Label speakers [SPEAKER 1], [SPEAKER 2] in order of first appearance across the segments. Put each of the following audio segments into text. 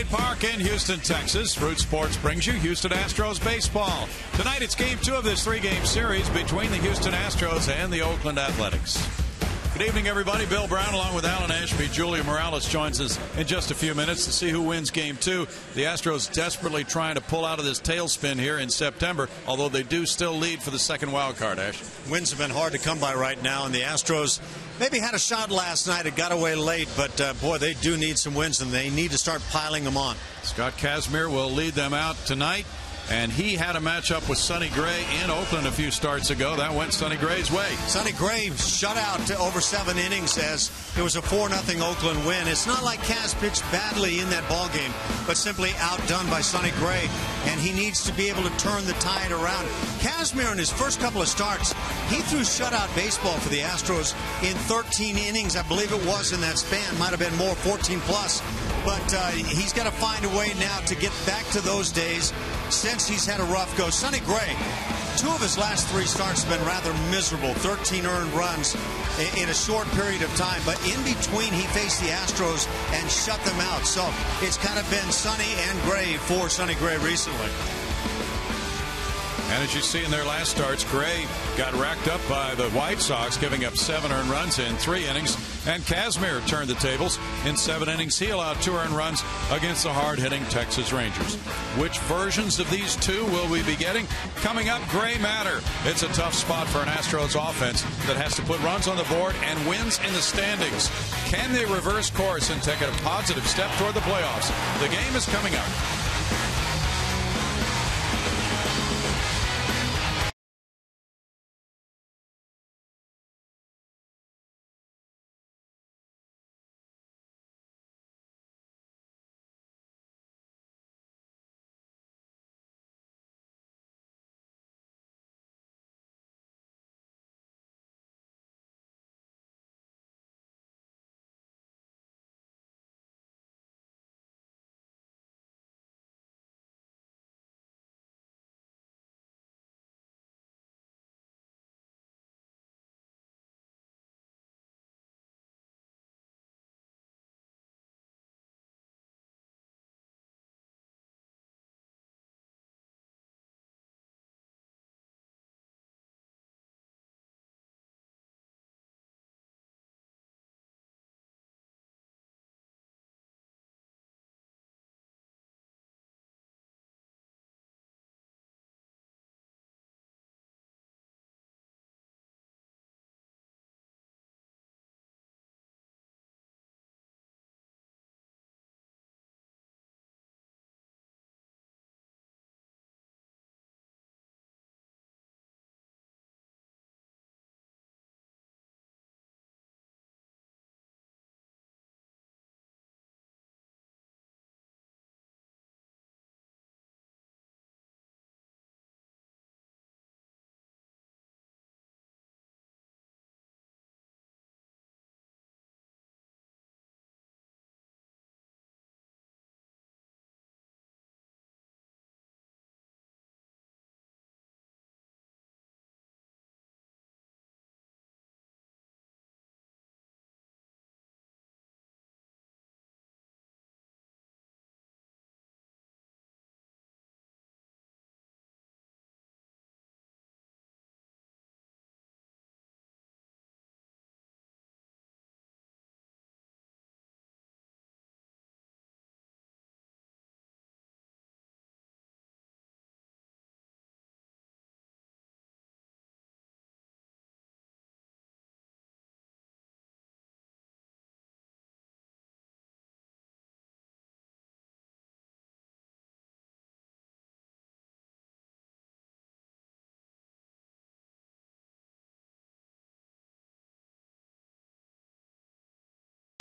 [SPEAKER 1] Wade Park in Houston, Texas. Root Sports brings you Houston Astros baseball. Tonight it's Game 2 of this 3-game series between the Houston Astros and the Oakland Athletics. Good evening, everybody. Bill Brown along with Alan Ashby. Julia Morales joins us in just a few minutes to see who wins Game 2. The Astros desperately trying to pull out of this tailspin here in September, although they do still lead for the second wild card, Ash.
[SPEAKER 2] Wins have been hard to come by right now, and the Astros maybe had a shot last night. It got away late, but boy, they do need some wins, and they need to start piling them on.
[SPEAKER 1] Scott Kazmir will lead them out tonight. And he had a matchup with Sonny Gray in Oakland a few starts ago. That went Sonny Gray's way.
[SPEAKER 2] Sonny Gray shut out to over 7 innings as it was a 4-0 Oakland win. It's not like Kaz pitched badly in that ballgame, but simply outdone by Sonny Gray. And he needs to be able to turn the tide around. Kazmir in his first couple of starts, he threw shutout baseball for the Astros in 13 innings, I believe it was in that span. Might have been more, 14 plus. But he's got to find a way now to get back to those days since he's had a rough go. Sonny Gray, 2 of his last 3 starts have been rather miserable. 13 earned runs in a short period of time. But in between, he faced the Astros and shut them out. So it's kind of been Sonny and Gray for Sonny Gray recently.
[SPEAKER 1] And as you see in their last starts, Gray got racked up by the White Sox, giving up 7 earned runs in 3 innings. And Kazmir turned the tables. In 7 innings, he allowed 2 earned runs against the hard-hitting Texas Rangers. Which versions of these two will we be getting? Coming up, Gray Matter. It's a tough spot for an Astros offense that has to put runs on the board and wins in the standings. Can they reverse course and take a positive step toward the playoffs? The game is coming up.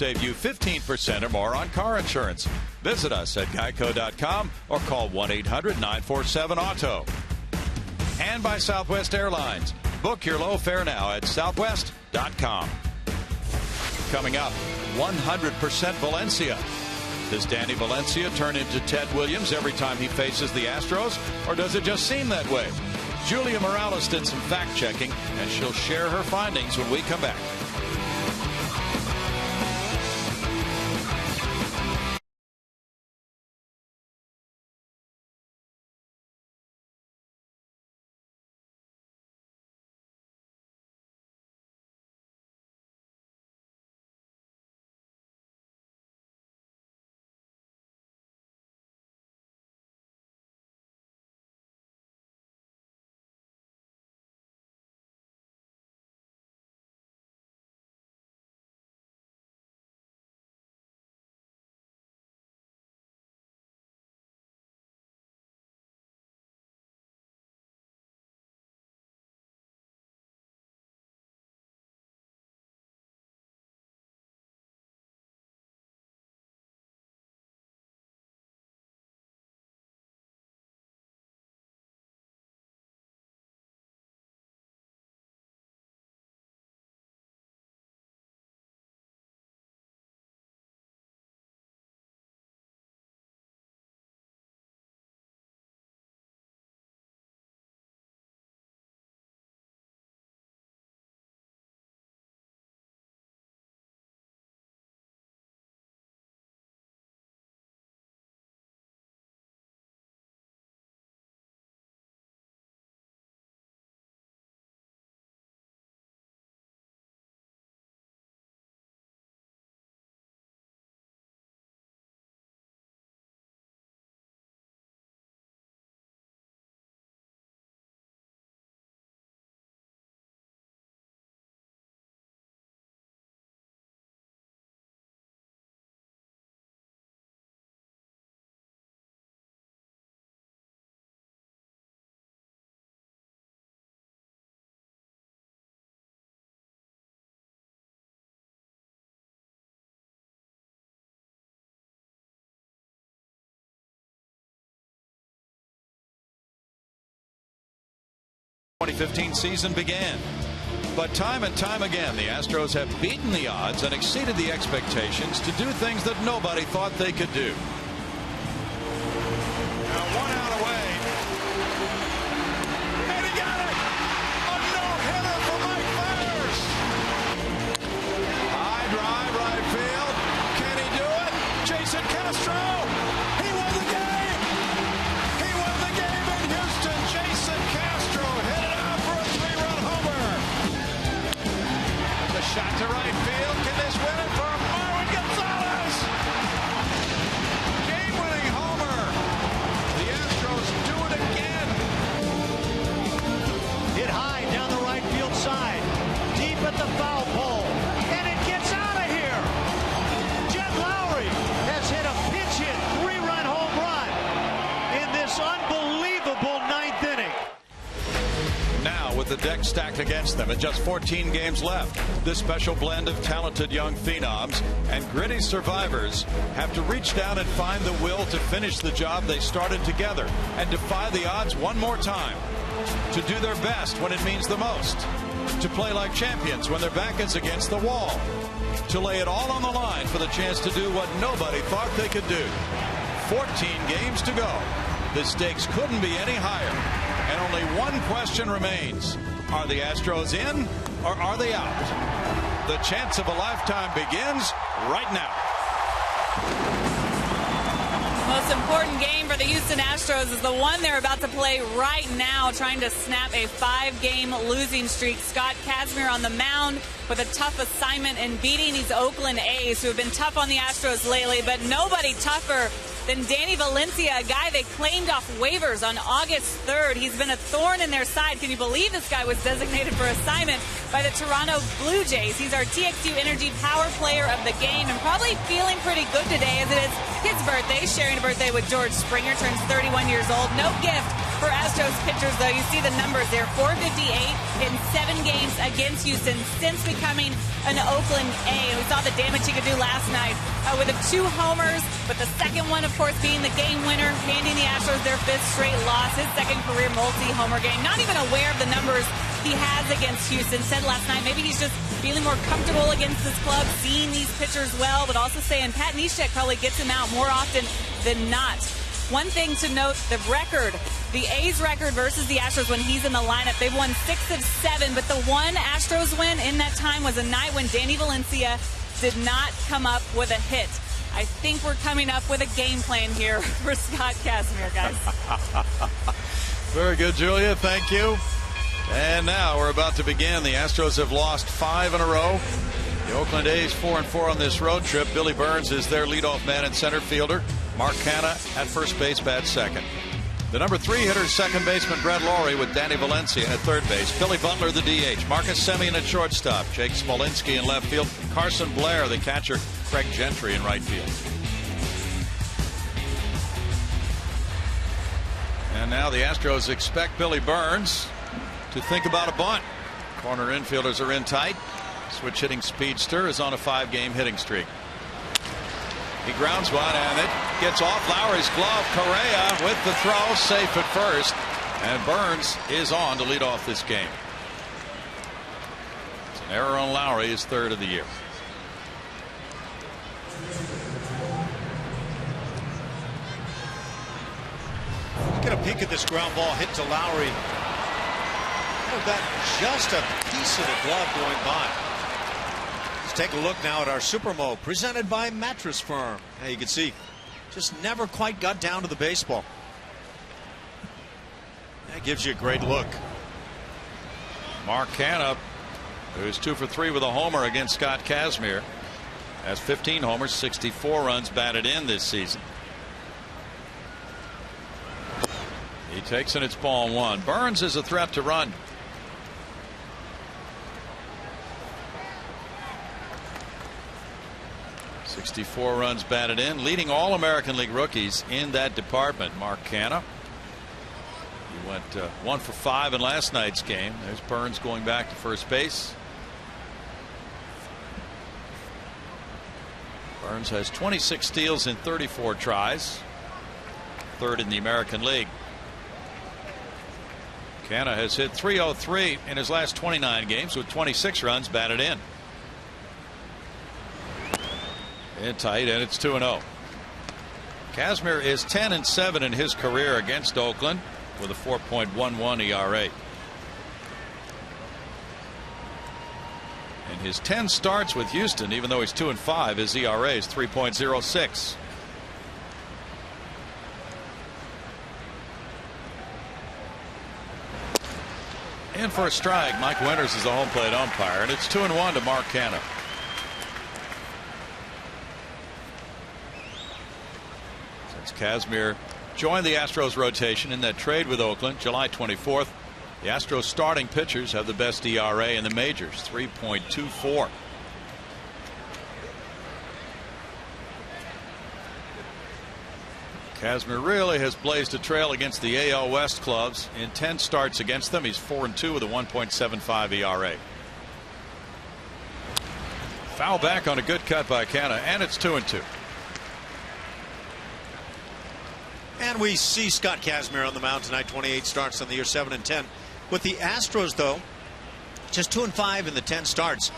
[SPEAKER 1] Save you 15% or more on car insurance. Visit us at geico.com or call 1-800-947-AUTO. And by Southwest Airlines. Book your low fare now at southwest.com. Coming up, 100% Valencia. Does Danny Valencia turn into Ted Williams every time he faces the Astros, or does it just seem that way? Julia Morales did some fact-checking, and she'll share her findings when we come back. 2015 season began. But time and time again, the Astros have beaten the odds and exceeded the expectations to do things that nobody thought they could do. Now 1 out away. And he got it! A no-hitter for Mike Myers! High drive, right field. Can he do it? Jason Castro! He won the game! He won the game in Houston! Jason Castro hit it out for a 3-run homer! The shot to right field. Can this win it for Marwin Gonzalez? Game-winning homer. The Astros do it again.
[SPEAKER 2] Hit high down the right field side. Deep at the foul pole. And it gets out of here. Jed Lowry has hit a pinch hit 3-run home run in this unbelievable 9th inning.
[SPEAKER 1] Now, with the deck stacked against them and just 14 games left, this special blend of talented young phenoms and gritty survivors have to reach down and find the will to finish the job they started together and defy the odds one more time. To do their best when it means the most. To play like champions when their back is against the wall. To lay it all on the line for the chance to do what nobody thought they could do. 14 games to go. The stakes couldn't be any higher. And only one question remains. Are the Astros in or are they out? The chance of a lifetime begins right now.
[SPEAKER 3] Most important game for the Houston Astros is the one they're about to play right now, trying to snap a 5-game losing streak. Scott Kazmir on the mound with a tough assignment in beating these Oakland A's, who have been tough on the Astros lately, but nobody tougher than Danny Valencia, a guy they claimed off waivers on August 3rd. He's been a thorn in their side. Can you believe this guy was designated for assignment by the Toronto Blue Jays? He's our TXU Energy Power Player of the game and probably feeling pretty good today as it is his birthday, sharing a birthday with George Springer, turns 31 years old. No gift for Astros pitchers, though. You see the numbers there, 458 in 7 games against Houston since becoming an Oakland A. And we saw the damage he could do last night with 2 homers, but the second one, of course, being the game winner, handing the Astros their 5th straight loss, his second career multi-homer game. Not even aware of the numbers he has against Houston. Said last night maybe he's just feeling more comfortable against this club, seeing these pitchers well, but also saying Pat Neshek probably gets him out more often than not. One thing to note, the record, the A's record versus the Astros when he's in the lineup. They've won 6 of 7, but the one Astros win in that time was a night when Danny Valencia did not come up with a hit. I think we're coming up with a game plan here for Scott Kazmir, guys.
[SPEAKER 1] Very good, Julia. Thank you. And now we're about to begin. The Astros have lost 5 in a row. The Oakland A's 4-4 on this road trip. Billy Burns is their leadoff man and center fielder. Mark Canha at first base, bats second. The number 3 hitter, second baseman Brett Lawrie with Danny Valencia at third base. Billy Butler, the DH. Marcus Semien at shortstop. Jake Smolinski in left field. Carson Blair, the catcher. Craig Gentry in right field. And now the Astros expect Billy Burns to think about a bunt. Corner infielders are in tight. Switch hitting speedster is on a 5-game hitting streak. He grounds one and it gets off Lowry's glove. Correa with the throw, safe at first, and Burns is on to lead off this game. It's an error on Lowry, his 3rd of the year.
[SPEAKER 2] Get a peek at this ground ball hit to Lowry. That just a piece of the glove going by. Let's take a look now at our Supermo presented by Mattress Firm. Hey, you can see just never quite got down to the baseball. That gives you a great look.
[SPEAKER 1] Mark Canha, who's 2 for 3 with a homer against Scott Kazmir, has 15 homers, 64 runs batted in this season. He takes it, it's ball 1. Burns is a threat to run. .64 runs batted in, leading all American League rookies in that department. Mark Canha. He went 1 for 5 in last night's game. There's Burns going back to first base. Burns has 26 steals in 34 tries. 3rd in the American League. Canha has hit .303 in his last 29 games with 26 runs batted in. In tight, and it's 2-0. Kazmir is 10-7 in his career against Oakland with a 4.11 ERA. In his 10 starts with Houston, even though he's 2-5, his ERA is 3.06. In for a strike. Mike Winters is the home plate umpire, and it's 2-1 to Mark Canha. Since Kazmir joined the Astros rotation in that trade with Oakland July 24th, the Astros starting pitchers have the best ERA in the majors, 3.24. Kazmir really has blazed a trail against the AL West clubs. In 10 starts against them, he's 4-2 with a 1.75 ERA. Foul back on a good cut by Canha, and it's 2-2.
[SPEAKER 2] And we see Scott Kazmir on the mound tonight. 28 starts on the year, 7-10. With the Astros, though, just 2-5 in the 10 starts.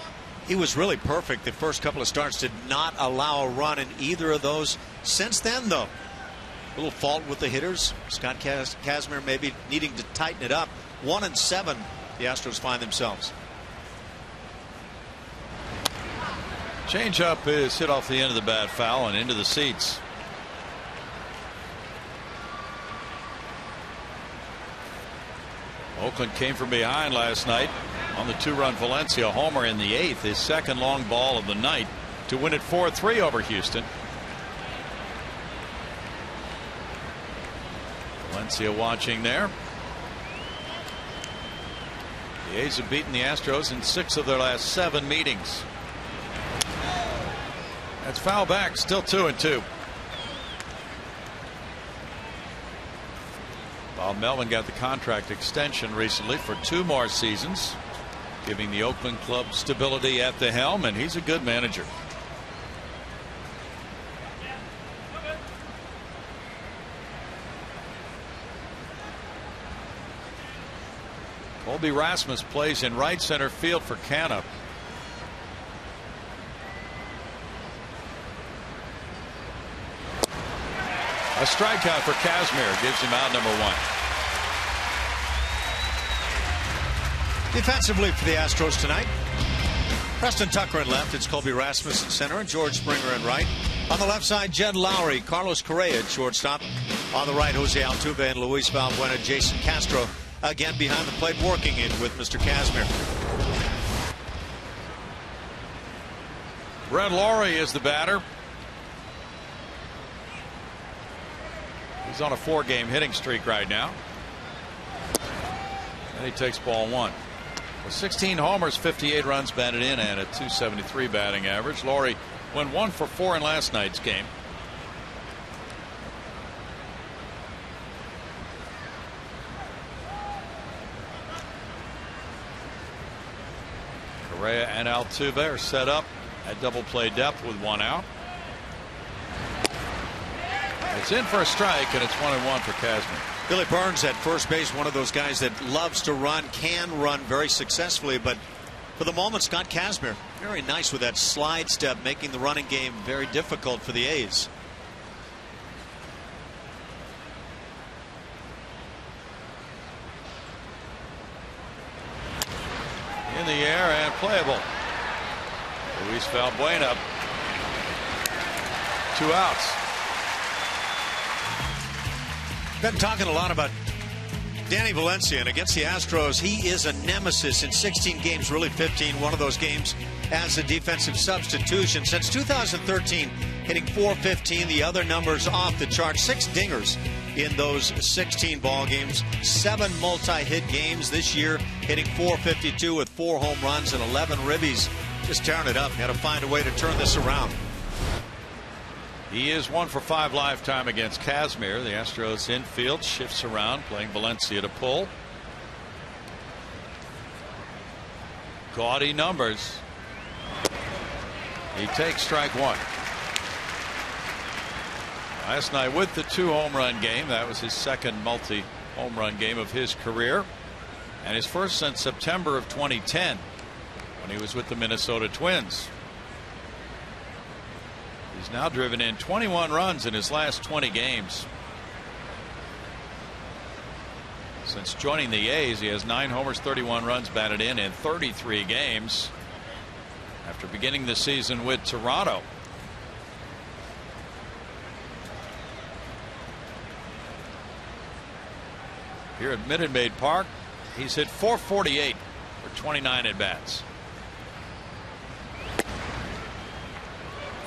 [SPEAKER 2] He was really perfect. The first couple of starts did not allow a run in either of those. Since then, though, a little fault with the hitters. Scott Kazmir maybe needing to tighten it up. 1-7, the Astros find themselves.
[SPEAKER 1] Changeup is hit off the end of the bat, foul, and into the seats. Oakland came from behind last night on the 2-run Valencia homer in the 8th, his second long ball of the night, to win it 4-3 over Houston. Valencia watching there. The A's have beaten the Astros in 6 of their last 7 meetings. That's foul back, still 2-2. Bob Melvin got the contract extension recently for 2 more seasons, giving the Oakland club stability at the helm, and he's a good manager. Colby Rasmus plays in right center field for Canha. A strikeout for Kazmir gives him out number 1.
[SPEAKER 2] Defensively for the Astros tonight, Preston Tucker in left. It's Colby Rasmus in center and George Springer in right. On the left side, Jed Lowry, Carlos Correa at shortstop. On the right, Jose Altuve and Luis Valbuena. Jason Castro again behind the plate, working it with Mr. Kazmir.
[SPEAKER 1] Brett Lawrie is the batter. He's on a 4-game hitting streak right now. And he takes ball 1. With 16 homers, 58 runs batted in, and a .273 batting average. Lawrie went 1 for 4 in last night's game. Correa and Altuve are set up at double play depth with 1 out. It's in for a strike, and it's 1-1 for Kazmir.
[SPEAKER 2] Billy Burns at first base, one of those guys that loves to run, can run very successfully, but for the moment, Scott Kazmir very nice with that slide step, making the running game very difficult for the A's.
[SPEAKER 1] In the air and playable. Luis Valbuena. 2 outs.
[SPEAKER 2] Been talking a lot about Danny Valencia, and against the Astros, he is a nemesis in 16 games, really 15. One of those games as a defensive substitution. Since 2013, hitting .415. The other numbers off the chart. 6 dingers in those 16 ball games. 7 multi-hit games this year, hitting .452 with 4 home runs and 11 ribbies. Just tearing it up. Got to find a way to turn this around.
[SPEAKER 1] He is 1 for 5 lifetime against Kazmir. The Astros infield shifts around, playing Valencia to pull. Gaudy numbers. He takes strike 1. Last night with the 2 home run game, that was his second multi home run game of his career. and his first since September of 2010 when he was with the Minnesota Twins. He's now driven in 21 runs in his last 20 games. Since joining the A's, he has 9 homers, 31 runs batted in 33 games after beginning the season with Toronto. Here at Minute Maid Park, he's hit .448 for 29 at-bats.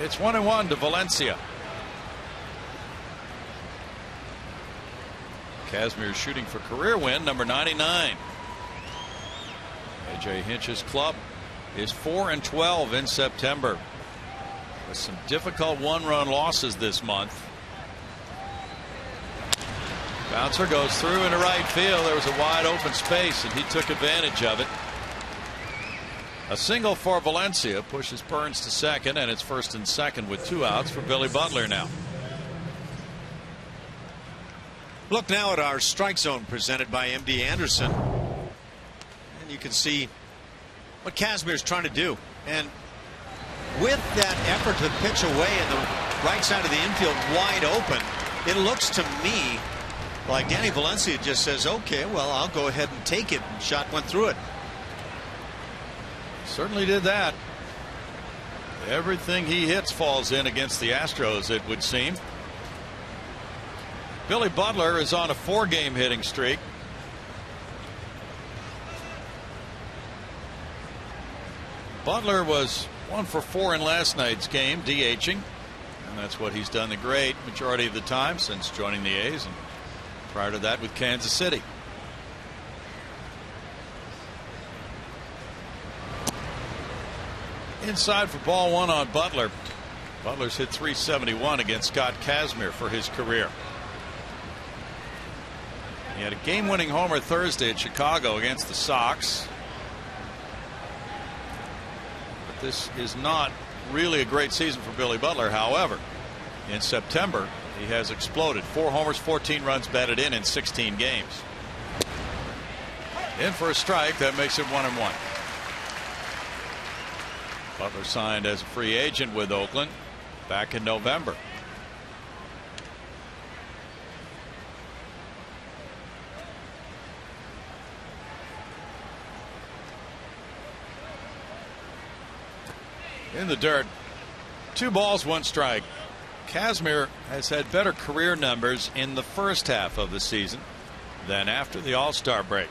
[SPEAKER 1] It's 1-1 to Valencia. Kazmir's shooting for career win number 99. A.J. Hinch's club is 4-12 in September, with some difficult one-run losses this month. Bouncer goes through into right field. There was a wide open space and he took advantage of it. A single for Valencia pushes Burns to second, and it's 1st and 2nd with 2 outs for Billy Butler now.
[SPEAKER 2] Look now at our strike zone presented by MD Anderson, and you can see what Kazmir's trying to do. And with that effort to pitch away in the right side of the infield wide open, it looks to me like Danny Valencia just says, okay, well, I'll go ahead and take it, and shot went through it.
[SPEAKER 1] Certainly did that. Everything he hits falls in against the Astros, it would seem. Billy Butler is on a 4-game hitting streak. Butler was 1 for 4 in last night's game, DHing, and that's what he's done the great majority of the time since joining the A's, and prior to that with Kansas City. Inside for ball 1 on Butler. Butler's hit .371 against Scott Kazmir for his career. He had a game-winning homer Thursday at Chicago against the Sox. But this is not really a great season for Billy Butler. However, in September, he has exploded. 4 homers, 14 runs batted in 16 games. In for a strike. That makes it 1-1. Butler signed as a free agent with Oakland back in November. In the dirt, 2 balls, 1 strike. Kazmir has had better career numbers in the first half of the season than after the All-Star break.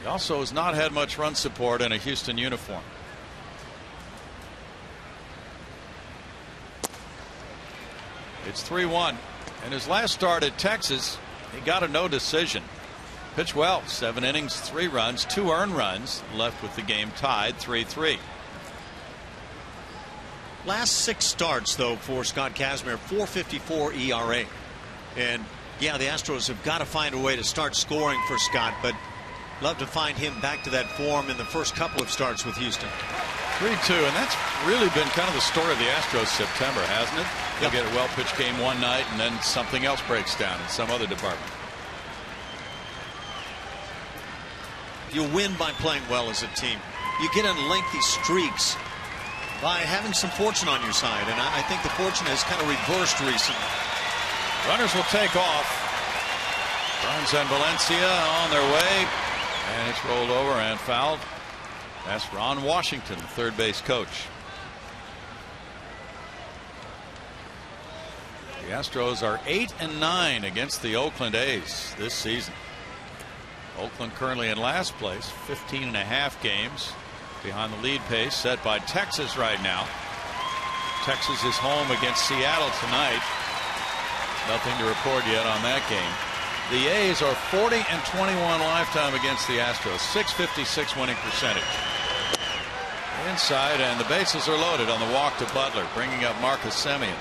[SPEAKER 1] He also has not had much run support in a Houston uniform. It's 3-1. In his last start at Texas, he got a no decision. Pitched well, 7 innings, 3 runs, 2 earned runs, left with the game tied 3-3.
[SPEAKER 2] Last 6 starts, though, for Scott Kazmir, 4.54 ERA. And yeah, the Astros have got to find a way to start scoring for Scott, but love to find him back to that form in the first couple of starts with Houston.
[SPEAKER 1] 3-2, and that's really been kind of the story of the Astros September, hasn't it? They'll get a well-pitched game one night, and then something else breaks down in some other department.
[SPEAKER 2] You win by playing well as a team. You get in lengthy streaks by having some fortune on your side, and I think the fortune has kind of reversed recently.
[SPEAKER 1] Runners will take off. Burns and Valencia on their way, and it's rolled over and fouled. That's Ron Washington, the third base coach. The Astros are 8-9 against the Oakland A's this season. Oakland currently in last place, 15.5 games behind the lead pace set by Texas right now. Texas is home against Seattle tonight. Nothing to report yet on that game. The A's are 40-21 lifetime against the Astros, .656 winning percentage. Inside, and the bases are loaded on the walk to Butler, bringing up Marcus Semien.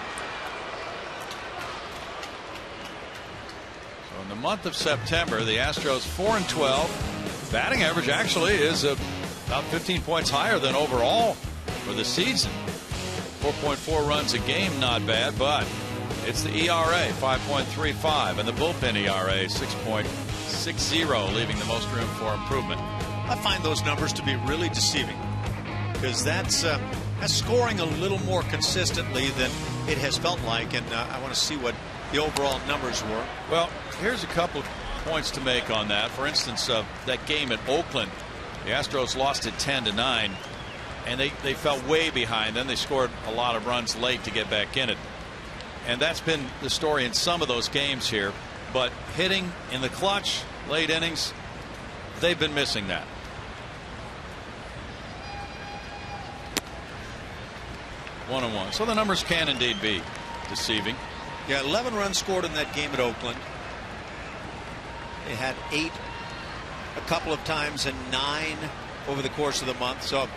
[SPEAKER 1] So in the month of September, the Astros 4-12. Batting average actually is about 15 points higher than overall for the season. 4.4 runs a game, not bad, but It's the ERA, 5.35, and the bullpen ERA, 6.60, leaving the most room for improvement.
[SPEAKER 2] I find those numbers to be really deceiving because that's scoring a little more consistently than it has felt like, and I want to see what the overall numbers were.
[SPEAKER 1] Well, here's a couple of points to make on that. For instance, that game at Oakland, the Astros lost it 10-9, and they fell way behind. Then they scored a lot of runs late to get back in it. And that's been the story in some of those games here. But hitting in the clutch, late innings, they've been missing that. One-on-one. So the numbers can indeed be deceiving.
[SPEAKER 2] Yeah, 11 runs scored in that game at Oakland. They had 8 a couple of times and 9 over the course of the month. So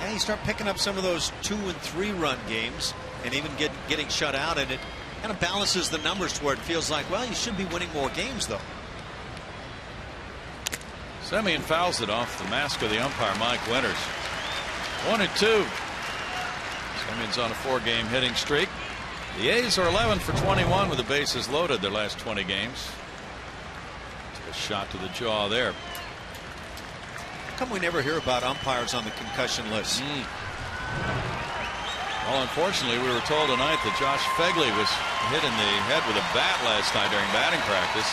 [SPEAKER 2] yeah, you start picking up some of those 2 and 3 run games and even getting shut out, and it kind of balances the numbers to where it feels like, well, you should be winning more games though.
[SPEAKER 1] Semien fouls it off the mask of the umpire, Mike Winters. 1-2. Semien's on a 4-game hitting streak. The A's are 11 for 21 with the bases loaded their last 20 games. Took a shot to the jaw there.
[SPEAKER 2] How come we never hear about umpires on the concussion list?
[SPEAKER 1] Well, unfortunately, we were told tonight that Josh Fegley was hit in the head with a bat last night during batting practice,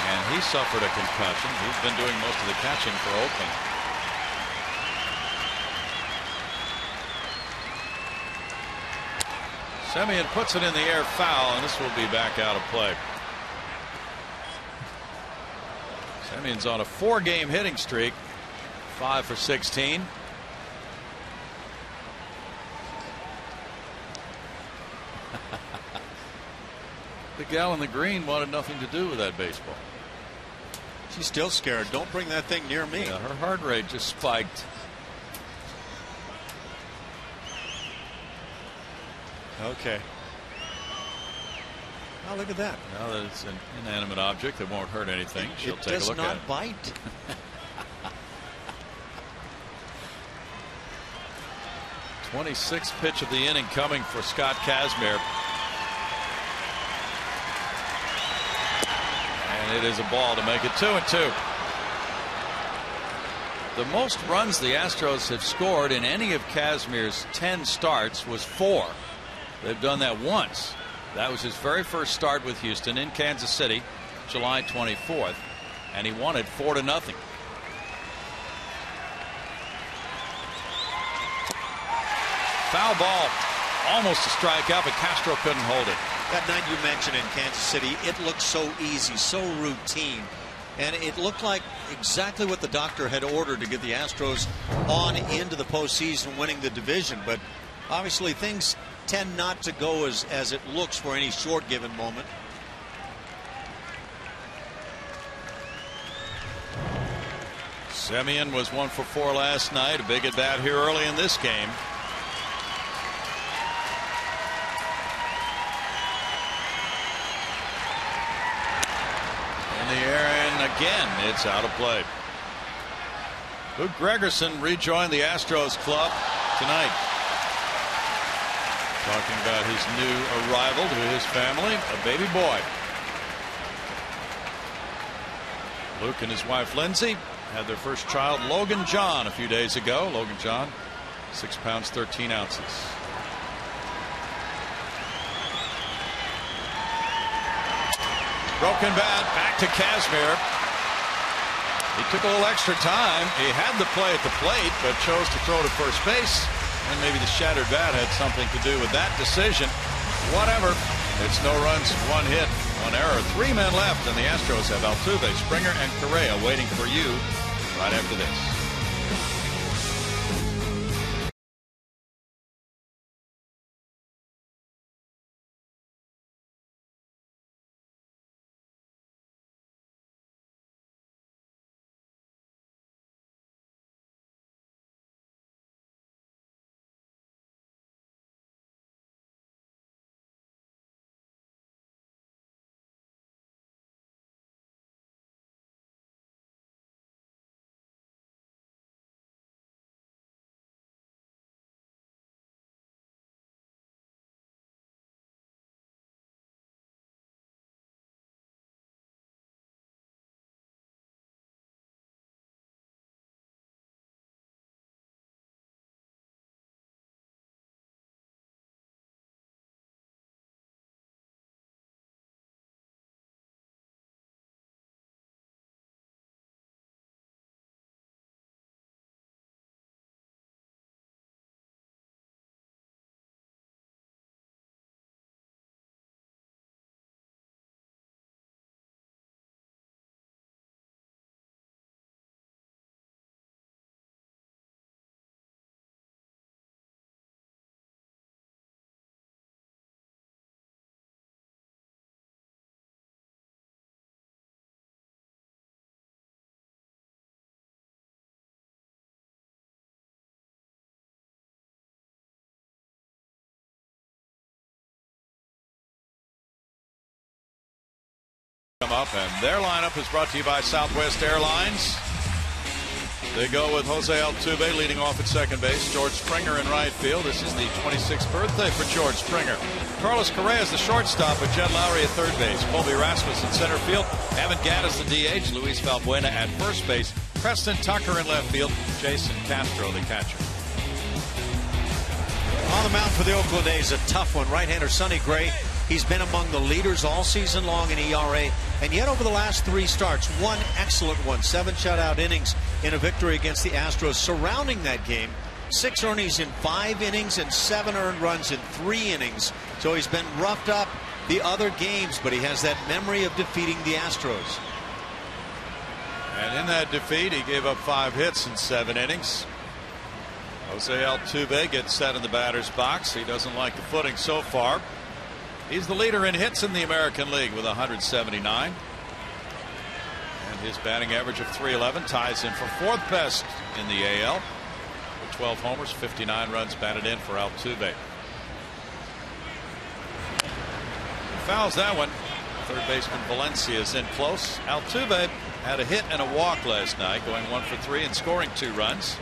[SPEAKER 1] and he suffered a concussion. He's been doing most of the catching for Oakland. Semien puts it in the air, foul, and this will be back out of play. Semien's on a 4-game hitting streak, 5 for 16. The gal in the green wanted nothing to do with that baseball.
[SPEAKER 2] She's still scared. Don't bring that thing near me.
[SPEAKER 1] Yeah, her heart rate just spiked.
[SPEAKER 2] Okay. Oh, look at that.
[SPEAKER 1] Now that it's an inanimate object that won't hurt anything, she'll take a look at it.
[SPEAKER 2] It does not bite.
[SPEAKER 1] '26th pitch of the inning coming for Scott Kazmir. And it is a ball to make it 2-2. The most runs the Astros have scored in any of Kazmir's 10 starts was 4. They've done that once. That was his very first start with Houston in Kansas City, July 24th, and he won it 4-0. Foul ball, almost a strikeout, but Castro couldn't hold it.
[SPEAKER 2] That night you mentioned in Kansas City, it looked so easy, so routine, and it looked like exactly what the doctor had ordered to get the Astros on into the postseason, winning the division. But obviously things tend not to go as it looks for any short given moment.
[SPEAKER 1] Semien was 1 for 4 last night. A big at bat here early in this game. In the air, and again it's out of play. Luke Gregerson rejoined the Astros club tonight. Talking about his new arrival to his family, a baby boy. Luke and his wife Lindsay had their first child, Logan John, a few days ago. Logan John, 6 pounds 13 ounces. Broken bat, back to Kazmir. He took a little extra time. He had the play at the plate, but chose to throw to first base. And maybe the shattered bat had something to do with that decision. Whatever. It's no runs, 1 hit, 1 error. 3 men left, and the Astros have Altuve, Springer, and Correa waiting for you right after this. off, and their lineup is brought to you by Southwest Airlines. They go with Jose Altuve leading off at second base, George Springer in right field. This is the 26th birthday for George Springer. Carlos Correa is the shortstop with Jed Lowry at third base, Colby Rasmus in center field, Evan Gattis the DH, Luis Valbuena at first base, Preston Tucker in left field, Jason Castro the catcher.
[SPEAKER 2] On the mound for the Oakland A's, a tough one. Right-hander Sonny Gray. He's been among the leaders all season long in ERA, and yet over the last 3 starts, one excellent one, 7 shutout innings in a victory against the Astros. Surrounding that game, 6 earnings in 5 innings and 7 earned runs in 3 innings. So he's been roughed up the other games, but he has that memory of defeating the Astros.
[SPEAKER 1] And in that defeat, he gave up 5 hits in 7 innings. Jose Altuve gets set in the batter's box. He doesn't like the footing so far. He's the leader in hits in the American League with 179. And his batting average of .311 ties him for 4th best in the AL. With 12 homers, 59 runs batted in for Altuve. He fouls that one. Third baseman Valencia is in close. Altuve had a hit and a walk last night, going 1 for 3 and scoring 2 runs.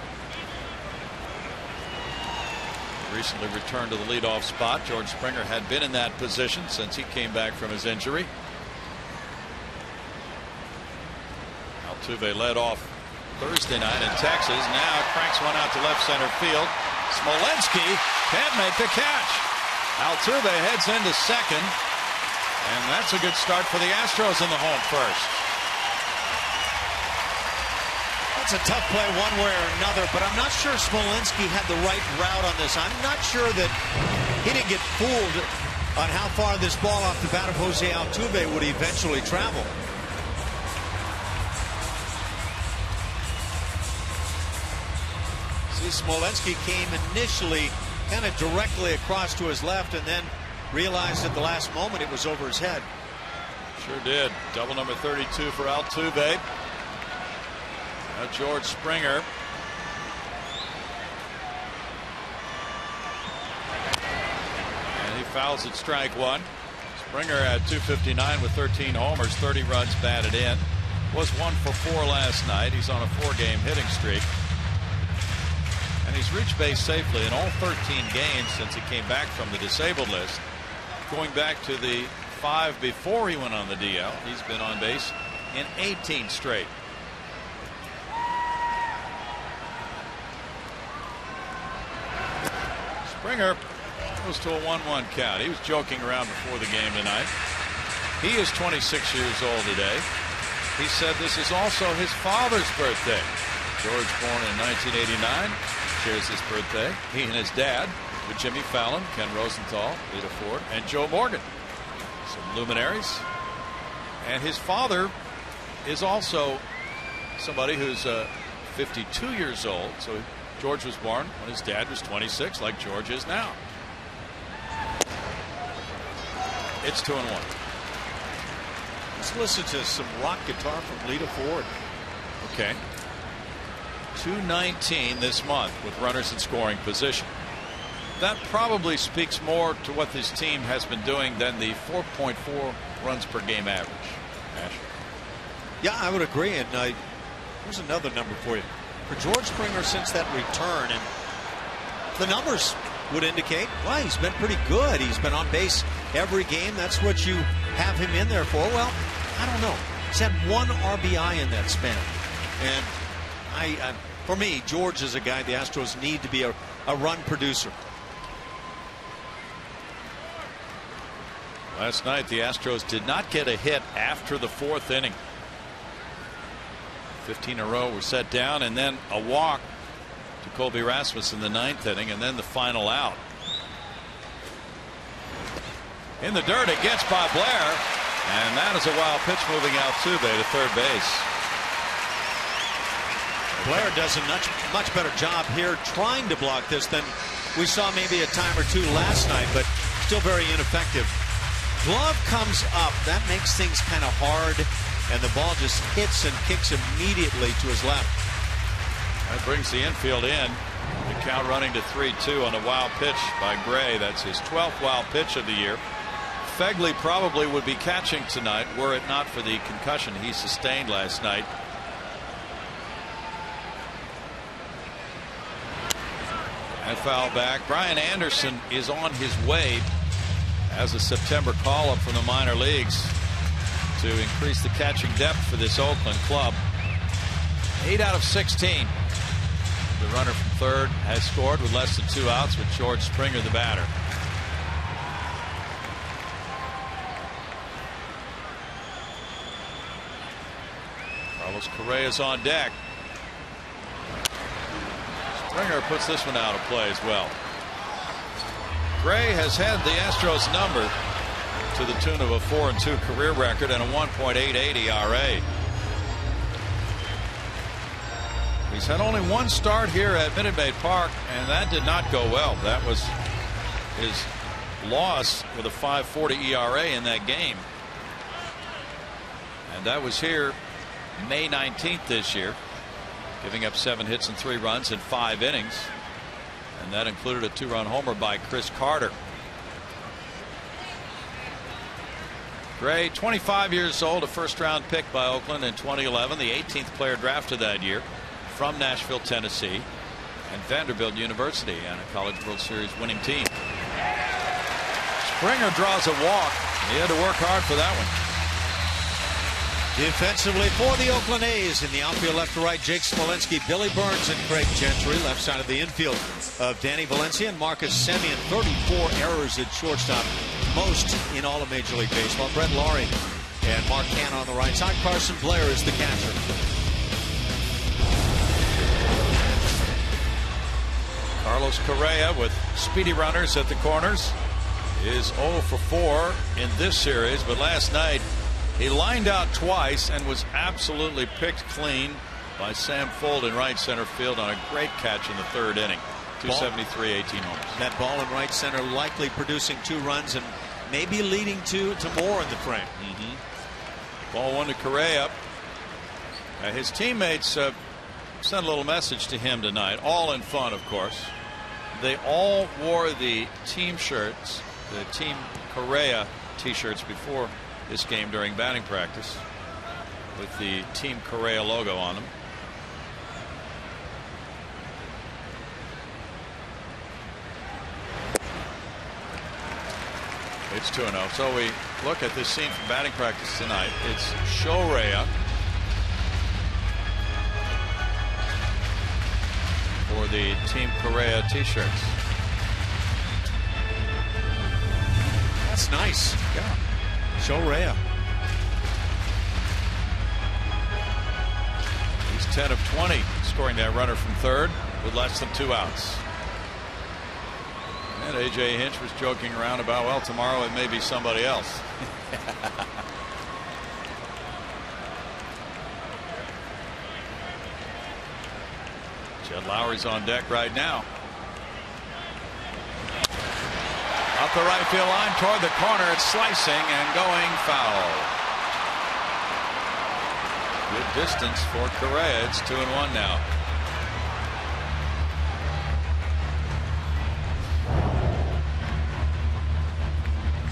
[SPEAKER 1] Recently returned to the leadoff spot. George Springer had been in that position since he came back from his injury. Altuve led off Thursday night in Texas. Now cranks one out to left center field. Smolenski can't make the catch. Altuve heads into second, and that's a good start for the Astros in the home first.
[SPEAKER 2] It's a tough play one way or another, but I'm not sure Smolenski had the right route on this. I'm not sure that he didn't get fooled on how far this ball off the bat of Jose Altuve would eventually travel. See, Smolenski came initially kind of directly across to his left and then realized at the last moment it was over his head.
[SPEAKER 1] Sure did. Double number 32 for Altuve. Now George Springer. And he fouls at strike 1. Springer had .259 with 13 homers, 30 runs batted in. Was 1 for 4 last night. He's on a 4-game hitting streak. And he's reached base safely in all 13 games since he came back from the disabled list. Going back to the 5 before he went on the DL, he's been on base in 18 straight. Springer goes to a 1-1 count. He was joking around before the game tonight. He is 26 years old today. He said this is also his father's birthday. George, born in 1989, shares his birthday. He and his dad with Jimmy Fallon, Ken Rosenthal, Lita Ford, and Joe Morgan. Some luminaries. And his father is also somebody who's 52 years old. So George was born when his dad was 26, like George is now. It's 2-1.
[SPEAKER 2] Let's listen to some rock guitar from Lita Ford.
[SPEAKER 1] Okay. 219 this month with runners in scoring position. That probably speaks more to what this team has been doing than the 4.4 runs per game average. Ash.
[SPEAKER 2] Yeah, I would agree. And here's another number for you. For George Springer since that return, and the numbers would indicate, well, he's been pretty good. He's been on base every game. That's what you have him in there for. Well, I don't know. He's had 1 RBI in that span. And for me, George is a guy the Astros need to be a run producer.
[SPEAKER 1] Last night, the Astros did not get a hit after the 4th inning. 15 in a row were set down, and then a walk to Colby Rasmus in the 9th inning, and then the final out. In the dirt, it gets by Blair, and that is a wild pitch moving Altuve to third base.
[SPEAKER 2] Blair does a much better job here trying to block this than we saw maybe a time or two last night, but still very ineffective. Glove comes up. That makes things kind of hard, and the ball just hits and kicks immediately to his left.
[SPEAKER 1] That brings the infield in. The count running to 3-2 on a wild pitch by Gray. That's his 12th wild pitch of the year. Fegley probably would be catching tonight were it not for the concussion he sustained last night. And foul back. Brian Anderson is on his way as a September call-up from the minor leagues to increase the catching depth for this Oakland club. 8 out of 16. The runner from third has scored with less than 2 outs with George Springer the batter. Carlos Correa's on deck. Springer puts this one out of play as well. Gray has had the Astros number to the tune of a 4-2 career record and a 1.88 ERA. He's had only one start here at Minute Maid Park, and that did not go well. That was his loss with a 5.40 ERA in that game. And that was here May 19th this year, giving up 7 hits and 3 runs in 5 innings. And that included a 2-run homer by Chris Carter. Gray, 25 years old, a first-round pick by Oakland in 2011, the 18th player drafted that year from Nashville, Tennessee, and Vanderbilt University, and a College World Series winning team. Springer draws a walk. He had to work hard for that one.
[SPEAKER 2] Defensively for the Oakland A's in the outfield, left to right, Jake Smolinski, Billy Burns, and Craig Gentry. Left side of the infield of Danny Valencia and Marcus Semien. 34 errors at shortstop, most in all of Major League Baseball. Brett Laurie and Mark Canha on the right side. Carson Blair is the catcher.
[SPEAKER 1] Carlos Correa with speedy runners at the corners is 0 for 4 in this series, but last night he lined out twice and was absolutely picked clean by Sam Fuld in right center field on a great catch in the 3rd inning. 273, 18 homers. That
[SPEAKER 2] ball in right center likely producing 2 runs and maybe leading to more in the frame.
[SPEAKER 1] Ball 1 to Correa. His teammates sent a little message to him tonight, all in fun, of course. They all wore the team shirts, the Team Correa t-shirts before this game during batting practice with the Team Correa logo on them. It's 2-0. So we look at this scene from batting practice tonight. It's Shohei for the Team Correa t-shirts.
[SPEAKER 2] That's nice.
[SPEAKER 1] Yeah.
[SPEAKER 2] Shohei.
[SPEAKER 1] He's 10 of 20, scoring that runner from third with less than 2 outs. And A.J. Hinch was joking around about, well, tomorrow it may be somebody else. Jed Lowry's on deck right now. Up the right field line toward the corner. It's slicing and going foul. Good distance for Correa. It's 2-1 now.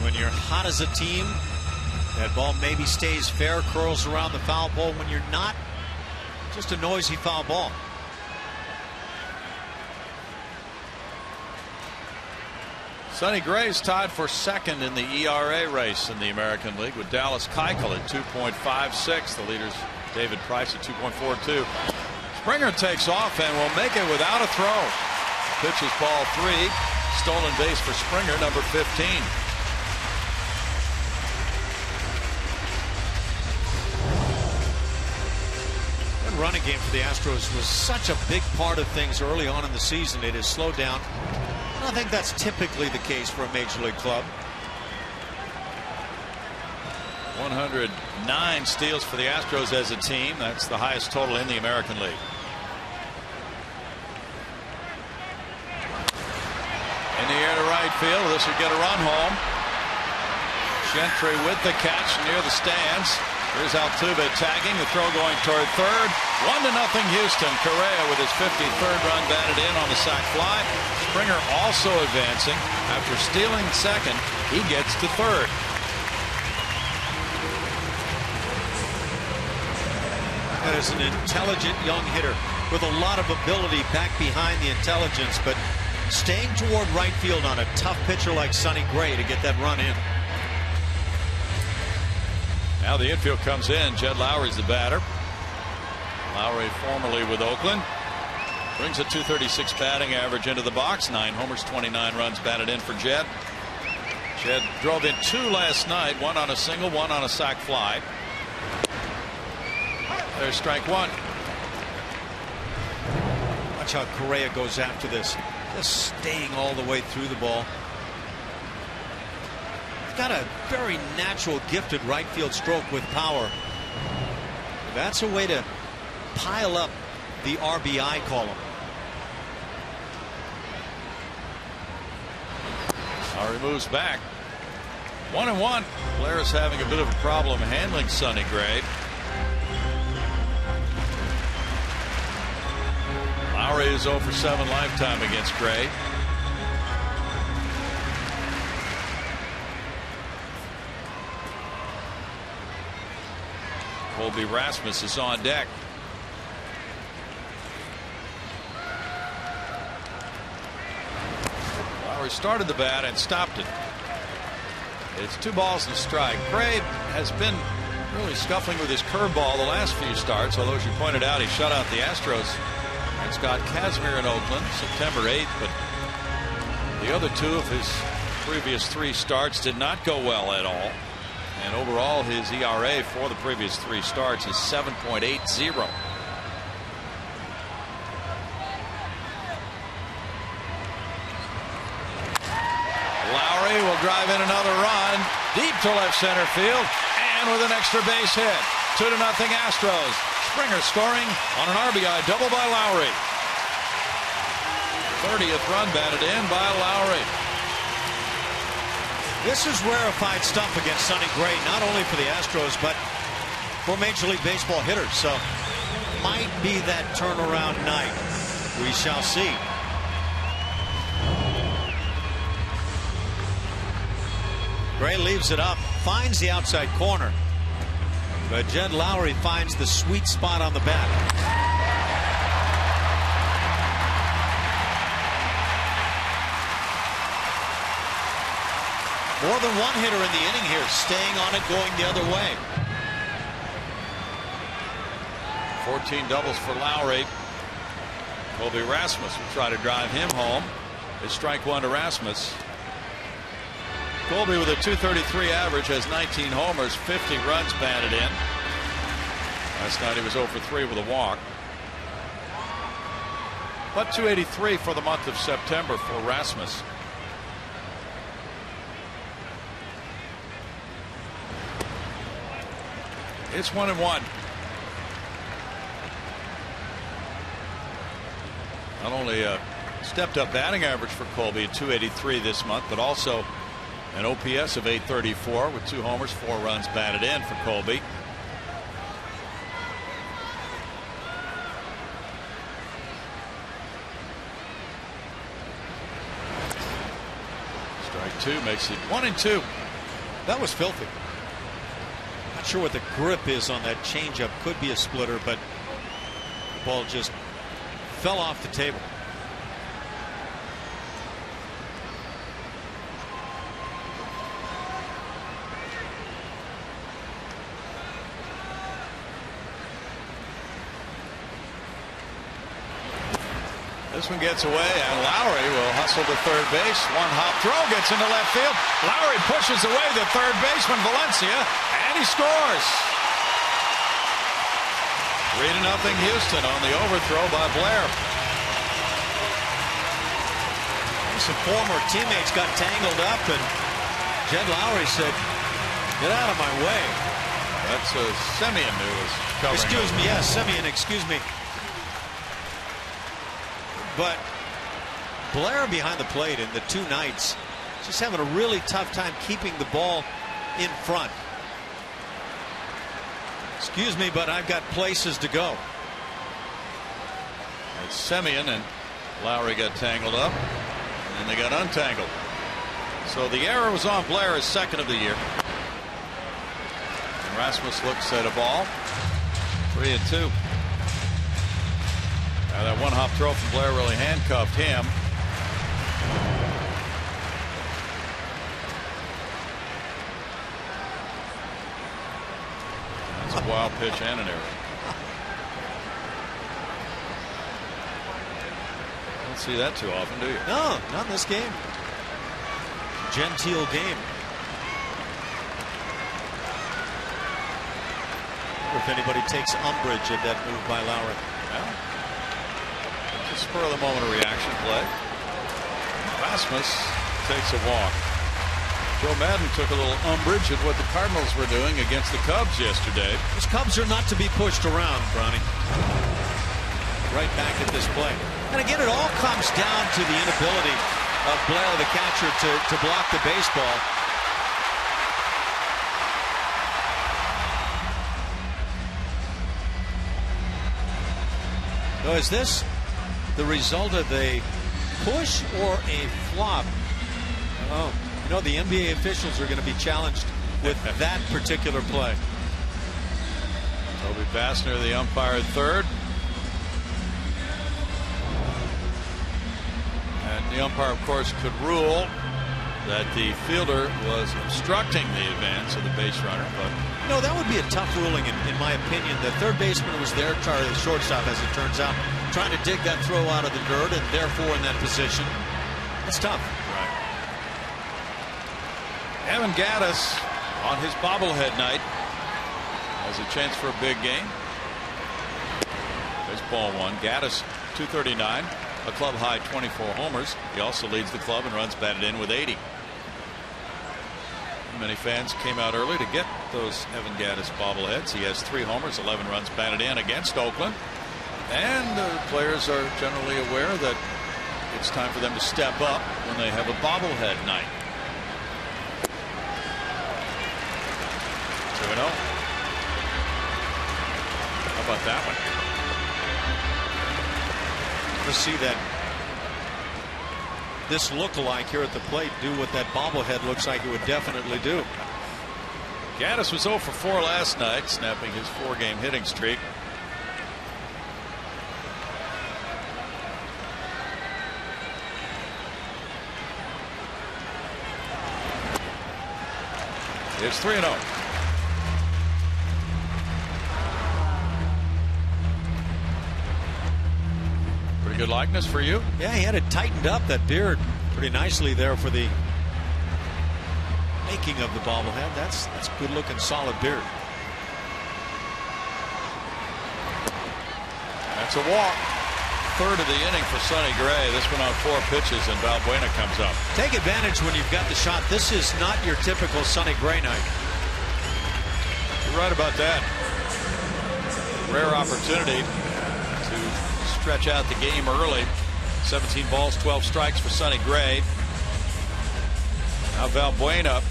[SPEAKER 2] When you're hot as a team, that ball maybe stays fair, curls around the foul pole. When you're not, just a noisy foul ball.
[SPEAKER 1] Sonny Gray's tied for second in the ERA race in the American League with Dallas Keuchel at 2.56. The leaders David Price at 2.42. Springer takes off and will make it without a throw. Pitch is ball 3. Stolen base for Springer, number 15.
[SPEAKER 2] That running game for the Astros was such a big part of things early on in the season. It has slowed down. I think that's typically the case for a major league club.
[SPEAKER 1] 109 steals for the Astros as a team. That's the highest total in the American League. In the air to right field. This would get a run home. Gentry with the catch near the stands. Here's Altuve tagging, the throw going toward third. 1-0 Houston. Correa with his 53rd run batted in on the sac fly. Springer also advancing. After stealing second, he gets to third.
[SPEAKER 2] but as an intelligent young hitter with a lot of ability back behind the intelligence, but staying toward right field on a tough pitcher like Sonny Gray to get that run in.
[SPEAKER 1] Now the infield comes in. Jed Lowry's the batter. Lowry formerly with Oakland. Brings a .236 batting average into the box. 9 homers, 29 runs batted in for Jed. Jed drove in 2 last night. 1 on a single, 1 on a sac fly. There's strike 1.
[SPEAKER 2] Watch how Correa goes after this. Just staying all the way through the ball. He's got a very natural, gifted right field stroke with power. That's a way to pile up the RBI column.
[SPEAKER 1] Lowry moves back. 1-1. Blair is having a bit of a problem handling Sonny Gray. Lowry is 0 for 7 lifetime against Gray. Colby Rasmus is on deck. Lowry started the bat and stopped it. It's 2 balls and a strike. Gray has been really scuffling with his curveball the last few starts, although as you pointed out, he shut out the Astros and Scott Kazmir in Oakland September 8th, but the other 2 of his previous 3 starts did not go well at all, and overall his ERA for the previous 3 starts is 7.80. Lowry will drive in another run deep to left center field, and with an extra base hit. 2-0 Astros. Springer scoring on an RBI double by Lowry. 30th run batted in by Lowry.
[SPEAKER 2] This is rarefied stuff against Sonny Gray, not only for the Astros, but for Major League Baseball hitters. So, might be that turnaround night. We shall see. Gray leaves it up, finds the outside corner, but Jed Lowry finds the sweet spot on the bat. More than one hitter in the inning here, staying on it, going the other way.
[SPEAKER 1] 14 doubles for Lowry. Colby Rasmus will try to drive him home. It's strike 1 to Rasmus. Colby with a .233 average has 19 homers, 50 runs batted in. Last night he was 0 for 3 with a walk. But .283 for the month of September for Rasmus. It's 1-1. Not only a stepped up batting average for Colby at .283 this month, but also an OPS of .834 with 2 homers, 4 runs batted in for Colby. Strike 2 makes it 1-2.
[SPEAKER 2] That was filthy. Not sure what the grip is on that changeup. Could be a splitter, but the ball just fell off the table.
[SPEAKER 1] This one gets away, and Lowry will hustle to third base. One hop throw gets into left field. Lowry pushes away the third baseman Valencia, and he scores. 3-0 Houston on the overthrow by Blair.
[SPEAKER 2] Some former teammates got tangled up, and Jed Lowry said, "Get out of my way."
[SPEAKER 1] That's Semien who was covering.
[SPEAKER 2] Excuse me, yes, Semien, excuse me. But Blair behind the plate in the 2 nights, just having a really tough time keeping the ball in front. Excuse me, but I've got places to go.
[SPEAKER 1] It's Semien, and Lowry got tangled up, and they got untangled. So the error was on Blair, his second of the year. And Rasmus looks at a ball. 3-2. Now that one hop throw from Blair really handcuffed him. That's a wild pitch and an error. Don't see that too often, do you?
[SPEAKER 2] No, not in this game. Genteel game. If anybody takes umbrage at that move by Lowry.
[SPEAKER 1] Yeah. It's a spur of the moment reaction play. Rasmus takes a walk. Joe Madden took a little umbrage at what the Cardinals were doing against the Cubs yesterday.
[SPEAKER 2] These Cubs are not to be pushed around, Bronny. Right back at this play. And again, it all comes down to the inability of Blair, the catcher, to block the baseball. So is this the result of a push or a flop? Oh, you know, the NBA officials are going to be challenged with that particular play.
[SPEAKER 1] Toby Bassner, the umpire at third. And the umpire, of course, could rule that the fielder was obstructing the advance of the base runner, but
[SPEAKER 2] no, that would be a tough ruling in my opinion. The third baseman was there, Charlie, the shortstop, as it turns out, trying to dig that throw out of the dirt, and therefore in that position. It's tough.
[SPEAKER 1] Right. Evan Gattis on his bobblehead night has a chance for a big game. There's ball one. Gattis 239, a club high 24 homers. He also leads the club and runs batted in with 80. Many fans came out early to get those Evan Gattis bobbleheads. He has 3 homers, 11 runs batted in against Oakland. And the players are generally aware that it's time for them to step up when they have a bobblehead night. 2-0. How about that one?
[SPEAKER 2] Let's see that. This look-alike here at the plate do what that bobblehead looks like it would definitely do.
[SPEAKER 1] Gattis was 0 for 4 last night, snapping his 4-game hitting streak. It's 3-0. Pretty good likeness for you.
[SPEAKER 2] Yeah, he had it tightened up, that beard, pretty nicely there for the making of the bobblehead. That's good looking, solid beard.
[SPEAKER 1] That's a walk. Third of the inning for Sonny Gray. This one on 4 pitches, and Valbuena comes up.
[SPEAKER 2] Take advantage when you've got the shot. This is not your typical Sonny Gray night.
[SPEAKER 1] You're right about that. Rare opportunity to stretch out the game early. 17 balls, 12 strikes for Sonny Gray. Now Valbuena,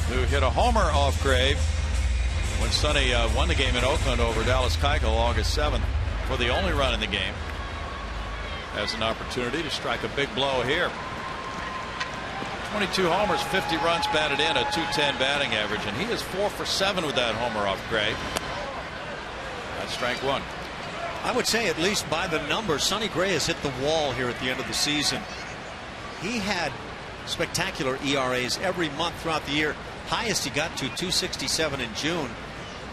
[SPEAKER 1] who hit a homer off Gray when Sonny won the game in Oakland over Dallas Keuchel August 7th for the only run in the game, has an opportunity to strike a big blow here. 22 homers, 50 runs batted in, a .210 batting average, and he is 4 for 7 with that homer off Gray. That's strike one.
[SPEAKER 2] I would say, at least by the numbers, Sonny Gray has hit the wall here at the end of the season. He had spectacular ERAs every month throughout the year. Highest he got to 267 in June,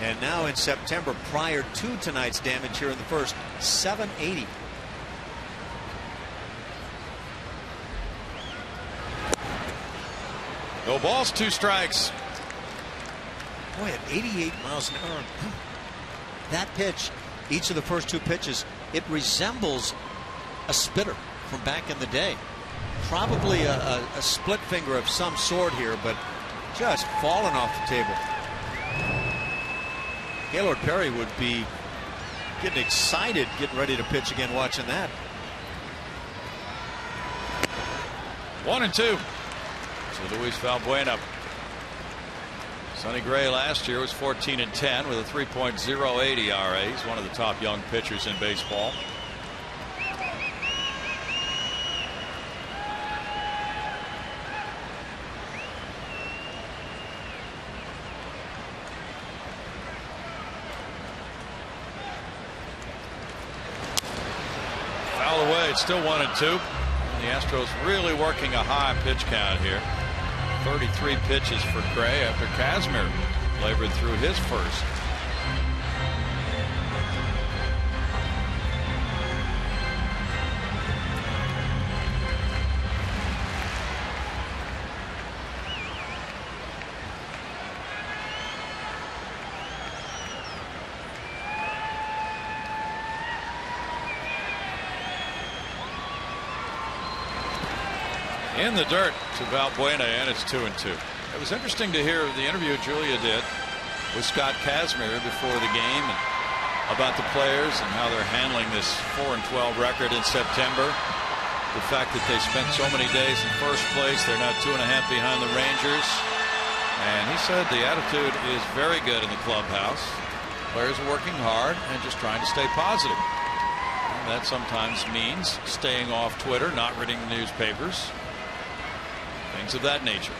[SPEAKER 2] and now in September, prior to tonight's damage here in the first, 780.
[SPEAKER 1] No balls, 2 strikes.
[SPEAKER 2] Boy, at 88 miles an hour, that pitch, each of the first 2 pitches, it resembles a spitter from back in the day. Probably a split finger of some sort here, but just falling off the table. Gaylord Perry would be getting excited, getting ready to pitch again, watching that.
[SPEAKER 1] 1-2. So Luis Valbuena. Sonny Gray last year was 14-10 with a 3.08 ERA. He's one of the top young pitchers in baseball. It's still 1-2. The Astros really working a high pitch count here. 33 pitches for Gray after Kazmir labored through his first. In the dirt to Valbuena, and it's 2-2. It was interesting to hear the interview Julia did with Scott Kazmir before the game and about the players and how they're handling this 4-12 record in September. The fact that they spent so many days in first place, they're now 2.5 behind the Rangers. And he said the attitude is very good in the clubhouse. Players are working hard and just trying to stay positive. And that sometimes means staying off Twitter, not reading the newspapers. Things of that nature.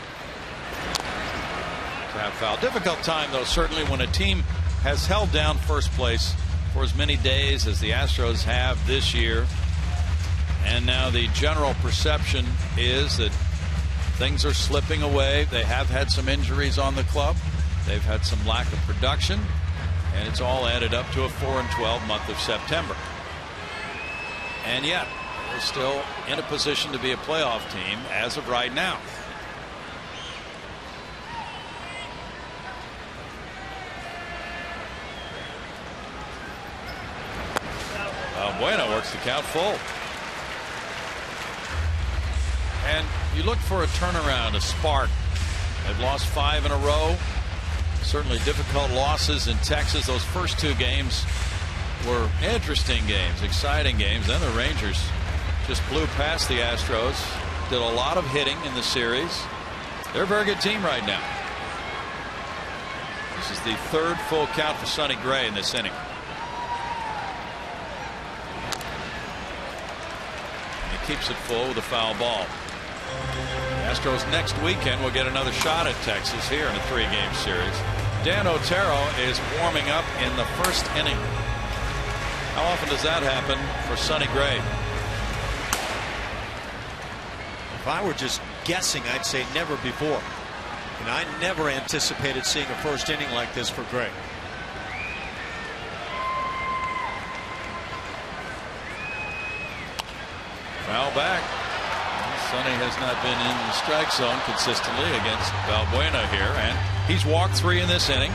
[SPEAKER 1] Trap foul. Difficult time, though, certainly when a team has held down first place for as many days as the Astros have this year. And now the general perception is that things are slipping away. They have had some injuries on the club. They've had some lack of production. And it's all added up to a 4-12 month of September. And yet, they're still in a position to be a playoff team as of right now. Bueno works the count full. And you look for a turnaround, a spark. They've lost 5 in a row. Certainly difficult losses in Texas. Those first 2 games were interesting games, exciting games. Then the Rangers just blew past the Astros, did a lot of hitting in the series. They're a very good team right now. This is the 3rd full count for Sonny Gray in this inning. And he keeps it full with a foul ball. The Astros next weekend will get another shot at Texas here in a 3-game series. Dan Otero is warming up in the first inning. How often does that happen for Sonny Gray?
[SPEAKER 2] If I were just guessing, I'd say never before. And I never anticipated seeing a first inning like this for Gray.
[SPEAKER 1] Foul back. Sonny has not been in the strike zone consistently against Valbuena here, and he's walked 3 in this inning.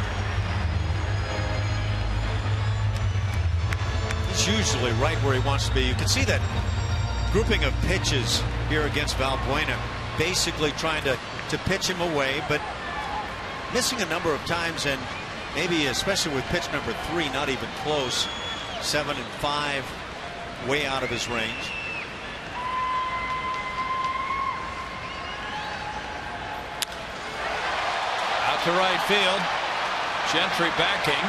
[SPEAKER 2] He's usually right where he wants to be. You can see that grouping of pitches here against Valbuena, basically trying to pitch him away, but missing a number of times, and maybe especially with pitch number 3 not even close. 7 and 5 way out of his range.
[SPEAKER 1] Out to right field. Gentry backing,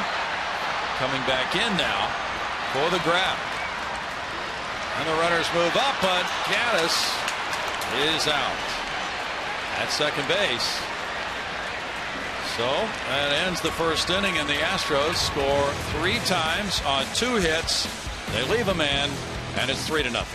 [SPEAKER 1] coming back in now for the grab. And the runners move up, but Gaddis is out at second base. So that ends the first inning, and the Astros score 3 times on 2 hits. They leave a man, and it's 3-0.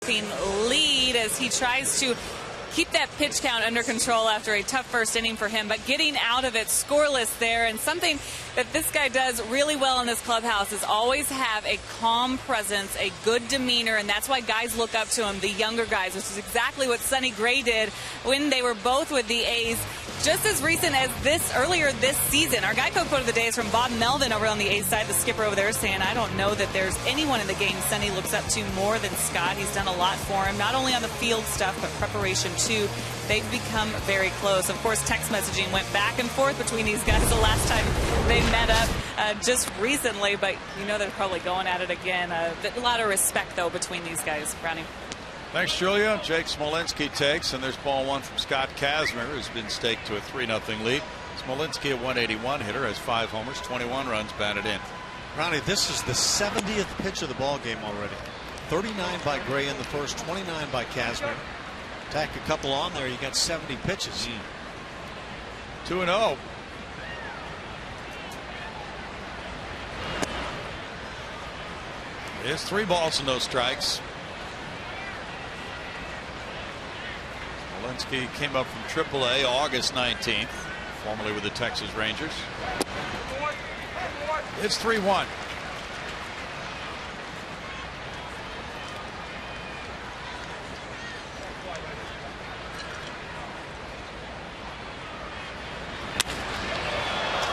[SPEAKER 3] lead as he tries to keep that pitch count under control after a tough first inning for him, but getting out of it scoreless there. And something that this guy does really well in this clubhouse is always have a calm presence, a good demeanor, and that's why guys look up to him, the younger guys, which is exactly what Sonny Gray did when they were both with the A's just as recent as earlier this season. Our Geico quote of the day is from Bob Melvin over on the A's side, the skipper over there, saying, "I don't know that there's anyone in the game Sonny looks up to more than Scott. He's done a lot for him, not only on the field stuff, but preparation too. They've become very close." Of course, text messaging went back and forth between these guys the last time they met up just recently, but you know they're probably going at it again. A lot of respect, though, between these guys. Brownie.
[SPEAKER 1] Thanks, Julia. Jake Smolinski takes, and there's ball one from Scott Kazmir, who's been staked to a 3-0 lead. Smolinski, a 181 hitter, has 5 homers, 21 runs batted in.
[SPEAKER 2] Ronnie, this is the 70th pitch of the ball game already. 39 by Gray in the first, 29 by Kazmir. Tack a couple on there, you got 70 pitches.
[SPEAKER 1] 2-0. It's 3 balls and no strikes. Smolinski came up from AAA August 19th, formerly with the Texas Rangers. It's 3-1.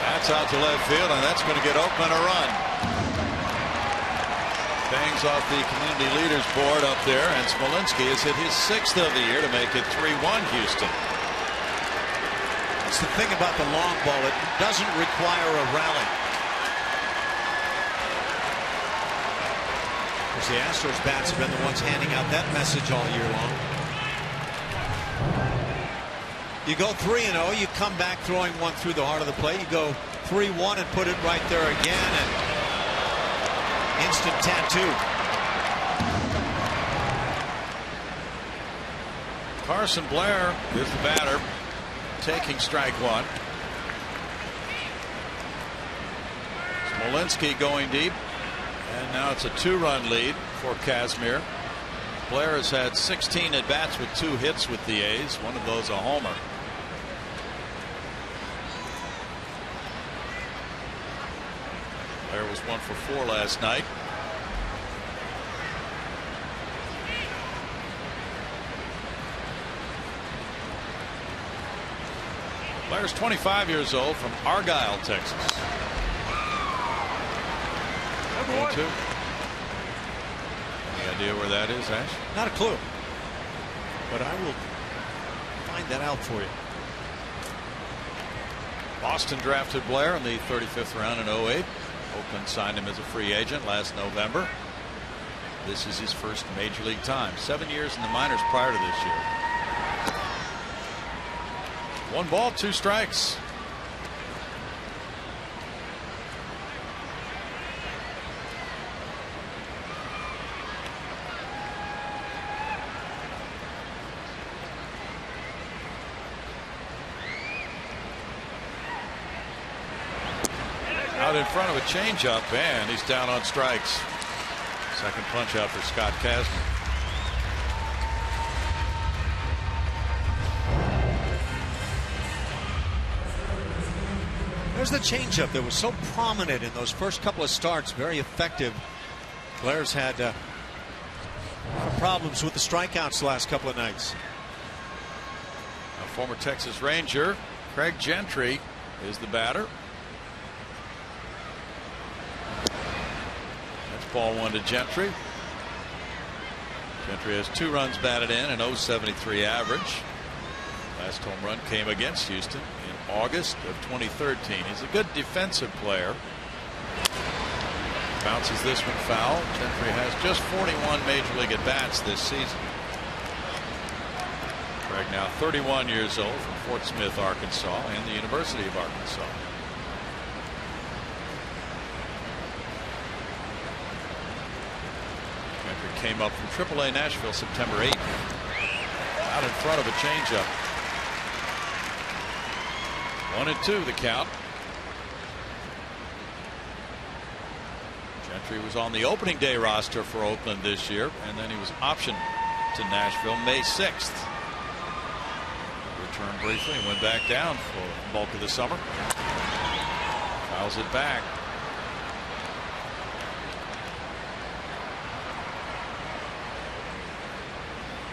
[SPEAKER 1] That's out to left field, and that's going to get Oakland a run. Bangs off the community leaders board up there, and Smolinski has hit his 6th of the year to make it 3-1 Houston.
[SPEAKER 2] That's the thing about the long ball. It doesn't require a rally. Of course, the Astros bats have been the ones handing out that message all year long. You go 3-0, you come back throwing one through the heart of the plate. You go 3-1 and put it right there again, and instant tattoo.
[SPEAKER 1] Carson Blair is the batter, taking strike one. Smolinski going deep, and now it's a 2-run lead for Kazmir. Blair has had 16 at bats with 2 hits with the A's, one of those a homer. Blair was 1 for 4 last night. Blair's 25 years old, from Argyle, Texas. 1-2. Any idea where that is, Ash?
[SPEAKER 2] Not a clue, but I will find that out for you.
[SPEAKER 1] Boston drafted Blair in the 35th round in 2008. Oakland signed him as a free agent last November. This is his first major league time. 7 years in the minors prior to this year. 1 ball, 2 strikes. Out in front of a changeup, and he's down on strikes. Second punch out for Scott Kazmir.
[SPEAKER 2] There's the changeup that was so prominent in those first couple of starts, very effective. Blair's had problems with the strikeouts the last couple of nights.
[SPEAKER 1] A former Texas Ranger, Craig Gentry, is the batter. That's ball 1 to Gentry. Gentry has 2 runs batted in, an .073 average. Last home run came against Houston in August of 2013. He's a good defensive player. Bounces this one foul. Gentry has just 41 major league at bats this season. Craig now 31 years old, from Fort Smith, Arkansas, and the University of Arkansas. Gentry came up from AAA Nashville September 8th. Out in front of a changeup. 1-2 the count. Gentry was on the opening day roster for Oakland this year, and then he was optioned to Nashville May 6th. Returned briefly and went back down for the bulk of the summer. Fouls it back.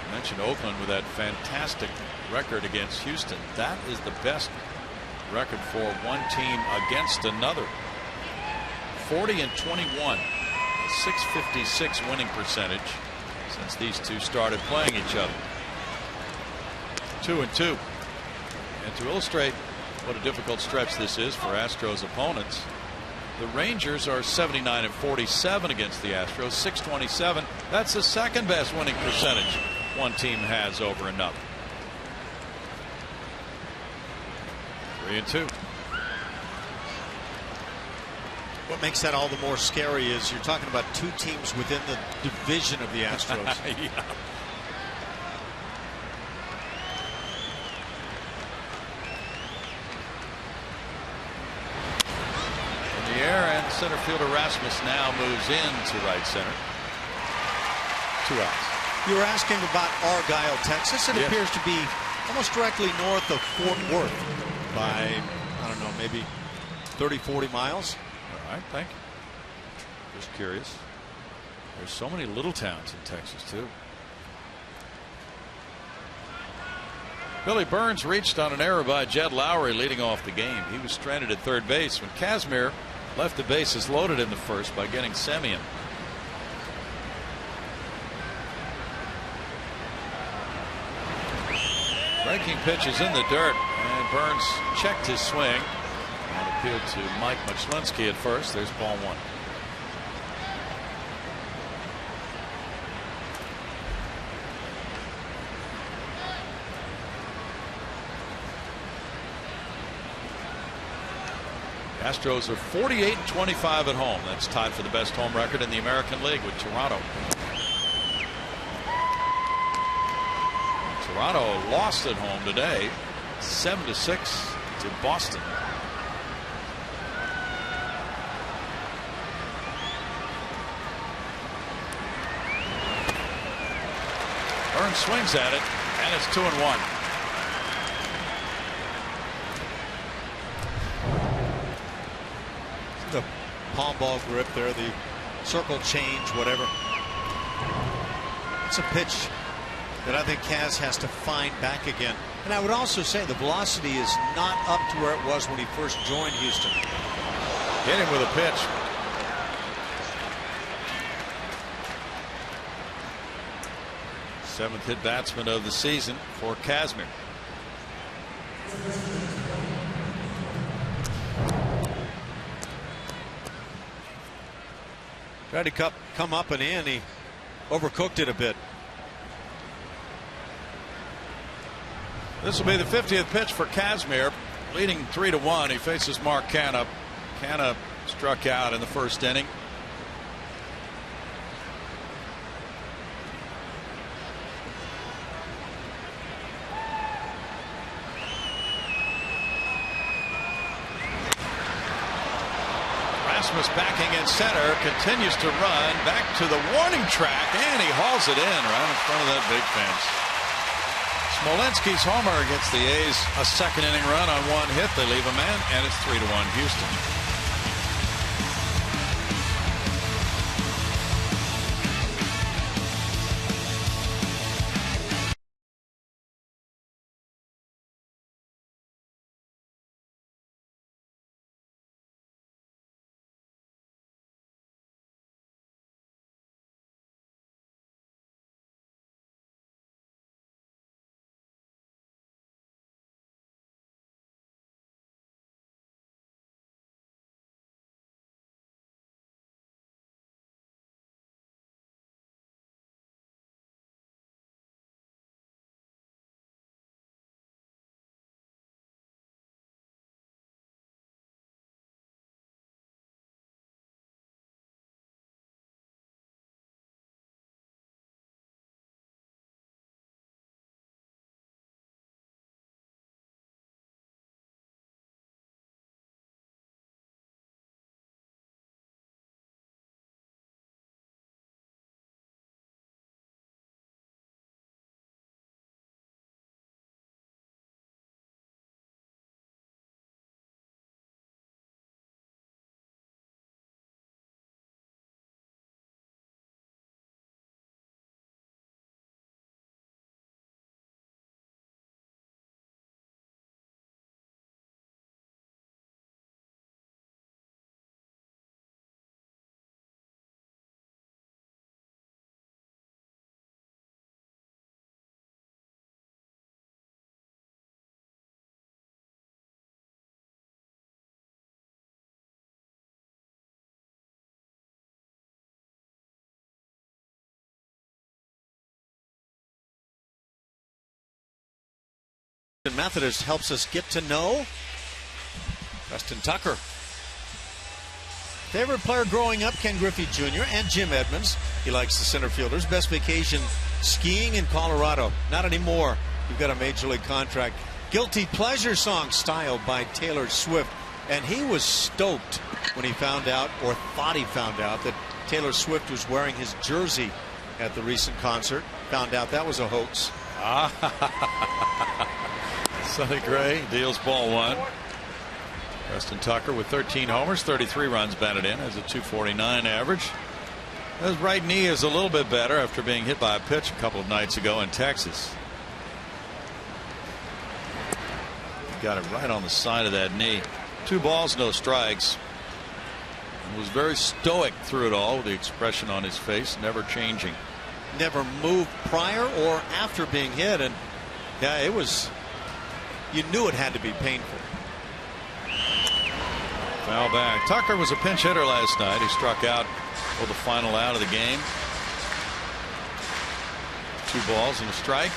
[SPEAKER 1] I mentioned Oakland with that fantastic record against Houston. That is the best record for one team against another. 40-21, a .656 winning percentage since these two started playing each other. 2-2. And to illustrate what a difficult stretch this is for Astros opponents, the Rangers are 79-47 against the Astros, .627. That's the second best winning percentage one team has over another. 3-2.
[SPEAKER 2] What makes that all the more scary is you're talking about two teams within the division of the Astros.
[SPEAKER 1] Yeah. In the air, and center fielder Rasmus now moves into right center. 2 outs.
[SPEAKER 2] You were asking about Argyle, Texas. It appears to be almost directly north of Fort Worth by, I don't know, maybe 30-40 miles.
[SPEAKER 1] All right, thank you. Just curious. There's so many little towns in Texas, too. Billy Burns reached on an error by Jed Lowry leading off the game. He was stranded at third base when Kazmir left the bases loaded in the first by getting Semien. Breaking pitch is in the dirt, and Burns checked his swing. Appealed to Mike Muchlinski at first. There's ball 1. The Astros are 48-25 at home. That's tied for the best home record in the American League with Toronto. Toronto lost at home today, 7-6 to Boston. Burns swings at it, and it's 2-1.
[SPEAKER 2] The palm ball grip there, the circle change, whatever. It's a pitch that I think Kaz has to find back again. And I would also say the velocity is not up to where it was when he first joined Houston.
[SPEAKER 1] Hit him with a pitch. Seventh hit batsman of the season for Kazmir.
[SPEAKER 2] Tried to come up and in. He overcooked it a bit.
[SPEAKER 1] This will be the 50th pitch for Kazmir, leading 3-1. He faces Mark Canha. Canha struck out in the first inning. Rasmus backing in center, continues to run back to the warning track, and he hauls it in right in front of that big fence. Smolenski's homer gets the A's a second inning run on 1 hit. They leave a man, and it's 3-1 Houston.
[SPEAKER 2] Methodist helps us get to know
[SPEAKER 1] Preston Tucker.
[SPEAKER 2] favorite player growing up, Ken Griffey Jr. and Jim Edmonds. He likes the center fielders. Best vacation, skiing in Colorado. Not anymore. You've got a major league contract. Guilty pleasure song styled by Taylor Swift. And he was stoked when he found out, or thought he found out, that Taylor Swift was wearing his jersey at the recent concert. Found out that was a hoax.
[SPEAKER 1] Sonny Gray deals ball one. Preston Tucker with 13 homers, 33 runs batted in, has a .249 average. His right knee is a little bit better after being hit by a pitch a couple of nights ago in Texas. Got it right on the side of that knee. 2 balls, no strikes. He was very stoic through it all, with the expression on his face never changing.
[SPEAKER 2] Never moved prior or after being hit, and yeah, it was, you knew it had to be painful.
[SPEAKER 1] Foul back. Tucker was a pinch hitter last night. He struck out for the final out of the game. 2 balls and a strike.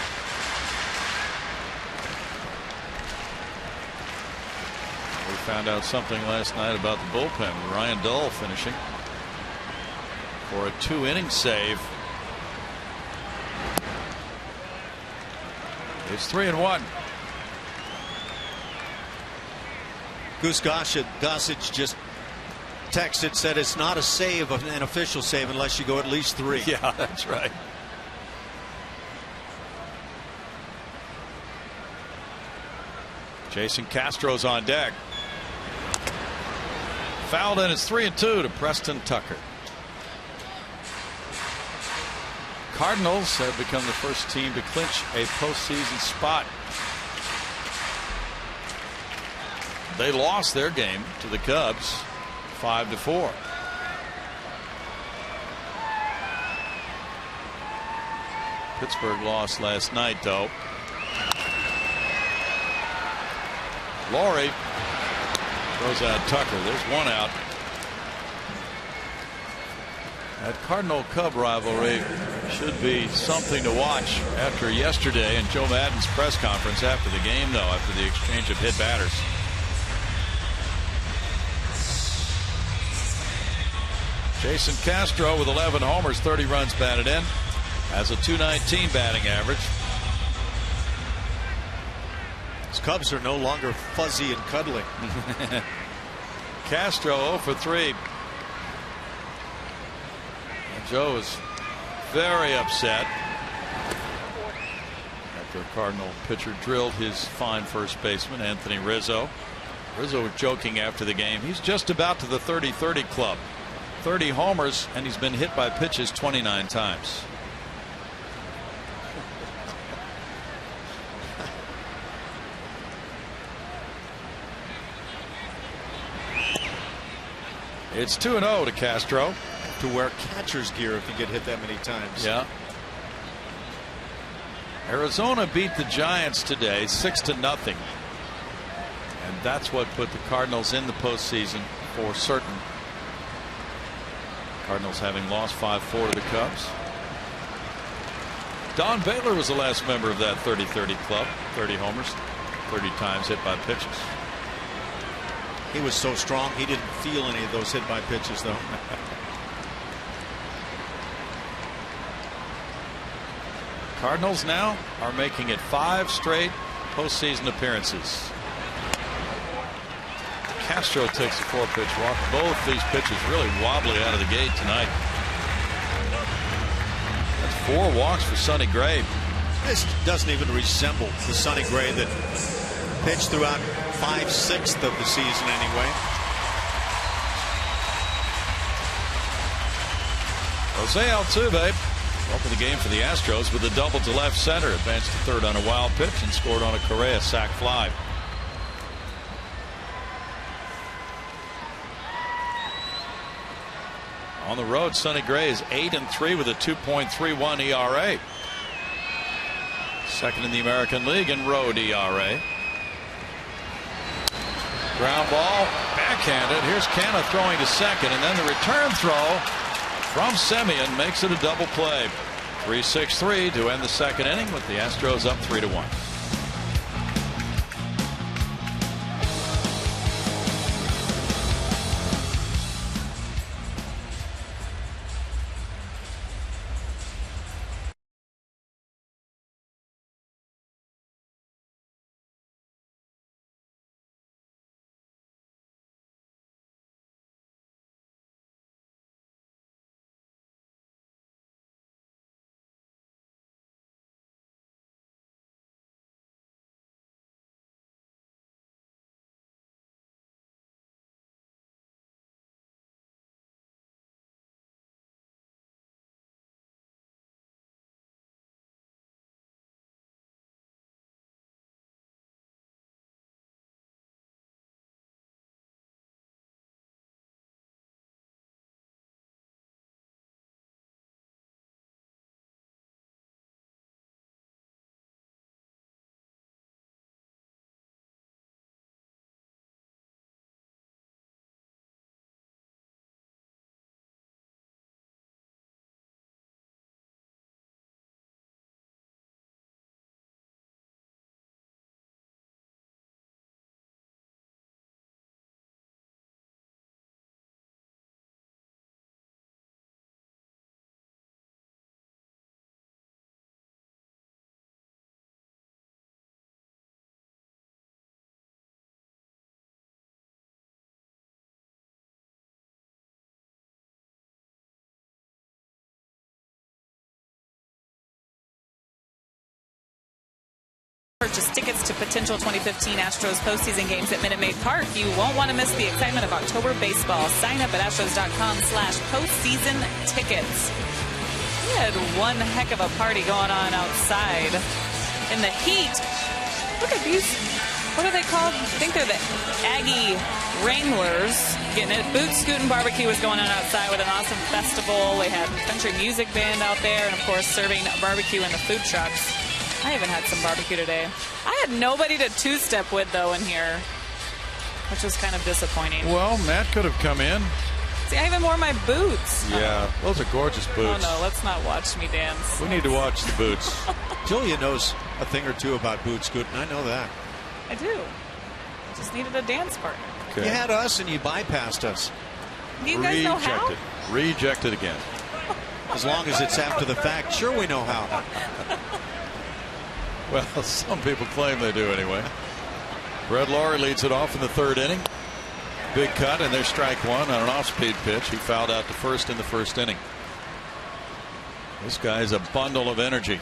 [SPEAKER 1] We found out something last night about the bullpen. Ryan Dull finishing for a 2-inning save. It's 3-1.
[SPEAKER 2] Goose Gossage just texted, said it's not a save, an official save, unless you go at least 3.
[SPEAKER 1] Yeah, that's right. Jason Castro's on deck. Fouled, and it's 3-2 to Preston Tucker. Cardinals have become the first team to clinch a postseason spot. They lost their game to the Cubs 5-4. Pittsburgh lost last night, though. Laurie throws out Tucker. There's 1 out. That Cardinal-Cub rivalry should be something to watch after yesterday and Joe Maddon's press conference after the game, though, after the exchange of hit batters. Jason Castro with 11 homers, 30 runs batted in, has a .219 batting average.
[SPEAKER 2] His Cubs are no longer fuzzy and cuddly.
[SPEAKER 1] Castro 0 for 3. Joe is very upset after a Cardinal pitcher drilled his fine first baseman, Anthony Rizzo. Rizzo was joking after the game. He's just about to the 30-30 club. 30 homers, and he's been hit by pitches 29 times. It's 2-0 to Castro.
[SPEAKER 2] To wear catcher's gear if you get hit that many times.
[SPEAKER 1] Yeah. Arizona beat the Giants today 6-0. And that's what put the Cardinals in the postseason for certain. Cardinals having lost 5-4 to the Cubs. Don Baylor was the last member of that 30-30 club. 30 homers, 30 times hit by pitches.
[SPEAKER 2] He was so strong he didn't feel any of those hit by pitches, though.
[SPEAKER 1] Cardinals now are making it 5 straight postseason appearances. Castro takes a 4-pitch walk. Both these pitches really wobbly out of the gate tonight. That's 4 walks for Sonny Gray.
[SPEAKER 2] This doesn't even resemble the Sonny Gray that pitched throughout 5/6 of the season anyway.
[SPEAKER 1] Jose Altuve opened the game for the Astros with a double to left center, advanced to third on a wild pitch, and scored on a Correa sac fly. On the road, Sonny Gray is 8-3 with a 2.31 ERA. Second in the American League in road ERA. Ground ball, backhanded. Here's Canha throwing to second, and then the return throw from Semien makes it a double play. 3-6-3 to end the second inning with the Astros up 3-1.
[SPEAKER 3] purchase tickets to potential 2015 Astros postseason games at Minute Maid Park, you won't want to miss the excitement of October baseball. Sign up at astros.com/postseason tickets. We had one heck of a party going on outside in the heat. Look at these. What are they called? I think they're the Aggie Wranglers. Getting it. Boot Scootin' Barbecue was going on outside with an awesome festival. They had a country music band out there, and of course serving barbecue in the food trucks. I even had some barbecue today. I had nobody to two-step with though in here, which was kind of disappointing.
[SPEAKER 1] Well, Matt could have come in.
[SPEAKER 3] See, I even wore my boots.
[SPEAKER 1] Yeah, those are gorgeous boots.
[SPEAKER 3] Oh no, let's not watch me dance.
[SPEAKER 1] We need to watch the boots.
[SPEAKER 2] Julia knows a thing or two about boot scooting. I know that.
[SPEAKER 3] I do. I just needed a dance partner.
[SPEAKER 1] Okay.
[SPEAKER 2] You had us and you bypassed us.
[SPEAKER 3] Do you guys know how?
[SPEAKER 1] Rejected again.
[SPEAKER 2] As long as it's after the fact, sure we know how.
[SPEAKER 1] Well, some people claim they do anyway. Brett Laurie leads it off in the third inning. Big cut, and there's strike one on an off-speed pitch. He fouled out to first in the first inning. This guy's a bundle of energy.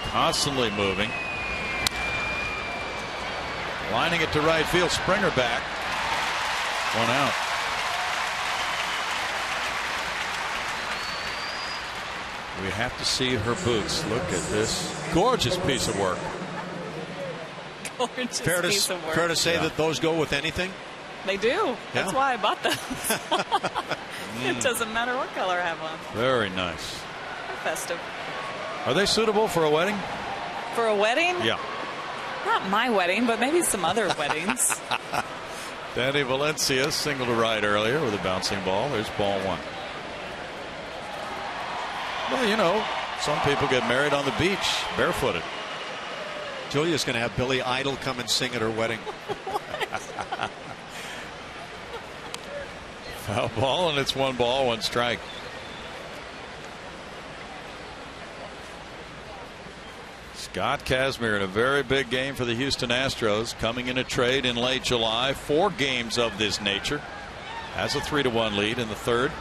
[SPEAKER 1] Constantly moving. Lining it to right field. Springer back. One out. We have to see her boots. Look at this gorgeous piece of work.
[SPEAKER 3] Gorgeous
[SPEAKER 2] fair
[SPEAKER 3] piece of work.
[SPEAKER 2] Fair to say that those go with anything?
[SPEAKER 3] They do. That's why I bought them.
[SPEAKER 2] Mm.
[SPEAKER 3] It doesn't matter what color I have on.
[SPEAKER 1] Very nice.
[SPEAKER 3] They're festive.
[SPEAKER 1] Are they suitable for a wedding?
[SPEAKER 3] For a wedding?
[SPEAKER 1] Yeah.
[SPEAKER 3] Not my wedding, but maybe some other weddings.
[SPEAKER 1] Danny Valencia singled to right earlier with a bouncing ball. There's ball one. Well, you know, some people get married on the beach barefooted.
[SPEAKER 2] Julia's going to have Billy Idol come and sing at her wedding.
[SPEAKER 1] Foul ball, and it's 1 ball, 1 strike. Scott Kazmir in a very big game for the Houston Astros, coming in a trade in late July. 4 games of this nature. Has a 3-1 lead in the third.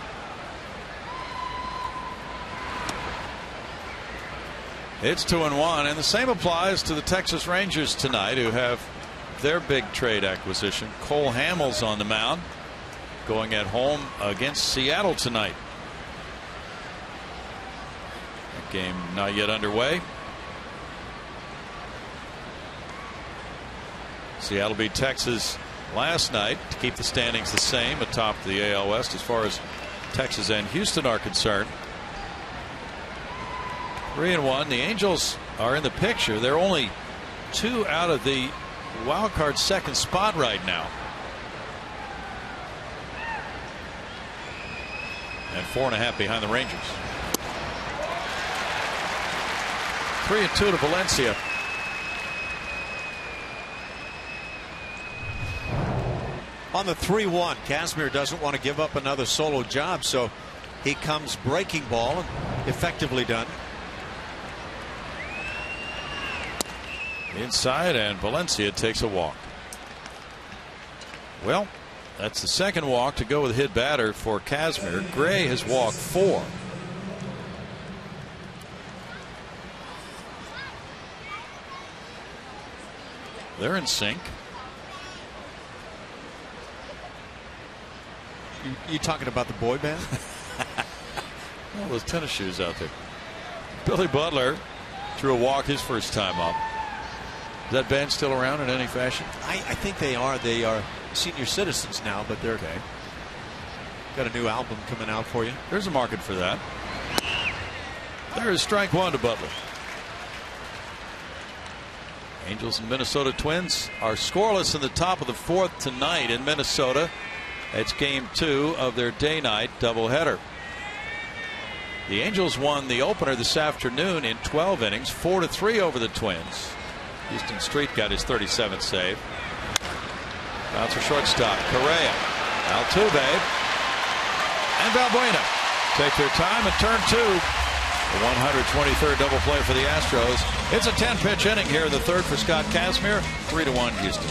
[SPEAKER 1] It's 2-1, and the same applies to the Texas Rangers tonight, who have their big trade acquisition. Cole Hamels on the mound, going at home against Seattle tonight. That game not yet underway. Seattle beat Texas last night to keep the standings the same atop the AL West as far as Texas and Houston are concerned. 3-1. The Angels are in the picture. They're only 2 out of the wild card second spot right now. And 4.5 behind the Rangers. 3-2 to Valencia.
[SPEAKER 2] On the 3-1, Kazmir doesn't want to give up another solo job, so he comes breaking ball, and effectively done.
[SPEAKER 1] Inside, and Valencia takes a walk. Well, that's the second walk to go with hit batter for Kazmir. Gray has walked 4. They're in sync.
[SPEAKER 2] You talking about the boy band?
[SPEAKER 1] Well, those tennis shoes out there. Billy Butler drew a walk his first time up. Is that band still around in any fashion?
[SPEAKER 2] I think they are. They are senior citizens now, but they're
[SPEAKER 1] okay.
[SPEAKER 2] Got a new album coming out for you.
[SPEAKER 1] There's a market for that. There is strike 1 to Butler. Angels and Minnesota Twins are scoreless in the top of the 4th tonight in Minnesota. It's game 2 of their day-night doubleheader. The Angels won the opener this afternoon in 12 innings, 4-3 over the Twins. Houston Street got his 37th save. Bouncer shortstop Correa, Altuve, and Valbuena take their time at turn 2. The 123rd double play for the Astros. It's a 10-pitch inning here in the third for Scott Kazmir. 3-1 Houston.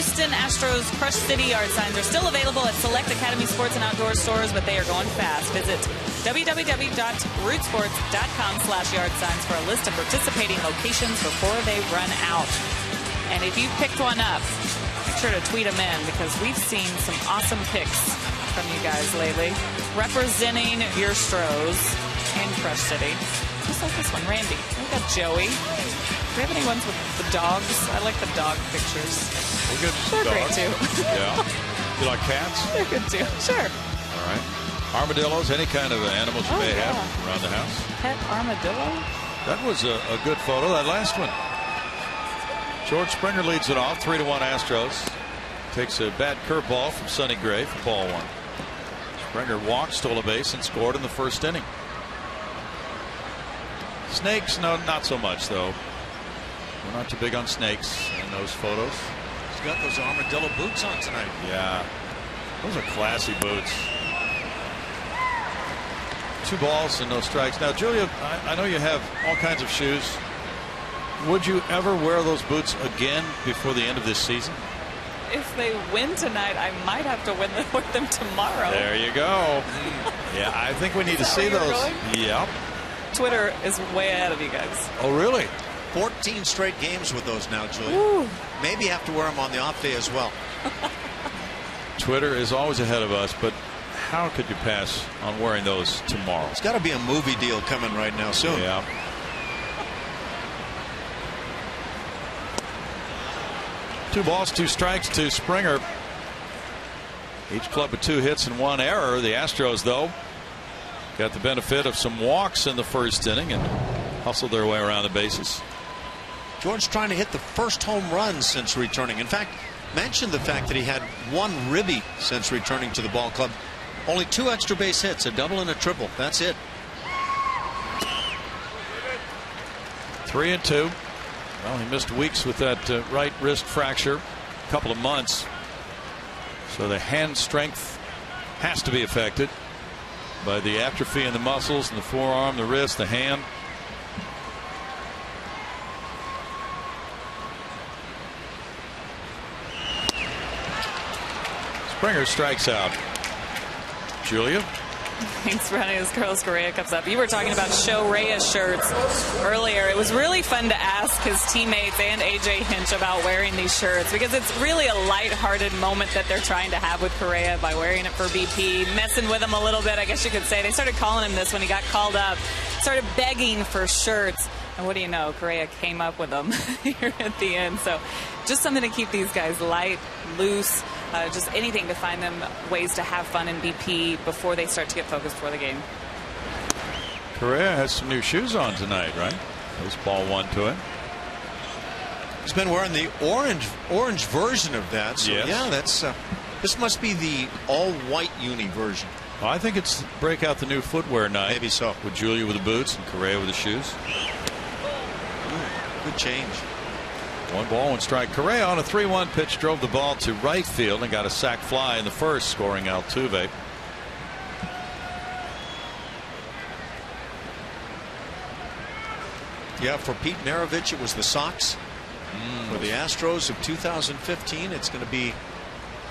[SPEAKER 3] Houston Astros Crush City yard signs are still available at select Academy Sports and Outdoor stores, but they are going fast. Visit www.rootsports.com/yard signs for a list of participating locations before they run out. And if you picked one up, make sure to tweet them in, because we've seen some awesome picks from you guys lately, representing your Astros and Crush City. Just like this one, Randy. We got Joey. Do we have any ones with the dogs? I like the dog pictures.
[SPEAKER 1] We'll get
[SPEAKER 3] They're
[SPEAKER 1] dogs.
[SPEAKER 3] great too.
[SPEAKER 1] Yeah. You like cats?
[SPEAKER 3] They're good too. Sure.
[SPEAKER 1] All right. Armadillos, any kind of animals you may have around the house.
[SPEAKER 3] Pet armadillo?
[SPEAKER 1] That was a good photo, that last one. George Springer leads it off, 3-1 Astros. Takes a bad curveball from Sonny Gray for ball one. Springer walked, stole a base, and scored in the first inning. Snakes, no, not so much, though. We're not too big on snakes in those photos.
[SPEAKER 2] He's got those armadillo boots on tonight.
[SPEAKER 1] Yeah, those are classy boots. 2 balls and no strikes. Now, Julia, I know you have all kinds of shoes. Would you ever wear those boots again before the end of this season?
[SPEAKER 3] If they win tonight, I might have to wear them tomorrow.
[SPEAKER 1] There you go. Yeah, I think we need to see those. Yep.
[SPEAKER 3] Twitter is way ahead of you guys.
[SPEAKER 1] Oh, really?
[SPEAKER 2] 14 straight games with those now, Julia.
[SPEAKER 3] Woo.
[SPEAKER 2] Maybe have to wear them on the off day as well.
[SPEAKER 1] Twitter is always ahead of us, but how could you pass on wearing those tomorrow?
[SPEAKER 2] It's got to be a movie deal coming right now soon.
[SPEAKER 1] Yeah. Two balls, 2 strikes to Springer. Each club with 2 hits and 1 error. The Astros, though, got the benefit of some walks in the first inning and hustled their way around the bases.
[SPEAKER 2] George trying to hit the first home run since returning. In fact, mentioned the fact that he had 1 ribby since returning to the ball club. Only 2 extra base hits, a double and a triple. That's it.
[SPEAKER 1] 3-2. Well, he missed weeks with that right wrist fracture, a couple of months. So the hand strength has to be affected by the atrophy in the muscles and the forearm, the wrist, the hand. Springer strikes out. Julia?
[SPEAKER 3] Thanks for having us. Carlos Correa comes up. You were talking about Show Reyes shirts earlier. It was really fun to ask his teammates and AJ Hinch about wearing these shirts, because it's really a lighthearted moment that they're trying to have with Correa by wearing it for BP, messing with him a little bit, I guess you could say. They started calling him this when he got called up, started begging for shirts. And what do you know? Correa came up with them here at the end. So just something to keep these guys light, loose, just anything to find them ways to have fun in BP before they start to get focused for the game.
[SPEAKER 1] Correa has some new shoes on tonight, right? This ball 1 to him.
[SPEAKER 2] He's been wearing the orange version of that. So
[SPEAKER 1] yes.
[SPEAKER 2] Yeah, that's this must be the all-white uni version.
[SPEAKER 1] Well, I think it's break out the new footwear night.
[SPEAKER 2] Maybe so.
[SPEAKER 1] With Julia with the boots and Correa with the shoes.
[SPEAKER 2] Good change.
[SPEAKER 1] 1 ball, 1 strike. Correa on a 3-1 pitch drove the ball to right field and got a sac fly in the first, scoring Altuve.
[SPEAKER 2] Yeah, for Pete Maravich, it was the Sox. For the Astros of 2015, it's going to be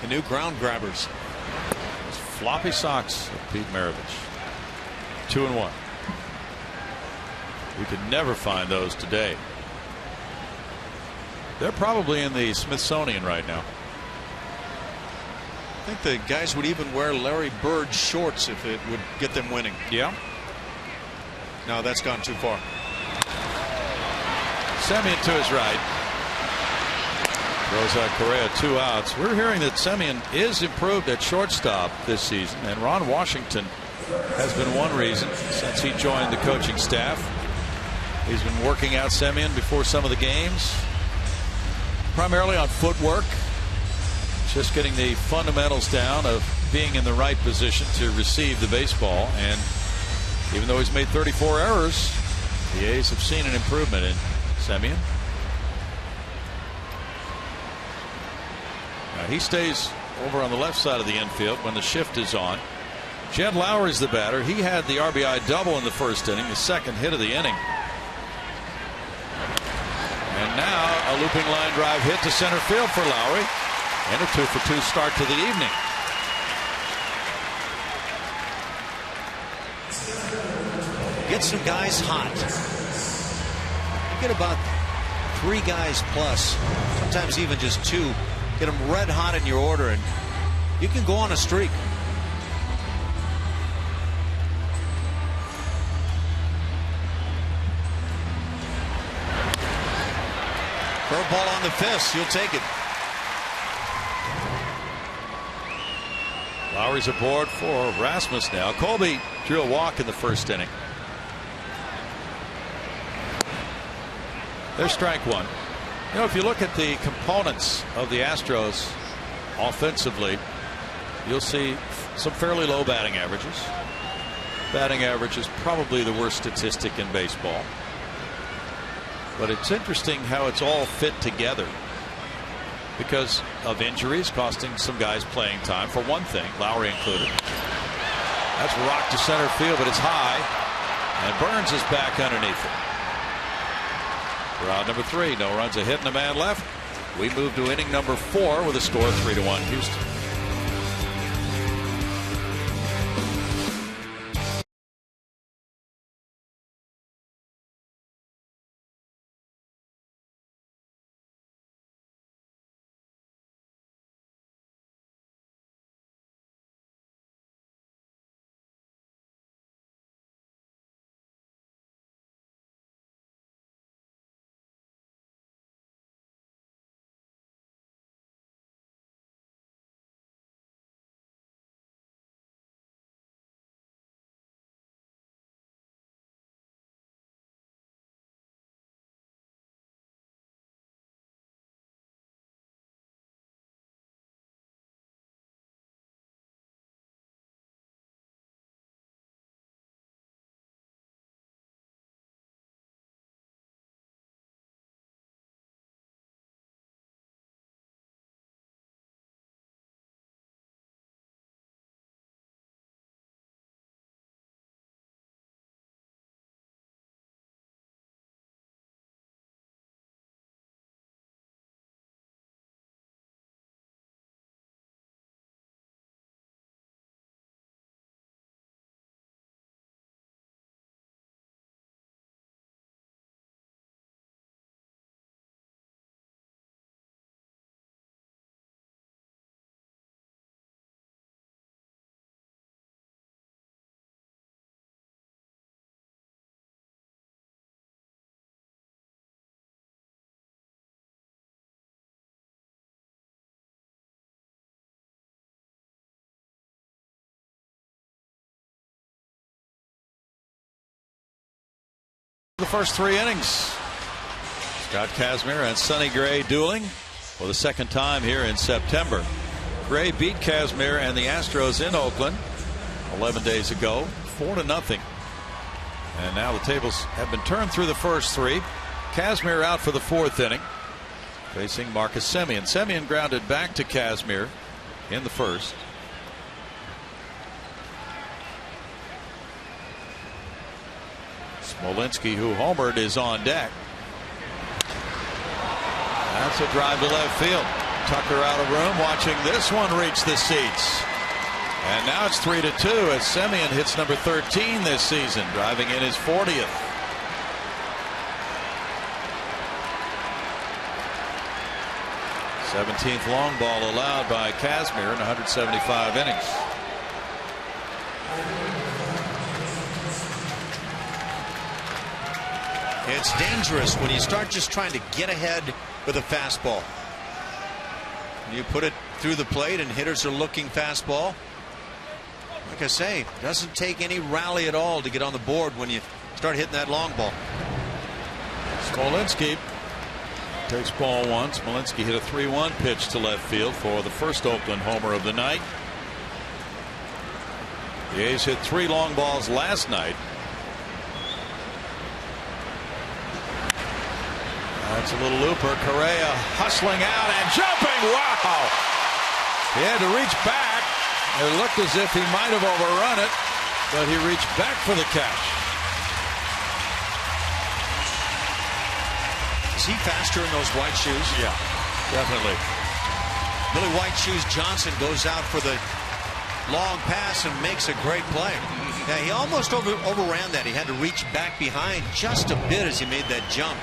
[SPEAKER 2] the new ground grabbers.
[SPEAKER 1] Those floppy socks of Pete Maravich. 2-1. We could never find those today. They're probably in the Smithsonian right now.
[SPEAKER 2] I think the guys would even wear Larry Bird's shorts if it would get them winning.
[SPEAKER 1] Yeah.
[SPEAKER 2] No, that's gone too far.
[SPEAKER 1] Semien to his right. Throws out Correa, 2 outs. We're hearing that Semien is improved at shortstop this season, and Ron Washington has been one reason since he joined the coaching staff. He's been working out Semien before some of the games, primarily on footwork, just getting the fundamentals down of being in the right position to receive the baseball. And even though he's made 34 errors, the A's have seen an improvement in Semien. Now he stays over on the left side of the infield when the shift is on. Jed Lowry's the batter. He had the RBI double in the first inning, the second hit of the inning. And now a looping line drive hit to center field for Lowry. And a 2-for-2 start to the evening.
[SPEAKER 2] Get some guys hot. You get about 3 guys plus, sometimes even just 2. Get them red hot in your order, and you can go on a streak. Curveball on the fist. You'll take it.
[SPEAKER 1] Lowry's aboard for Rasmus now. Colby drew a walk in the first inning. There's strike one. You know, if you look at the components of the Astros offensively, you'll see some fairly low batting averages. Batting average is probably the worst statistic in baseball. But it's interesting how it's all fit together because of injuries costing some guys playing time, for one thing, Lowry included. That's rocked to center field, but it's high, and Burns is back underneath it. We're out number 3. No runs, a hit, and a man left. We move to inning number 4 with a score 3-1 Houston. The first 3 innings. Scott Kazmir and Sonny Gray dueling for the second time here in September. Gray beat Kazmir and the Astros in Oakland 11 days ago, 4-0. And now the tables have been turned through the first 3. Kazmir out for the 4th inning, facing Marcus Semien. Semien grounded back to Kazmir in the first. Smolinski, who homered, is on deck. That's a drive to left field. Tucker out of room, watching this one reach the seats. And now it's 3-2 as Semien hits number 13 this season, driving in his 40th. th long ball allowed by Kazmir in 175 innings.
[SPEAKER 2] It's dangerous when you start just trying to get ahead with a fastball. You put it through the plate and hitters are looking fastball. Like I say, doesn't take any rally at all to get on the board when you start hitting that long ball.
[SPEAKER 1] Smolinski takes ball 1. Smolinski hit a 3-1 pitch to left field for the first Oakland homer of the night. The A's hit 3 long balls last night. That's a little looper. Correa hustling out and jumping. Wow! He had to reach back. It looked as if he might have overrun it, but he reached back for the catch.
[SPEAKER 2] Is he faster in those white shoes?
[SPEAKER 1] Yeah, definitely.
[SPEAKER 2] Billy White Shoes Johnson goes out for the long pass and makes a great play. Yeah, he almost overran that. He had to reach back behind just a bit as he made that jump.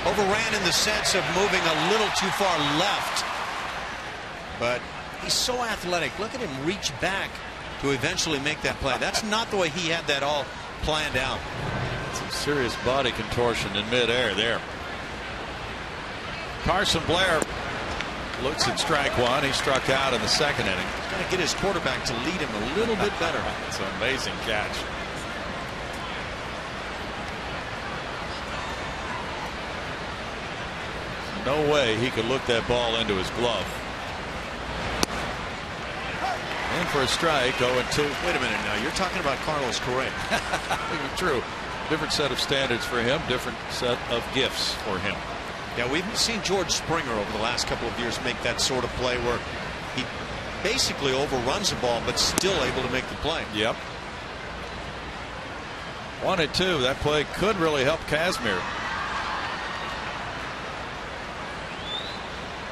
[SPEAKER 2] Overran in the sense of moving a little too far left. But he's so athletic. Look at him reach back to eventually make that play. That's not the way he had that all planned out.
[SPEAKER 1] Some serious body contortion in midair there. Carson Blair looks at strike one. He struck out in the second inning.
[SPEAKER 2] He's got to get his quarterback to lead him a little bit better.
[SPEAKER 1] It's an amazing catch. No way he could look that ball into his glove. In for a strike, 0-2.
[SPEAKER 2] Wait a minute now. You're talking about Carlos Correa.
[SPEAKER 1] True. Different set of standards for him. Different set of gifts for him.
[SPEAKER 2] Yeah, we've seen George Springer over the last couple of years make that sort of play where he basically overruns the ball but still able to make the play.
[SPEAKER 1] Yep. 1-2. That play could really help Kazmir.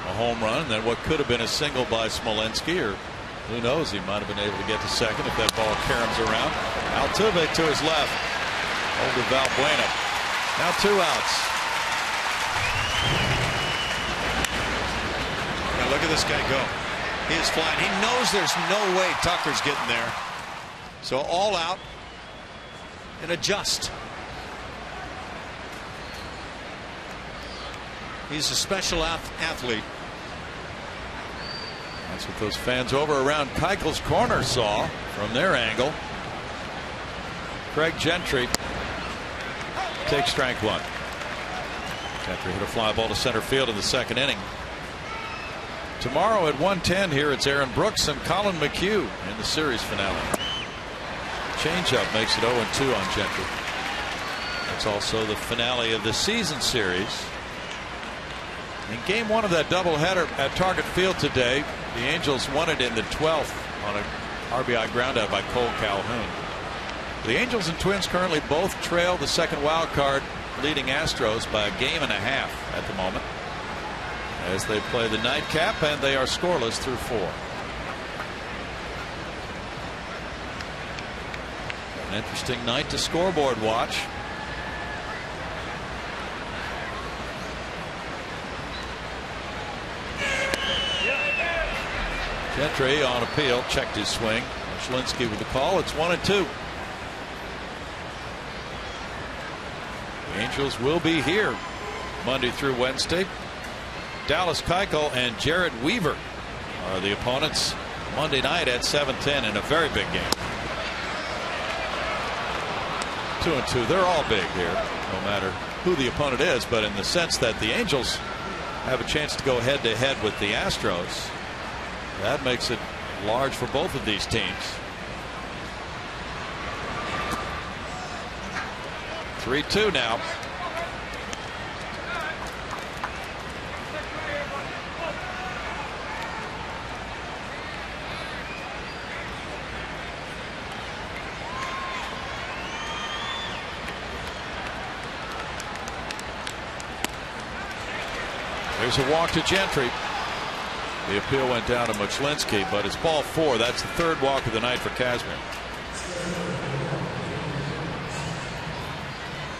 [SPEAKER 1] A home run, and then what could have been a single by Smolinski, or who knows, he might have been able to get to second if that ball caroms around. Altuve to his left. Over to Valbuena. Now 2 outs.
[SPEAKER 2] Now look at this guy go. He is flying. He knows there's no way Tucker's getting there. So all out and adjust. He's a special athlete.
[SPEAKER 1] That's what those fans over around Keuchel's corner saw from their angle. Craig Gentry takes strike one. Gentry hit a fly ball to center field in the second inning. Tomorrow at 1:10 here, it's Aaron Brooks and Colin McHugh in the series finale. Changeup makes it 0-2 on Gentry. It's also the finale of the season series. In game one of that doubleheader at Target Field today, the Angels won it in the 12th on an RBI groundout by Cole Calhoun. The Angels and Twins currently both trail the second wild card leading Astros by a game and a half at the moment as they play the nightcap, and they are scoreless through 4. An interesting night to scoreboard watch. Gentry on appeal checked his swing. Schlinsky with the call. It's 1-2. The Angels will be here Monday through Wednesday. Dallas Keuchel and Jarrett Weaver are the opponents Monday night at 7:10 in a very big game. 2-2. They're all big here, no matter who the opponent is, but in the sense that the Angels have a chance to go head to head with the Astros, that makes it large for both of these teams. 3-2 now. There's a walk to Gentry. The appeal went down to Muchlinski, but it's ball 4. That's the third walk of the night for Kazmir.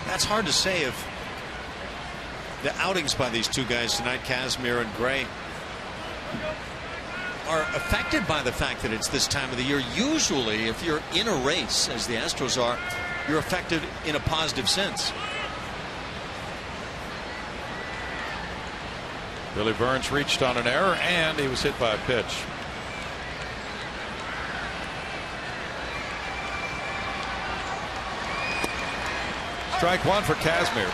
[SPEAKER 2] That's hard to say if the outings by these two guys tonight, Kazmir and Gray, are affected by the fact that it's this time of the year. Usually, if you're in a race, as the Astros are, you're affected in a positive sense.
[SPEAKER 1] Billy Burns reached on an error, and he was hit by a pitch. Strike one for Kazmir.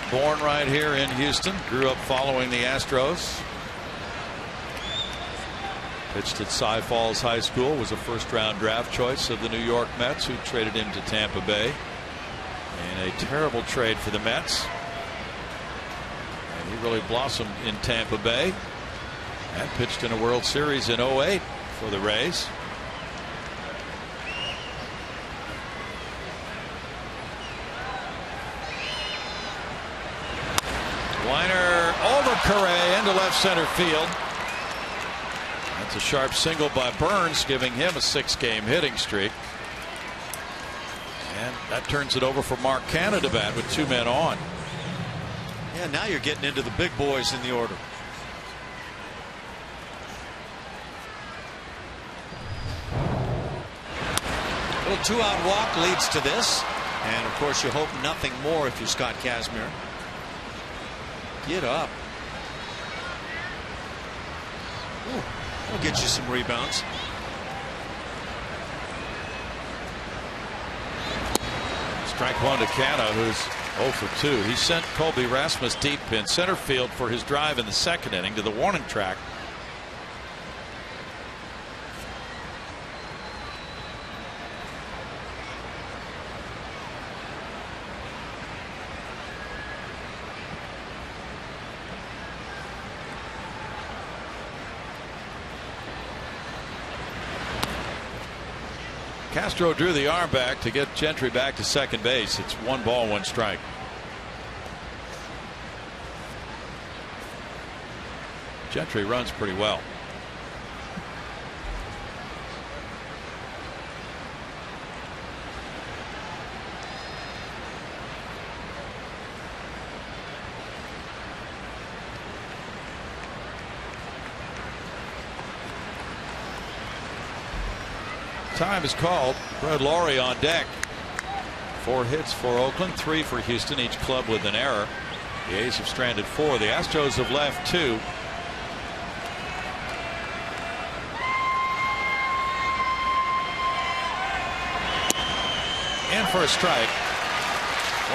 [SPEAKER 1] Born right here in Houston, grew up following the Astros. Pitched at Cy Falls High School, was a first-round draft choice of the New York Mets, who traded him to Tampa Bay in a terrible trade for the Mets. He really blossomed in Tampa Bay and pitched in a World Series in 2008 for the Rays. Liner over Correa into left center field. That's a sharp single by Burns, giving him a 6-game hitting streak. And that turns it over for Mark Canha to bat with 2 men on.
[SPEAKER 2] Yeah, now you're getting into the big boys in the order. A little 2-out walk leads to this. And of course you hope nothing more if you're Scott Kazmir. Get up. Ooh, that'll get you some rebounds.
[SPEAKER 1] Strike one to Canha, who's 0 for 2. He sent Colby Rasmus deep in center field for his drive in the 2nd inning to the warning track. Castro drew the arm back to get Gentry back to second base. It's 1 ball, 1 strike. Gentry runs pretty well. Time is called. Brett Laurie on deck. 4 hits for Oakland, 3 for Houston, each club with an error. The A's have stranded 4. The Astros have left 2. In for a strike.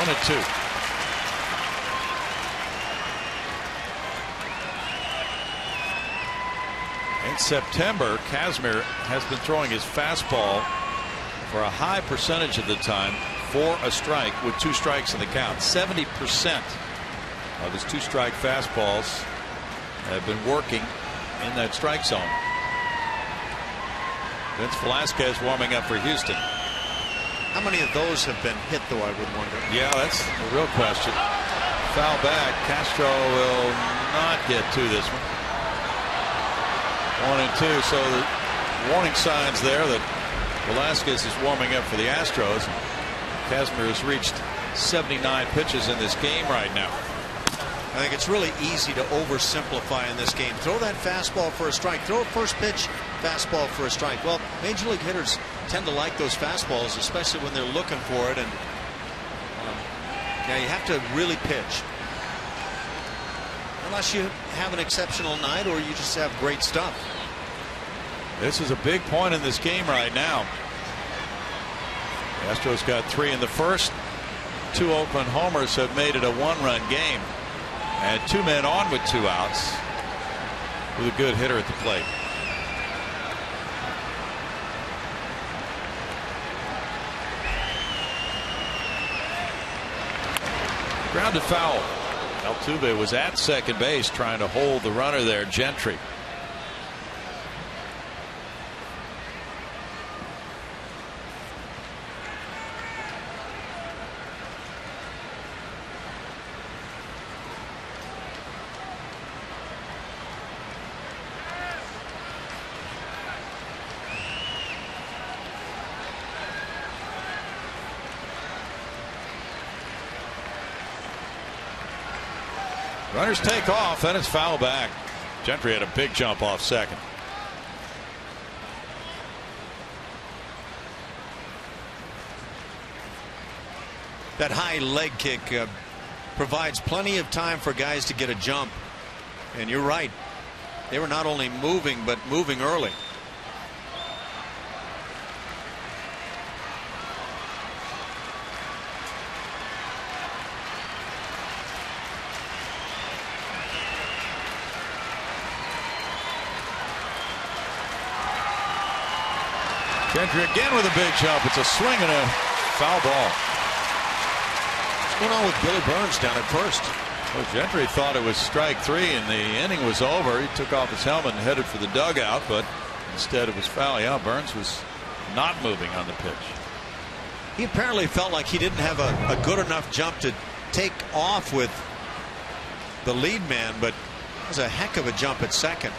[SPEAKER 1] 1-2. In September, Kazmir has been throwing his fastball for a high percentage of the time for a strike with 2 strikes in the count. 70% of his 2-strike fastballs have been working in that strike zone. Vince Velasquez warming up for Houston.
[SPEAKER 2] How many of those have been hit, though, I would wonder?
[SPEAKER 1] Yeah, that's a real question. Foul back. Castro will not get to this one. 1-2. So the warning signs there that Velasquez is warming up for the Astros. Kazmir has reached 79 pitches in this game right now.
[SPEAKER 2] I think it's really easy to oversimplify in this game. Throw that fastball for a strike. Throw a first pitch fastball for a strike. Well, major league hitters tend to like those fastballs, especially when they're looking for it. And yeah, you have to really pitch. Unless you have an exceptional night or you just have great stuff.
[SPEAKER 1] This is a big point in this game right now. The Astros got 3 in the first. 2 Oakland homers have made it a 1-run game. And 2 men on with 2 outs with a good hitter at the plate. Grounded foul. Altuve was at second base trying to hold the runner there, Gentry. Runners take off, and it's foul back. Gentry had a big jump off second.
[SPEAKER 2] That high leg kick provides plenty of time for guys to get a jump. And you're right. They were not only moving, but moving early.
[SPEAKER 1] Gentry again with a big jump. It's a swing and a foul ball.
[SPEAKER 2] What's going on with Billy Burns down at first?
[SPEAKER 1] Well, Gentry thought it was strike 3 and the inning was over. He took off his helmet and headed for the dugout, but instead it was foul. Yeah, Burns was not moving on the pitch.
[SPEAKER 2] He apparently felt like he didn't have a good enough jump to take off with the lead man, but it was a heck of a jump at second.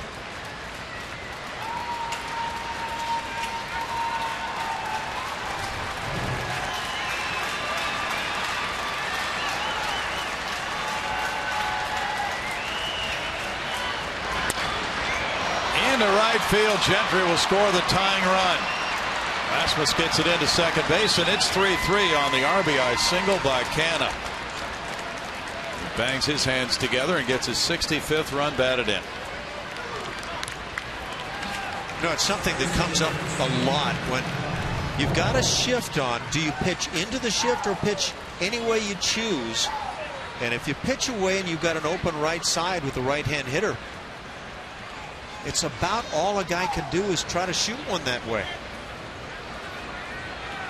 [SPEAKER 1] Into right field, Gentry will score the tying run. Rasmus gets it into second base, and it's 3-3 on the RBI single by Canna. He bangs his hands together and gets his 65th run batted in.
[SPEAKER 2] You know, it's something that comes up a lot when you've got a shift on. Do you pitch into the shift or pitch any way you choose? And if you pitch away and you've got an open right side with a right-hand hitter, it's about all a guy can do is try to shoot one that way.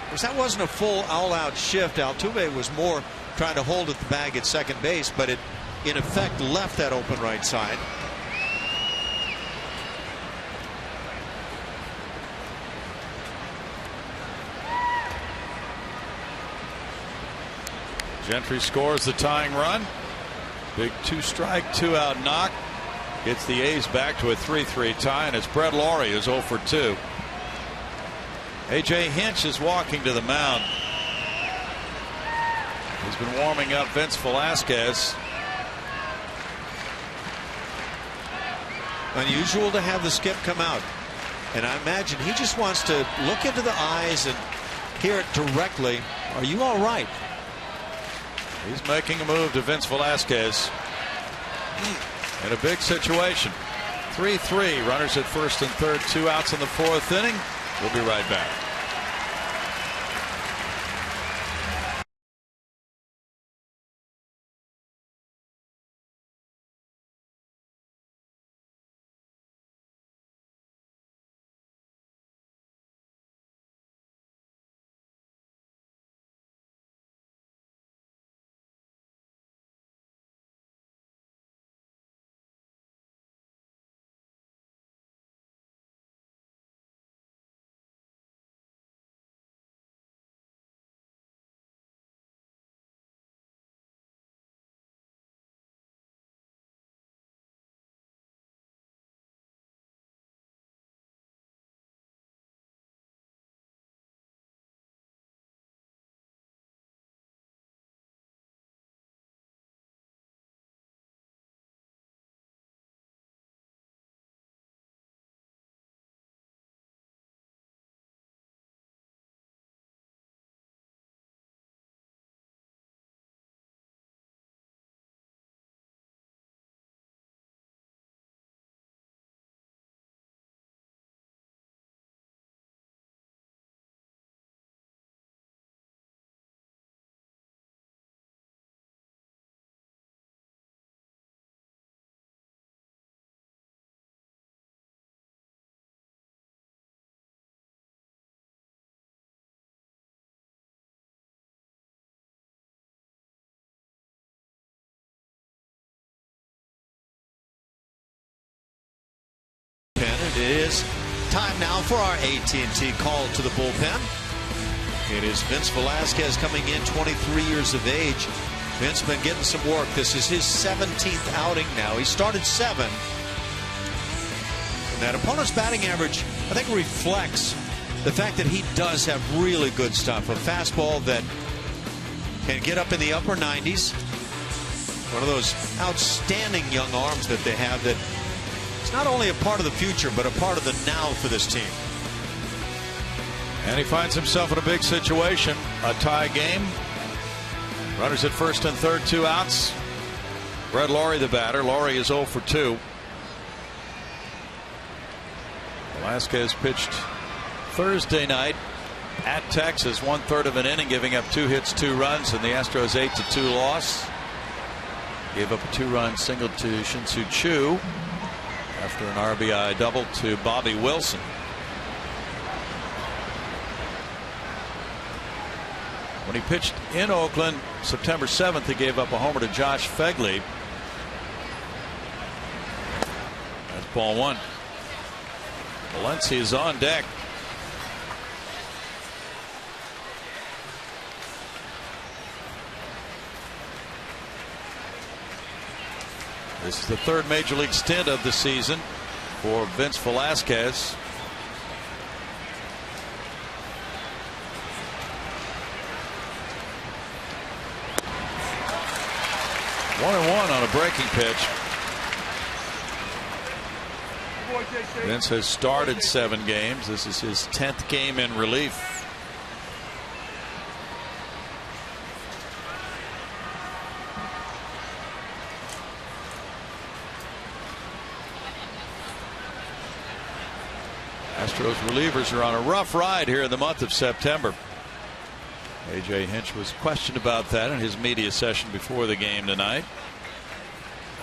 [SPEAKER 2] Of course, that wasn't a full all-out shift. Altuve was more trying to hold at the bag at second base, but it in effect left that open right side.
[SPEAKER 1] Gentry scores the tying run. Big 2-strike, 2-out knock. Gets the A's back to a 3-3 tie, and it's Brett Lawrie who's 0 for 2. A.J. Hinch is walking to the mound. He's been warming up Vince Velasquez.
[SPEAKER 2] Unusual to have the skip come out, and I imagine he just wants to look into the eyes and hear it directly. Are you all right?
[SPEAKER 1] He's making a move to Vince Velasquez in a big situation. 3-3, runners at first and third, 2 outs in the 4th inning. We'll be right back.
[SPEAKER 2] It is time now for our AT&T call to the bullpen. It is Vince Velasquez coming in, 23 years of age. Vince been getting some work. This is his 17th outing now. He started 7. And that opponent's batting average, I think, reflects the fact that he does have really good stuff. A fastball that can get up in the upper 90s. One of those outstanding young arms that they have that it's not only a part of the future, but a part of the now for this team.
[SPEAKER 1] And he finds himself in a big situation. A tie game. Runners at first and third, 2 outs. Brett Lawrie the batter. Lawrie is 0 for 2. Velasquez pitched Thursday night at Texas, 1/3 of an inning, giving up 2 hits, 2 runs, and the Astros 8-2 loss. Gave up a 2-run single to Shin-Soo Choo after an RBI double to Bobby Wilson. When he pitched in Oakland September 7th, he gave up a homer to Josh Fegley. That's ball 1. Valencia is on deck. This is the third major league stint of the season for Vince Velasquez. One and one on a breaking pitch. Vince has started 7 games. This is his 10th game in relief. Astros relievers are on a rough ride here in the month of September. A.J. Hinch was questioned about that in his media session before the game tonight.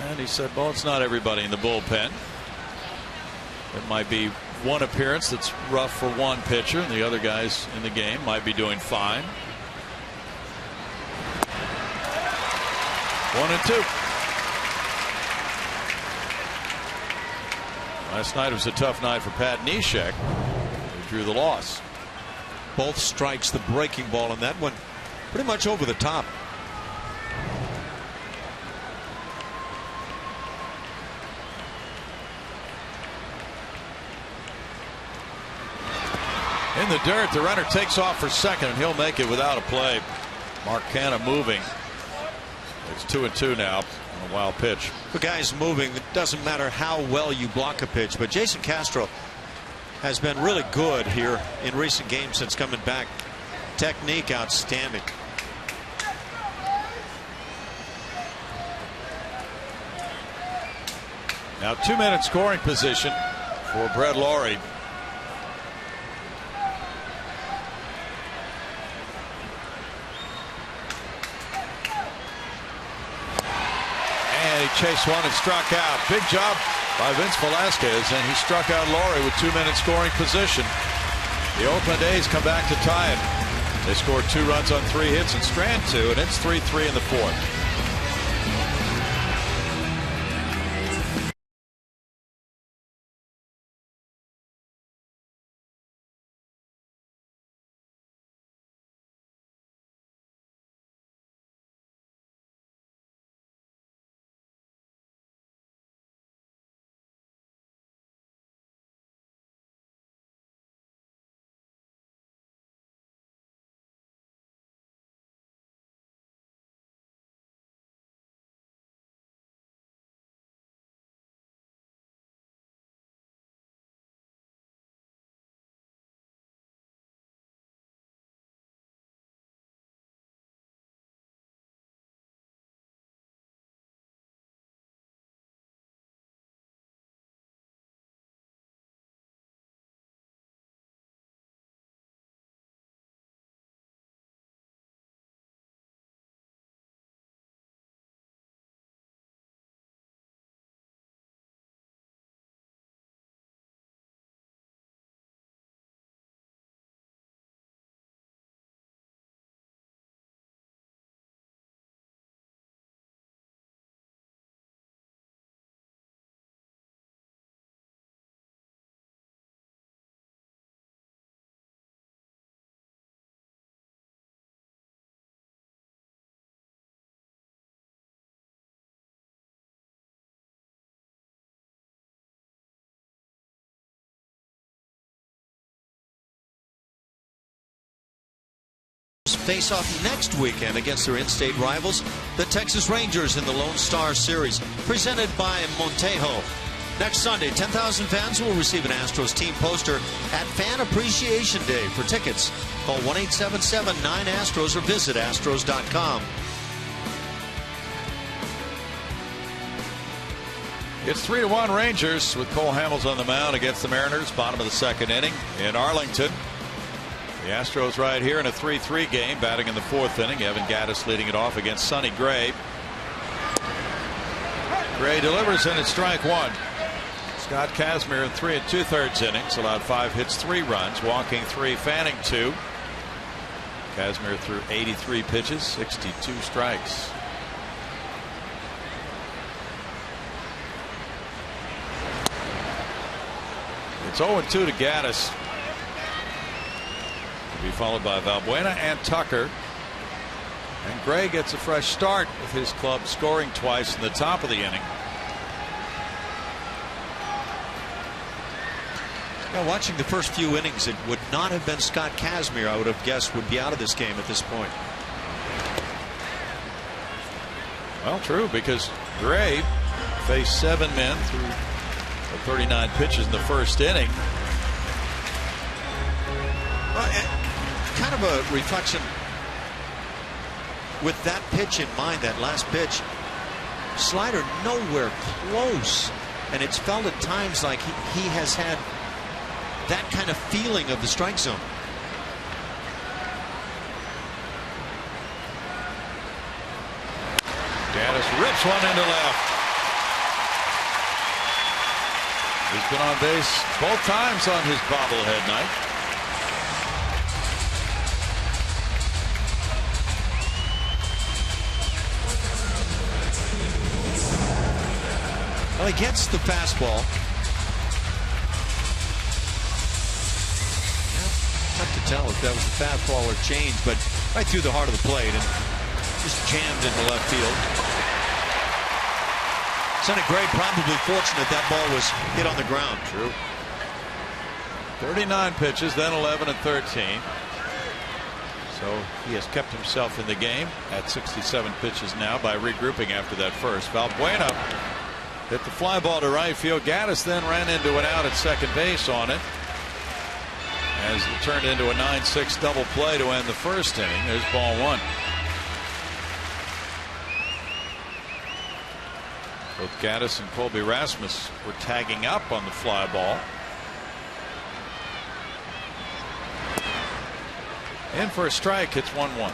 [SPEAKER 1] And he said, well, it's not everybody in the bullpen. It might be one appearance that's rough for one pitcher, and the other guys in the game might be doing fine. 1-2. Last night was a tough night for Pat Neshek, who drew the loss.
[SPEAKER 2] Both strikes, the breaking ball, and that one pretty much over the top.
[SPEAKER 1] In the dirt, the runner takes off for second, and he'll make it without a play. Mark Canha moving. It's 2-2 now on a wild pitch.
[SPEAKER 2] The guy's moving. It doesn't matter how well you block a pitch, but Jason Castro has been really good here in recent games since coming back. Technique outstanding.
[SPEAKER 1] Now 2-minute scoring position for Brett Lawrie. And he chased one and struck out. Big job by Vince Velasquez, and he struck out Lawrie with 2-minute scoring position. The Oakland A's come back to tie it. They scored 2 runs on 3 hits and strand 2, and it's 3-3 in the 4th.
[SPEAKER 2] Face off next weekend against their in-state rivals, the Texas Rangers, in the Lone Star Series, presented by Montejo. Next Sunday, 10,000 fans will receive an Astros team poster at Fan Appreciation Day. For tickets, call 1-877-9-ASTROS or visit astros.com.
[SPEAKER 1] It's 3-1 Rangers with Cole Hamels on the mound against the Mariners, bottom of the 2nd inning in Arlington. The Astros right here in a 3-3 game, batting in the 4th inning. Evan Gattis leading it off against Sonny Gray. Gray delivers, and it's strike 1. Scott Kazmir in 3 2/3 innings allowed 5 hits, 3 runs, walking 3, fanning 2. Kazmir threw 83 pitches, 62 strikes. It's 0-2 to Gattis. Be followed by Valbuena and Tucker, and Gray gets a fresh start with his club scoring twice in the top of the inning.
[SPEAKER 2] Yeah, watching the first few innings, it would not have been Scott Kazmir, I would have guessed, would be out of this game at this point.
[SPEAKER 1] Well, true, because Gray faced 7 men through 39 pitches in the first inning.
[SPEAKER 2] Well, kind of a reflection with that pitch in mind, that last pitch. Slider nowhere close, and it's felt at times like he has had that kind of feeling of the strike zone.
[SPEAKER 1] Gaddis rips one into left. He's been on base both times on his bobblehead night.
[SPEAKER 2] Well, he gets the fastball. Tough to tell if that was a fastball or change, but right through the heart of the plate and just jammed into left field. Sonny Gray probably fortunate that ball was hit on the ground.
[SPEAKER 1] True. 39 pitches, then 11 and 13. So he has kept himself in the game at 67 pitches now by regrouping after that first. Valbuena hit the fly ball to right field. Gaddis then ran into an out at second base on it, as it turned into a 9-6 double play to end the first inning. There's ball one. Both Gaddis and Colby Rasmus were tagging up on the fly ball. In for a strike. It's 1-1.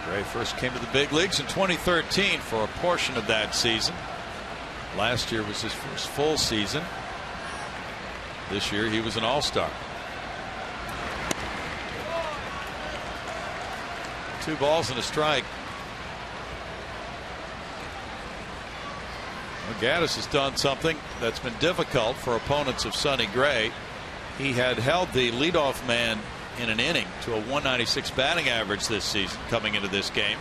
[SPEAKER 1] Gray first came to the big leagues in 2013 for a portion of that season. Last year was his first full season. This year he was an all-star. 2 balls and a strike. Well, Gaddis has done something that's been difficult for opponents of Sonny Gray. He had held the leadoff man in an inning to a 196 batting average this season coming into this game.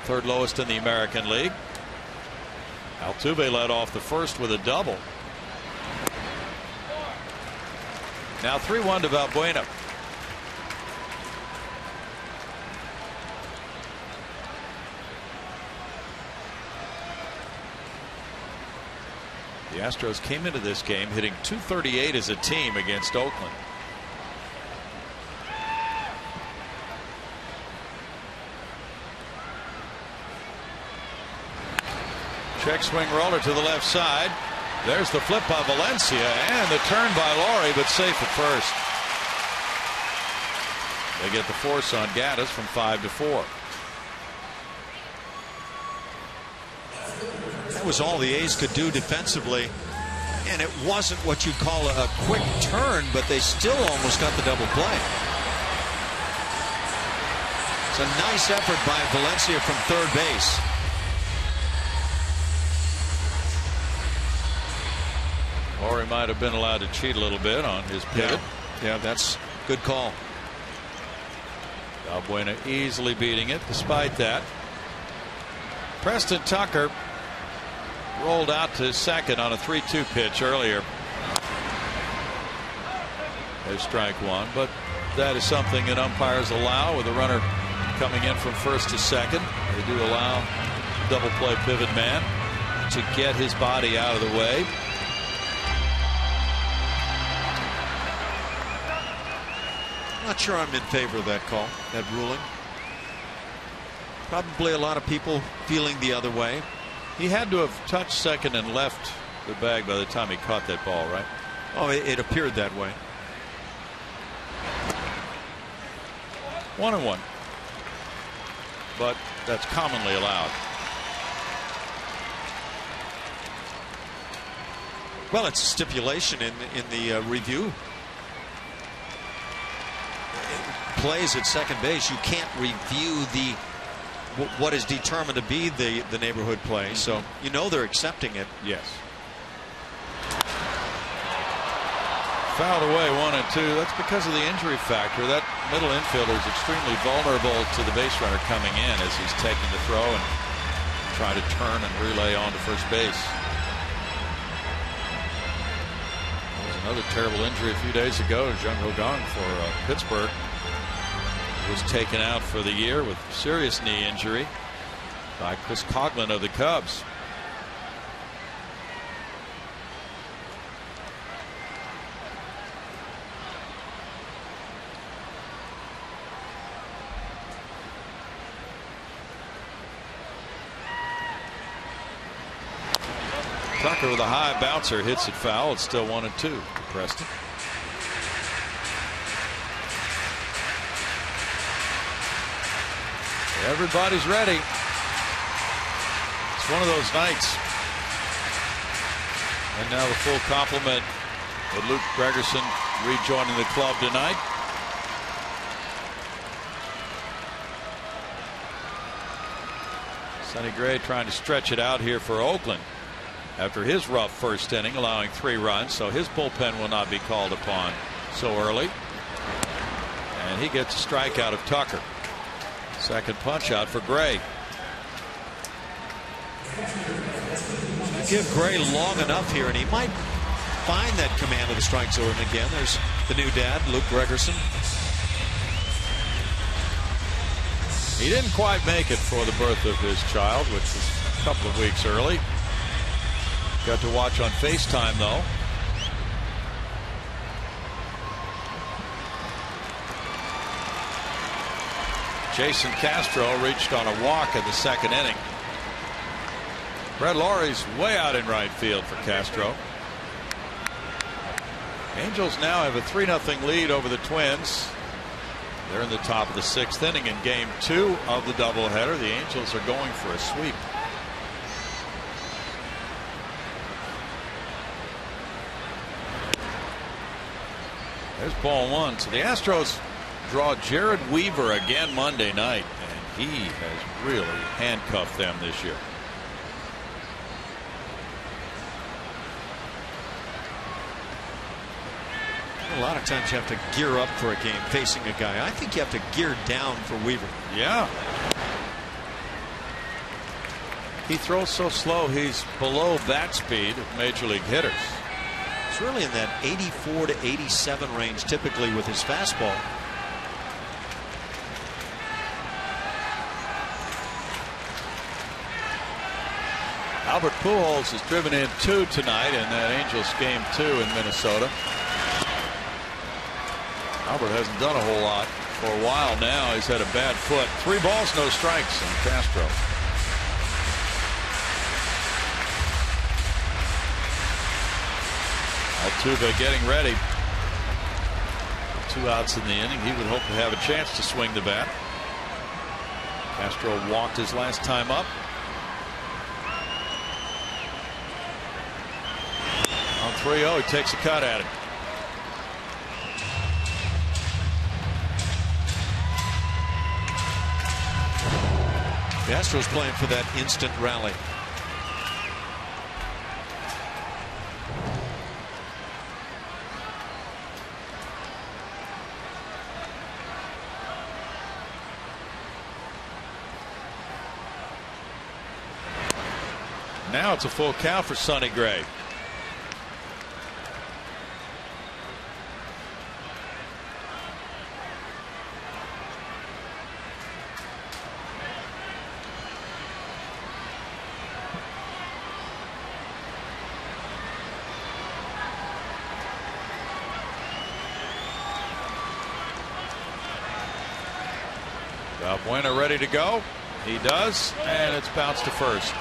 [SPEAKER 1] 3rd lowest in the American League. Altuve led off the first with a double. Now 3-1 to Valbuena. The Astros came into this game hitting .238 as a team against Oakland. Check swing roller to the left side. There's the flip by Valencia and the turn by Laurie, but safe at first. They get the force on Gaddis from 5-4.
[SPEAKER 2] That was all the A's could do defensively, and it wasn't what you'd call a quick turn, but they still almost got the double play. It's a nice effort by Valencia from third base.
[SPEAKER 1] Or he might have been allowed to cheat a little bit on his pivot.
[SPEAKER 2] Yeah, that's a good call.
[SPEAKER 1] Valbuena easily beating it despite that. Preston Tucker rolled out to second on a 3-2 pitch earlier. There's strike one, but that is something that umpires allow with a runner coming in from first to second. They do allow double play pivot man to get his body out of the way.
[SPEAKER 2] Not sure I'm in favor of that call, that ruling. Probably a lot of people feeling the other way.
[SPEAKER 1] He had to have touched second and left the bag by the time he caught that ball, right?
[SPEAKER 2] Oh, it appeared that way.
[SPEAKER 1] 1-1. But that's commonly allowed.
[SPEAKER 2] Well, it's a stipulation in the review. Plays at second base, you can't review what is determined to be the neighborhood play, so you know they're accepting it.
[SPEAKER 1] Yes. fouled away 1-2. That's because of the injury factor. That middle infielder is extremely vulnerable to the base runner coming in as he's taking the throw and trying to turn and relay on to first base. There was another terrible injury a few days ago. Jung Ho-Gong for Pittsburgh was taken out for the year with serious knee injury by Chris Coughlin of the Cubs. Tucker with a high bouncer hits it foul. It's still 1-2 to Preston. Everybody's ready. It's one of those nights. And now the full complement with Luke Gregerson rejoining the club tonight. Sonny Gray trying to stretch it out here for Oakland after his rough first inning, allowing 3 runs, so his bullpen will not be called upon so early. And he gets a strikeout of Tucker. Second punch out for Gray.
[SPEAKER 2] Give Gray long enough here, and he might find that command of the strike zone again. There's the new dad, Luke Gregerson.
[SPEAKER 1] He didn't quite make it for the birth of his child, which was a couple of weeks early. Got to watch on FaceTime, though. Jason Castro reached on a walk in the second inning. Brett Laurie's way out in right field for Castro. Angels now have a 3-0 lead over the Twins. They're in the top of the 6th inning in game 2 of the doubleheader. The Angels are going for a sweep. There's ball 1. So the Astros draw Jared Weaver again Monday night, and he has really handcuffed them this year.
[SPEAKER 2] A lot of times you have to gear up for a game facing a guy. I think you have to gear down for Weaver.
[SPEAKER 1] Yeah. He throws so slow, he's below bat speed of major league hitters.
[SPEAKER 2] It's really in that 84 to 87 range typically with his fastball.
[SPEAKER 1] Albert Pujols has driven in 2 tonight in that Angels game 2 in Minnesota. Albert hasn't done a whole lot for a while now. He's had a bad foot. 3 balls, no strikes on Castro. Altuve getting ready. 2 outs in the inning. He would hope to have a chance to swing the bat. Castro walked his last time up. On 3-0, he takes a cut at it.
[SPEAKER 2] The Astros playing for that instant rally.
[SPEAKER 1] Now it's a full count for Sonny Gray. Bueno ready to go. He does, and it's bounced to first.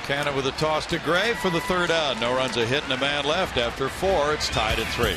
[SPEAKER 1] Cannon with a toss to Gray for the 3rd out. No runs, a hit, and a man left after 4. It's tied at 3.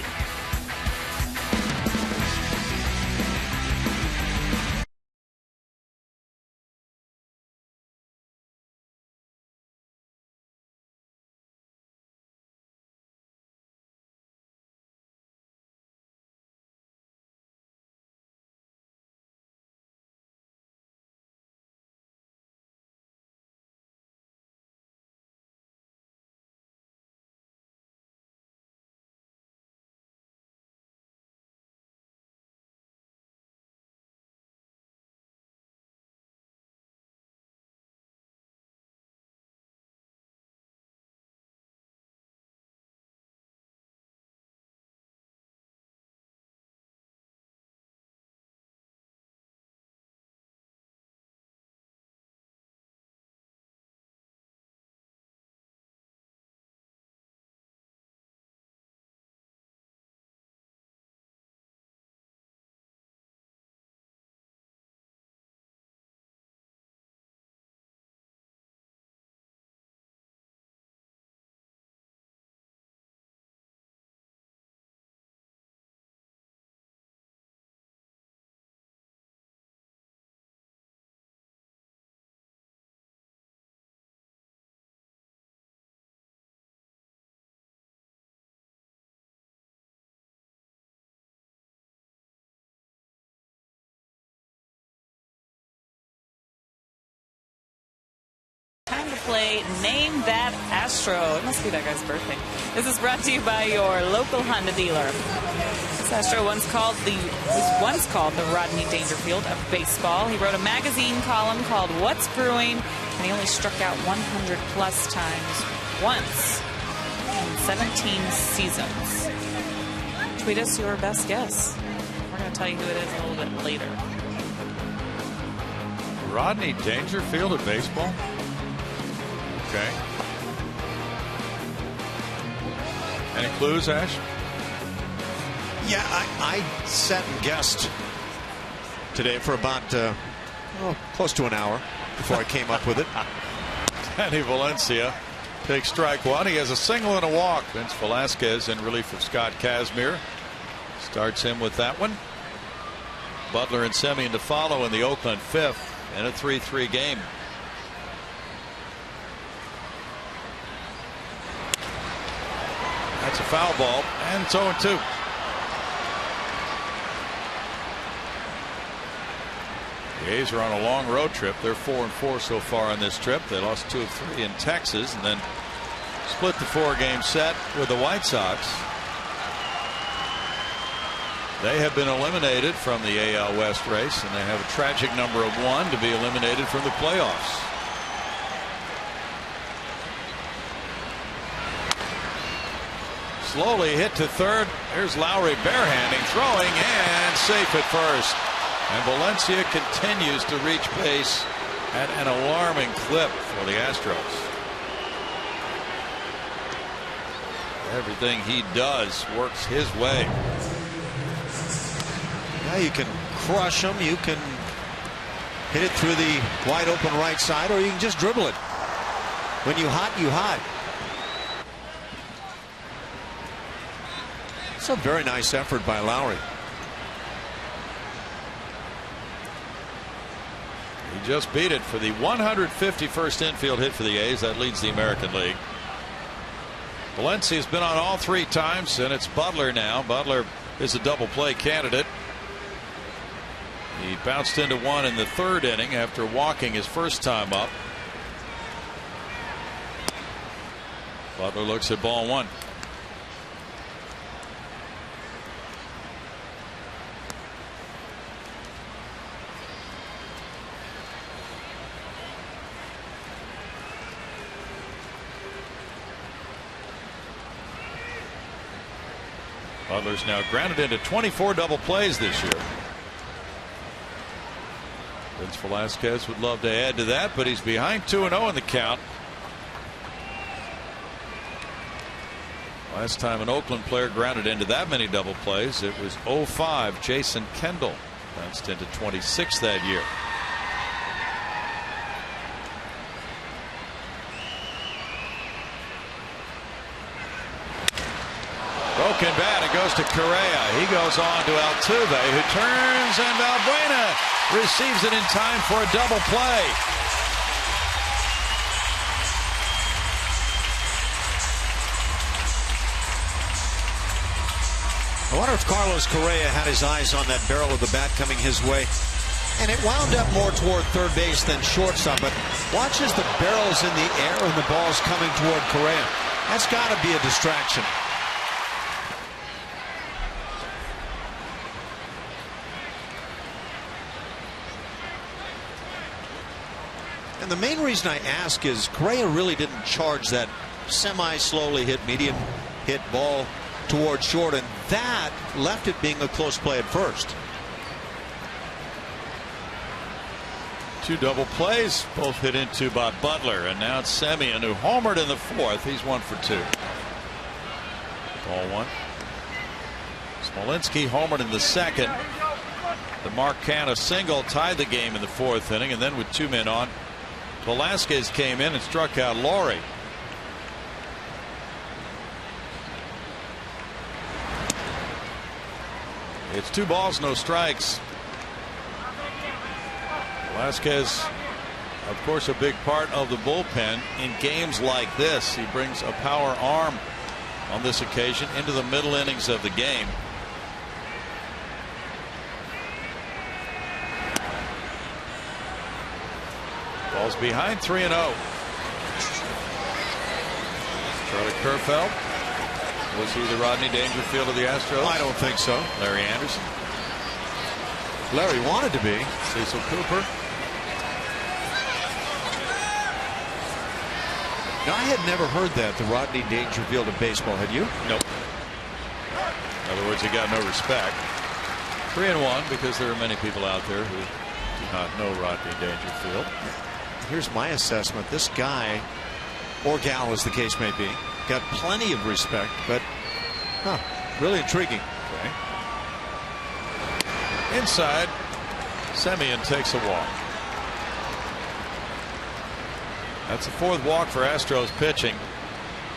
[SPEAKER 3] play Name That Astro. It must be that guy's birthday. This is brought to you by your local Honda dealer. This Astro was once called the Rodney Dangerfield of baseball. He wrote a magazine column called What's Brewing, and he only struck out 100 plus times once in 17 seasons. Tweet us your best guess. We're going to tell you who it is a little bit later.
[SPEAKER 1] Rodney Dangerfield of baseball? Okay. Any clues, Ash?
[SPEAKER 2] Yeah, I sat and guessed today for about close to an hour before I came up with it.
[SPEAKER 1] Danny Valencia takes strike one. He has a single and a walk. Vince Velasquez in relief of Scott Kazmir starts him with that one. Butler and Semien to follow in the Oakland fifth in a 3-3 game. That's a foul ball, and it's 0-2. The A's are on a long road trip. They're 4-4 so far on this trip. They lost 2 of 3 in Texas and then split the 4-game set with the White Sox. They have been eliminated from the AL West race, and they have a tragic number of 1 to be eliminated from the playoffs. Slowly hit to third. Here's Lowry barehanding, throwing, and safe at first. And Valencia continues to reach base at an alarming clip for the Astros. Everything he does works his way.
[SPEAKER 2] Yeah, you can crush them. You can hit it through the wide open right side, or you can just dribble it. When you hot, you hot. It's a very nice effort by Lowry.
[SPEAKER 1] He just beat it for the 151st infield hit for the A's. That leads the American League. Valencia's been on all 3 times, and it's Butler now. Butler is a double play candidate. He bounced into 1 in the 3rd inning after walking his first time up. Butler looks at ball 1. Butler's now grounded into 24 double plays this year. Vince Velasquez would love to add to that, but he's behind 2-0 in the count. Last time an Oakland player grounded into that many double plays, it was 05 Jason Kendall. Bounced into 26 that year. Broken bat. It goes to Correa. He goes on to Altuve, who turns, and Valbuena receives it in time for a double play.
[SPEAKER 2] I wonder if Carlos Correa had his eyes on that barrel of the bat coming his way. And it wound up more toward third base than shortstop. But watch as the barrel's in the air and the ball's coming toward Correa. That's got to be a distraction. And the main reason I ask is Correa really didn't charge that semi-slowly hit, medium hit ball toward short, and that left it being a close play at first.
[SPEAKER 1] 2 double plays, both hit into by Butler, and now it's Semien who homered in the 4th. He's 1 for 2. Ball 1. Smolinski homered in the 2nd. The Mark Canha single tied the game in the 4th inning, and then with 2 men on, Velasquez came in and struck out Lowry. It's 2 balls, no strikes. Velasquez, of course, a big part of the bullpen in games like this. He brings a power arm on this occasion into the middle innings of the game. Ball's behind 3-0. Charlie Kerfeld. Was he the Rodney Dangerfield of the Astros?
[SPEAKER 2] I don't think so.
[SPEAKER 1] Larry Anderson.
[SPEAKER 2] Larry wanted to be.
[SPEAKER 1] Cecil Cooper.
[SPEAKER 2] Now, I had never heard that, the Rodney Dangerfield of baseball. Had you?
[SPEAKER 1] Nope. In other words, he got no respect. 3-1 because there are many people out there who do not know Rodney Dangerfield.
[SPEAKER 2] Here's my assessment. This guy, or gal as the case may be, got plenty of respect, but really intriguing.
[SPEAKER 1] Okay. Inside, Semien takes a walk. That's the fourth walk for Astros pitching.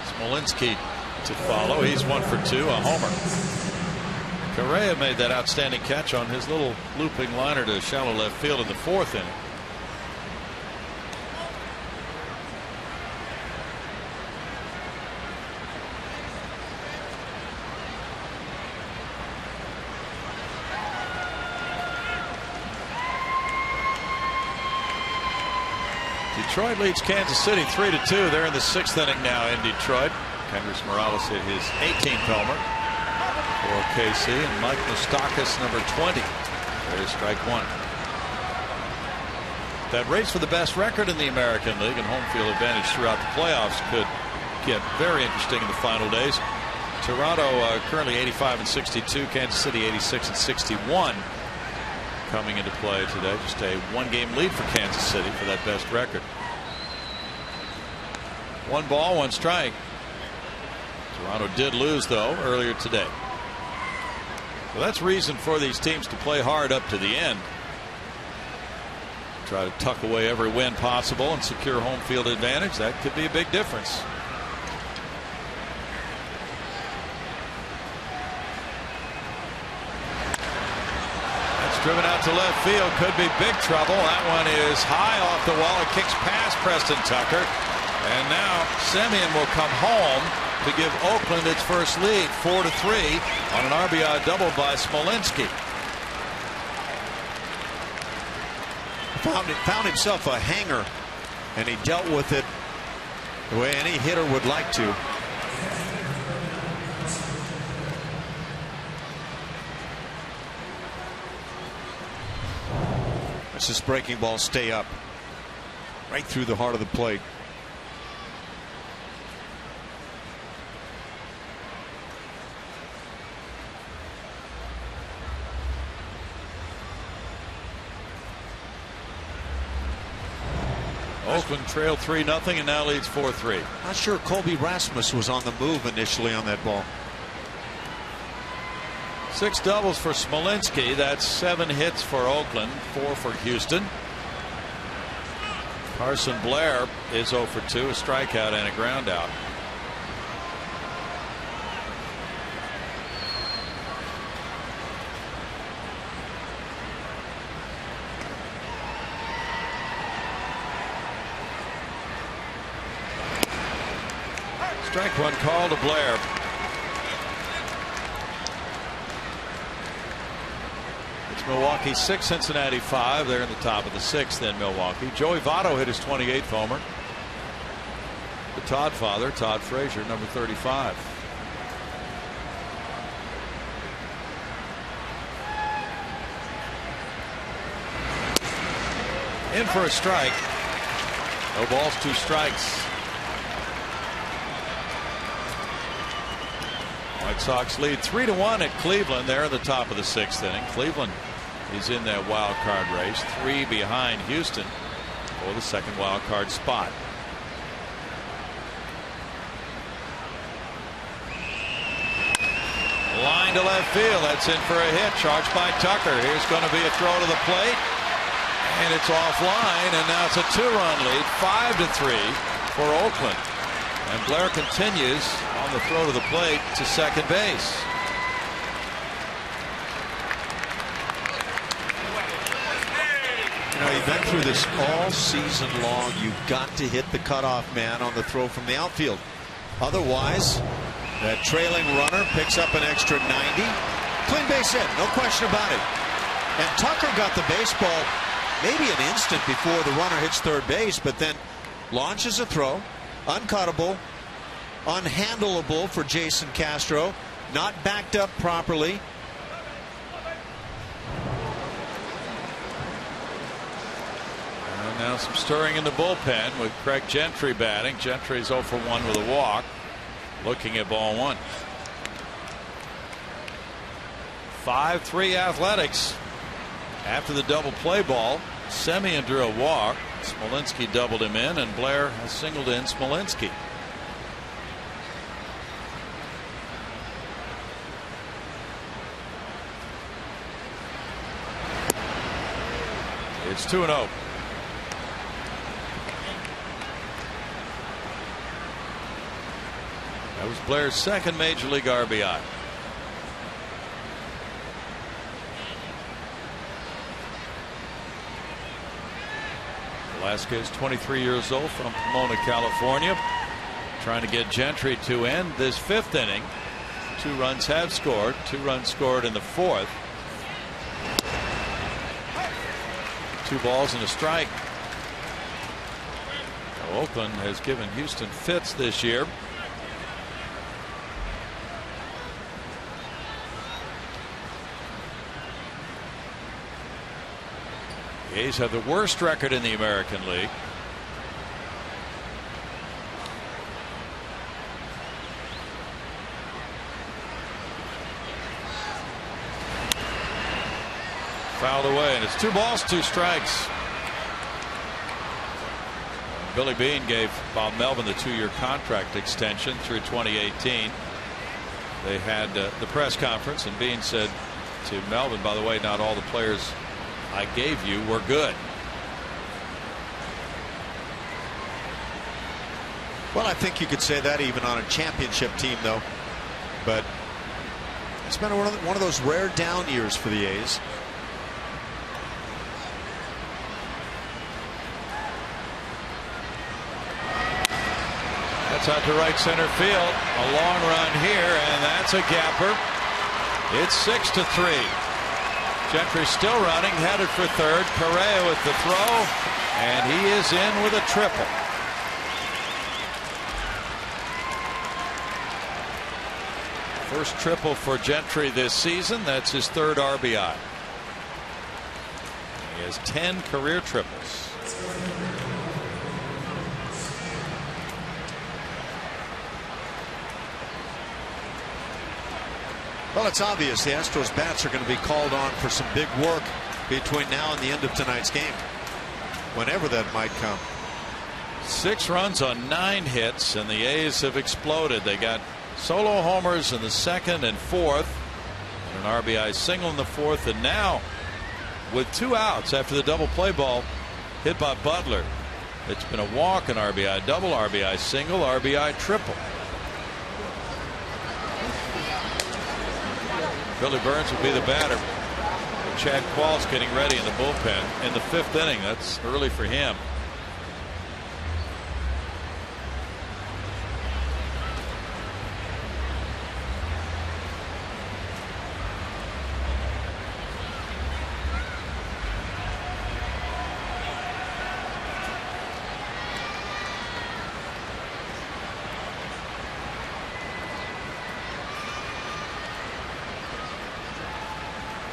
[SPEAKER 1] Smolinski to follow. He's 1 for 2, a homer. Correa made that outstanding catch on his little looping liner to shallow left field in the fourth inning. Detroit leads Kansas City 3-2. They're in the 6th inning now in Detroit. Kendrys Morales hit his 18th homer for KC, and Mike Moustakas, number 20. There's strike one. That race for the best record in the American League and home field advantage throughout the playoffs could get very interesting in the final days. Toronto currently 85-62, Kansas City 86-61 coming into play today. Just a 1-game lead for Kansas City for that best record. 1 ball, 1 strike. Toronto did lose, though, earlier today. So that's reason for these teams to play hard up to the end. Try to tuck away every win possible and secure home field advantage. That could be a big difference. That's driven out to left field. Could be big trouble. That one is high off the wall. It kicks past Preston Tucker. And now Semien will come home to give Oakland its first lead, 4-3 on an RBI double by Smolinski.
[SPEAKER 2] Found himself a hanger, and he dealt with it the way any hitter would like to. Let's this breaking ball stay up right through the heart of the plate.
[SPEAKER 1] Oakland trailed 3-0 and now leads 4-3.
[SPEAKER 2] Not sure Colby Rasmus was on the move initially on that ball.
[SPEAKER 1] 6 doubles for Smolinski. That's 7 hits for Oakland, 4 for Houston. Carson Blair is 0 for 2, a strikeout and a ground out. Strike one call to Blair. It's Milwaukee 6, Cincinnati 5. They're in the top of the 6th in Milwaukee. Joey Votto hit his 28th homer. The Todd father, Todd Frazier, number 35. In for a strike. No balls, 2 strikes. White Sox lead 3-1 at Cleveland. They're in the top of the 6th inning. Cleveland is in that wild card race, 3 behind Houston for the second wild card spot. Line to left field. That's in for a hit. Charged by Tucker. Here's going to be a throw to the plate, and it's offline. And now it's a 2-run lead, 5-3 for Oakland. And Blair continues on the throw to the plate to second base.
[SPEAKER 2] You know, you've been through this all season long. You've got to hit the cutoff man on the throw from the outfield. Otherwise, that trailing runner picks up an extra 90. Clean base hit, no question about it. And Tucker got the baseball maybe an instant before the runner hits third base, but then launches a throw, uncuttable, unhandleable for Jason Castro. Not backed up properly.
[SPEAKER 1] And now some stirring in the bullpen with Craig Gentry batting. Gentry's 0 for 1 with a walk. Looking at ball 1. 5-3 Athletics. After the double play ball, Semien drew a walk. Smolinski doubled him in, and Blair has singled in Smolinski. It's 2-0. That was Blair's second major league RBI. Velasquez, 23 years old, from Pomona, California, trying to get Gentry to end this 5th inning. 2 runs have scored. 2 runs scored in the 4th. 2 balls and a strike. Now, Oakland has given Houston fits this year. The A's have the worst record in the American League. Fouled away, and it's 2 balls, 2 strikes. Billy Beane gave Bob Melvin the 2-year contract extension through 2018. They had the press conference, and Beane said to Melvin, by the way, not all the players I gave you were good.
[SPEAKER 2] Well, I think you could say that even on a championship team, though. But it's been one of those rare down years for the A's.
[SPEAKER 1] That's out to right center field. A long run here, and that's a gapper. It's 6-3. Gentry still running, headed for third. Correa with the throw, and he is in with a triple. First triple for Gentry this season. That's his 3rd RBI. He has 10 career triples.
[SPEAKER 2] Well, it's obvious the Astros bats are going to be called on for some big work between now and the end of tonight's game, whenever that might come.
[SPEAKER 1] 6 runs on 9 hits, and the A's have exploded. They got solo homers in the 2nd and 4th, and an RBI single in the 4th, and now with 2 outs after the double play ball hit by Butler, it's been a walk, an RBI double, RBI single, RBI triple. Billy Burns will be the batter. Chad Qualls getting ready in the bullpen in the 5th inning. That's early for him.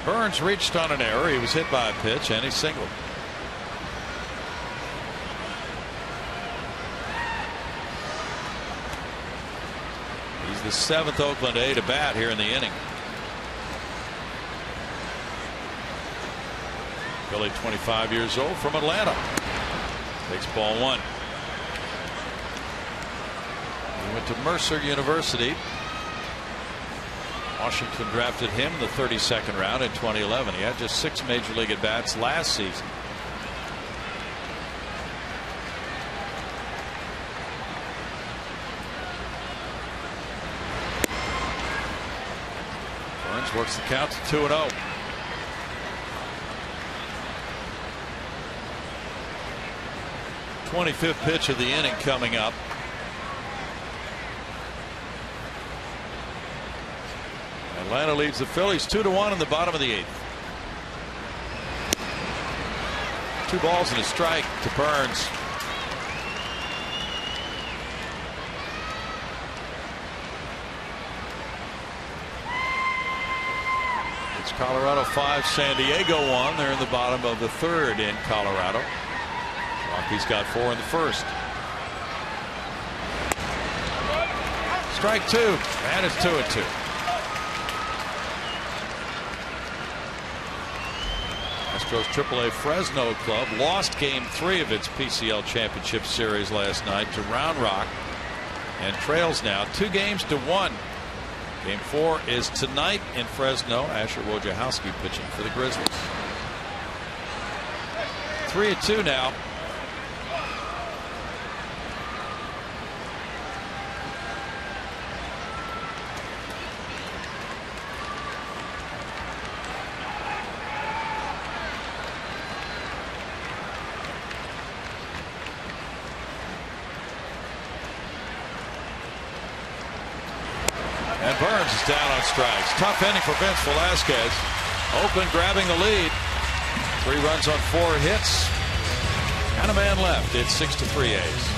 [SPEAKER 1] Burns reached on an error. He was hit by a pitch, and he singled. He's the 7th Oakland A to bat here in the inning. Billy, 25 years old, from Atlanta. Takes ball 1. He went to Mercer University. Washington drafted him in the 32nd round in 2011. He had just 6 major league at-bats last season. Burns works the count to 2-0. The 25th pitch of the inning coming up. Atlanta leads the Phillies 2-1 in the bottom of the 8th. 2 balls and a strike to Burns. It's Colorado 5, San Diego 1. They're in the bottom of the third in Colorado. Rockies got 4 in the first. Strike 2, and it's 2-2. Astros AAA Fresno club lost Game 3 of its PCL Championship Series last night to Round Rock and trails now 2-1. Game 4 is tonight in Fresno. Asher Wojciechowski pitching for the Grizzlies. 3-2 now. And Burns is down on strikes. Tough inning for Vince Velasquez. Oakland grabbing the lead. 3 runs on 4 hits. And a man left. It's 6-3 A's.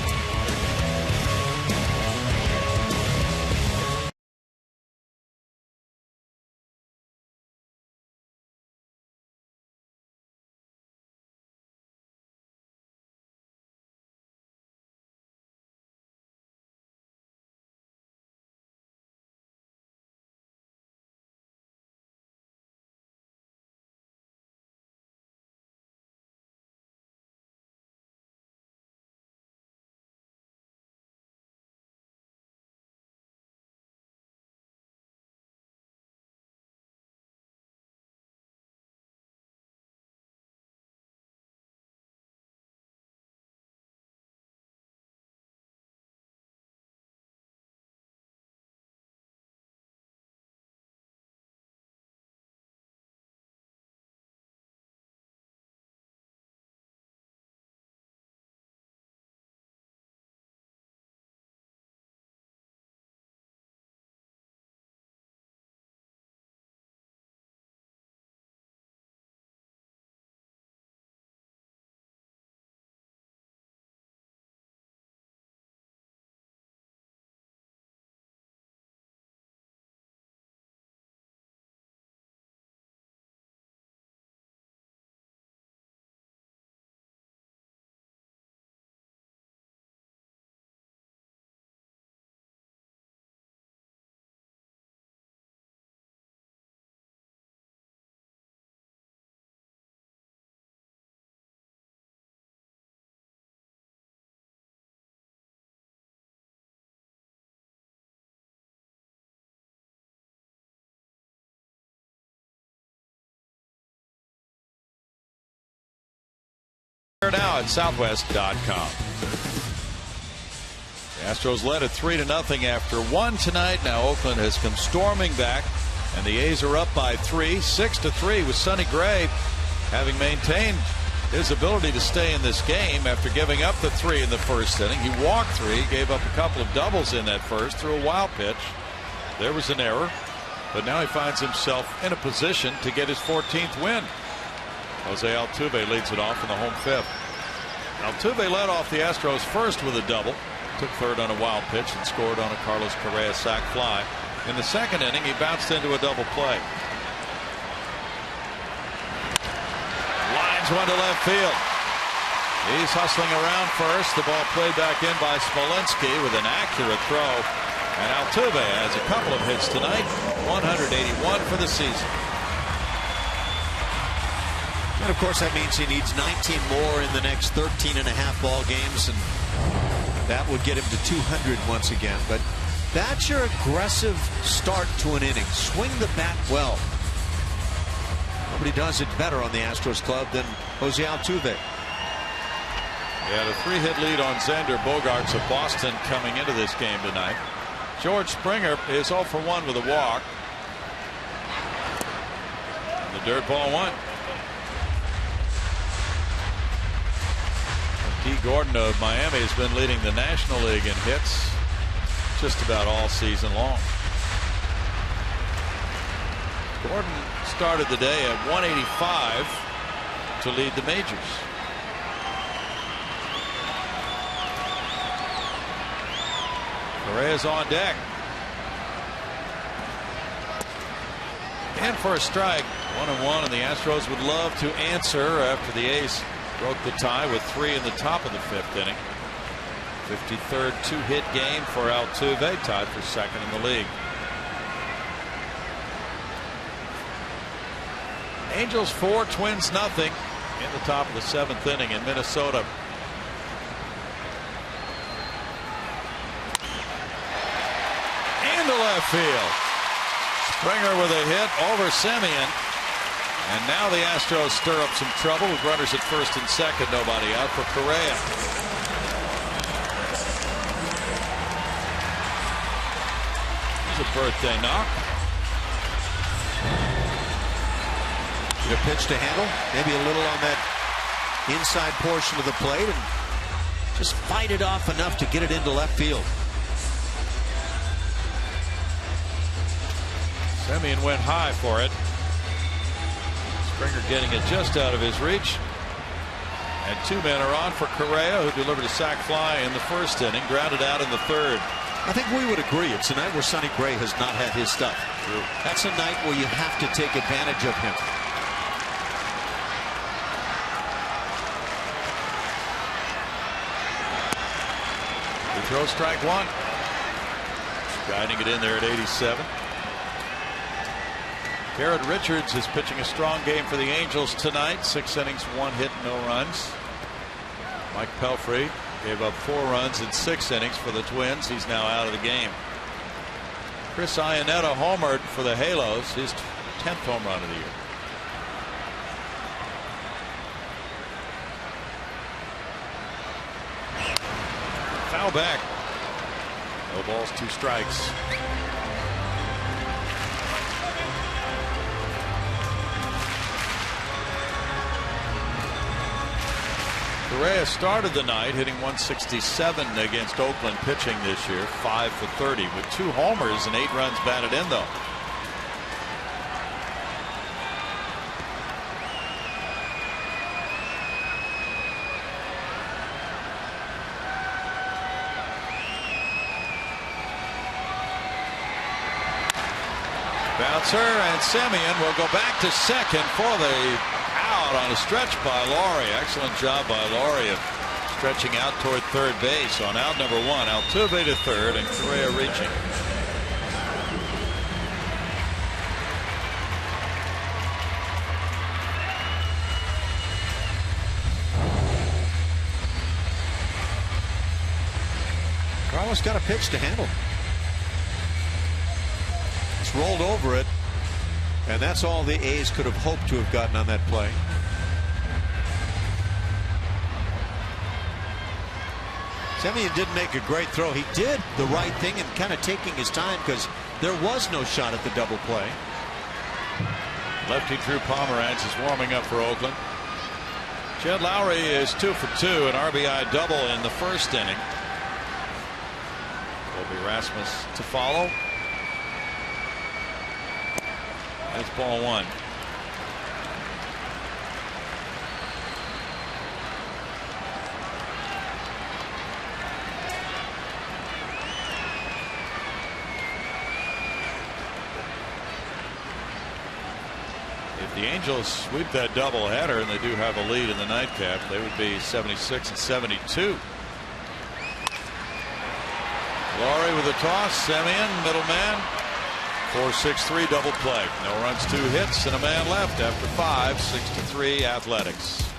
[SPEAKER 1] Now at Southwest.com. The Astros led at 3-0 after 1 tonight. Now Oakland has come storming back, and the A's are up by 3, 6-3, with Sonny Gray having maintained his ability to stay in this game after giving up the 3 in the first inning. He walked 3, gave up a couple of doubles in that first, threw a wild pitch. There was an error, but now he finds himself in a position to get his 14th win. Jose Altuve leads it off in the home 5th. Altuve led off the Astros first with a double, took third on a wild pitch and scored on a Carlos Correa sac fly. In the second inning, he bounced into a double play. Lines one to left field. He's hustling around first. The ball played back in by Smolinski with an accurate throw. And Altuve has a couple of hits tonight. 181 for the season.
[SPEAKER 2] And of course that means he needs 19 more in the next 13 and a half ball games, and that would get him to 200 once again. But that's your aggressive start to an inning. Swing the bat well. Nobody does it better on the Astros club than Jose Altuve.
[SPEAKER 1] Yeah, the 3-hit lead on Xander Bogaerts of Boston coming into this game tonight. George Springer is 0 for 1 with a walk. The dirt ball 1. Dee Gordon of Miami has been leading the National League in hits just about all season long. Gordon started the day at 185 to lead the majors. Correa's on deck. And for a strike, 1-1, and the Astros would love to answer after the A's broke the tie with 3 in the top of the 5th inning. 53rd 2-hit game for Altuve, tied for 2nd in the league. Angels 4, Twins nothing in the top of the 7th inning in Minnesota. Into left field. Springer with a hit over Semien. And now the Astros stir up some trouble with runners at first and second. Nobody out for Correa. It's a birthday knock.
[SPEAKER 2] A pitch to handle, maybe a little on that inside portion of the plate, and just fight it off enough to get it into left field.
[SPEAKER 1] Semien went high for it. Springer getting it just out of his reach. And 2 men are on for Correa, who delivered a sac fly in the 1st inning, grounded out in the 3rd.
[SPEAKER 2] I think we would agree it's a night where Sonny Gray has not had his stuff.
[SPEAKER 1] True.
[SPEAKER 2] That's a night where you have to take advantage of him.
[SPEAKER 1] He throws strike 1. Guiding it in there at 87. Garrett Richards is pitching a strong game for the Angels tonight. 6 innings, 1 hit, no runs. Mike Pelfrey gave up 4 runs in 6 innings for the Twins. He's now out of the game. Chris Iannetta homered for the Halos, his 10th home run of the year. Foul back. No balls, 2 strikes. Correa started the night hitting 167 against Oakland pitching this year, 5 for 30 with 2 homers and 8 runs batted in though. Bouncer, and Semien will go back to second for the out on a stretch by Laurie. Excellent job by Laurie of stretching out toward third base on out number 1. Altuve to third and Correa reaching.
[SPEAKER 2] Carlos got a pitch to handle. It's rolled over it, and that's all the A's could have hoped to have gotten on that play. Semien didn't make a great throw. He did the right thing and kind of taking his time because there was no shot at the double play.
[SPEAKER 1] Lefty Drew Pomeranz is warming up for Oakland. Jed Lowry is 2 for 2, an RBI double in the 1st inning. Colby Rasmus to follow. That's ball 1. If the Angels sweep that doubleheader and they do have a lead in the nightcap, they would be 76 and 72. Laurie with a toss. Semien, middleman. 4-6-3 double play. No runs, 2 hits, and a man left after 5. 6-3 Athletics.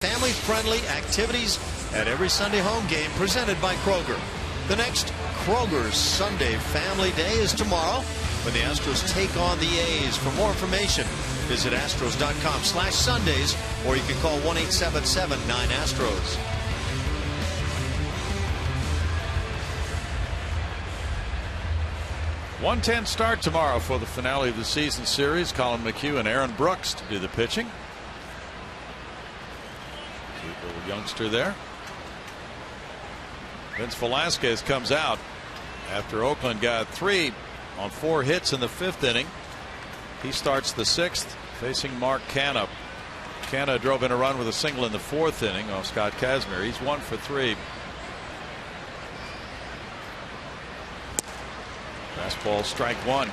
[SPEAKER 2] Family-friendly activities at every Sunday home game presented by Kroger. The next Kroger's Sunday Family Day is tomorrow when the Astros take on the A's. For more information, visit astros.com/Sundays, or you can call 1-877-9-ASTROS.
[SPEAKER 1] .110 start tomorrow for the finale of the season series. Colin McHugh and Aaron Brooks to do the pitching. Cute little youngster there. Vince Velasquez comes out after Oakland got 3 on 4 hits in the 5th inning. He starts the 6th facing Mark Canha. Canha drove in a run with a single in the 4th inning off Scott Kazmir. He's 1 for 3. Fastball, strike 1.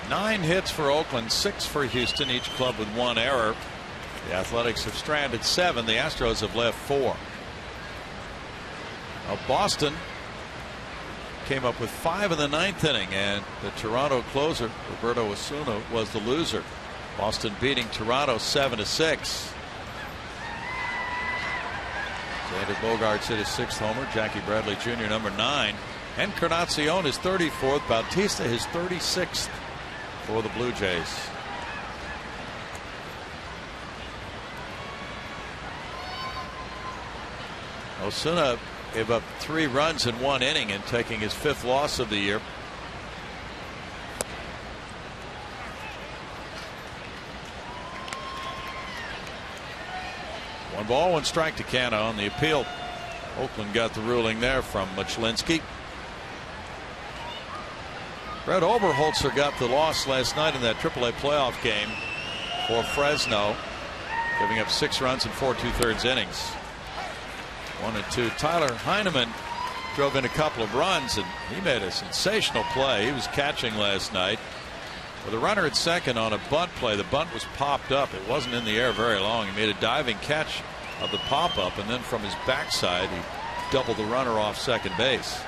[SPEAKER 1] 9 hits for Oakland, 6 for Houston, each club with 1 error. The Athletics have stranded 7. The Astros have left 4. Now Boston came up with 5 in the 9th inning, and the Toronto closer Roberto Osuna was the loser. Boston beating Toronto 7-6. Xander Bogaerts hit his 6th homer. Jackie Bradley Jr. number 9. Encarnacion is 34th. Bautista his 36th for the Blue Jays. Osuna gave up 3 runs in 1 inning and taking his 5th loss of the year. One ball, 1 strike to Canha on the appeal. Oakland got the ruling there from Muchlinski. Brett Oberholzer got the loss last night in that AAA playoff game for Fresno, giving up 6 runs in 4 2/3 innings. 1 and 2. Tyler Heineman drove in a couple of runs, and he made a sensational play. He was catching last night with a runner at second on a bunt play. The bunt was popped up. It wasn't in the air very long. He made a diving catch of the pop up, and then from his backside he doubled the runner off second base.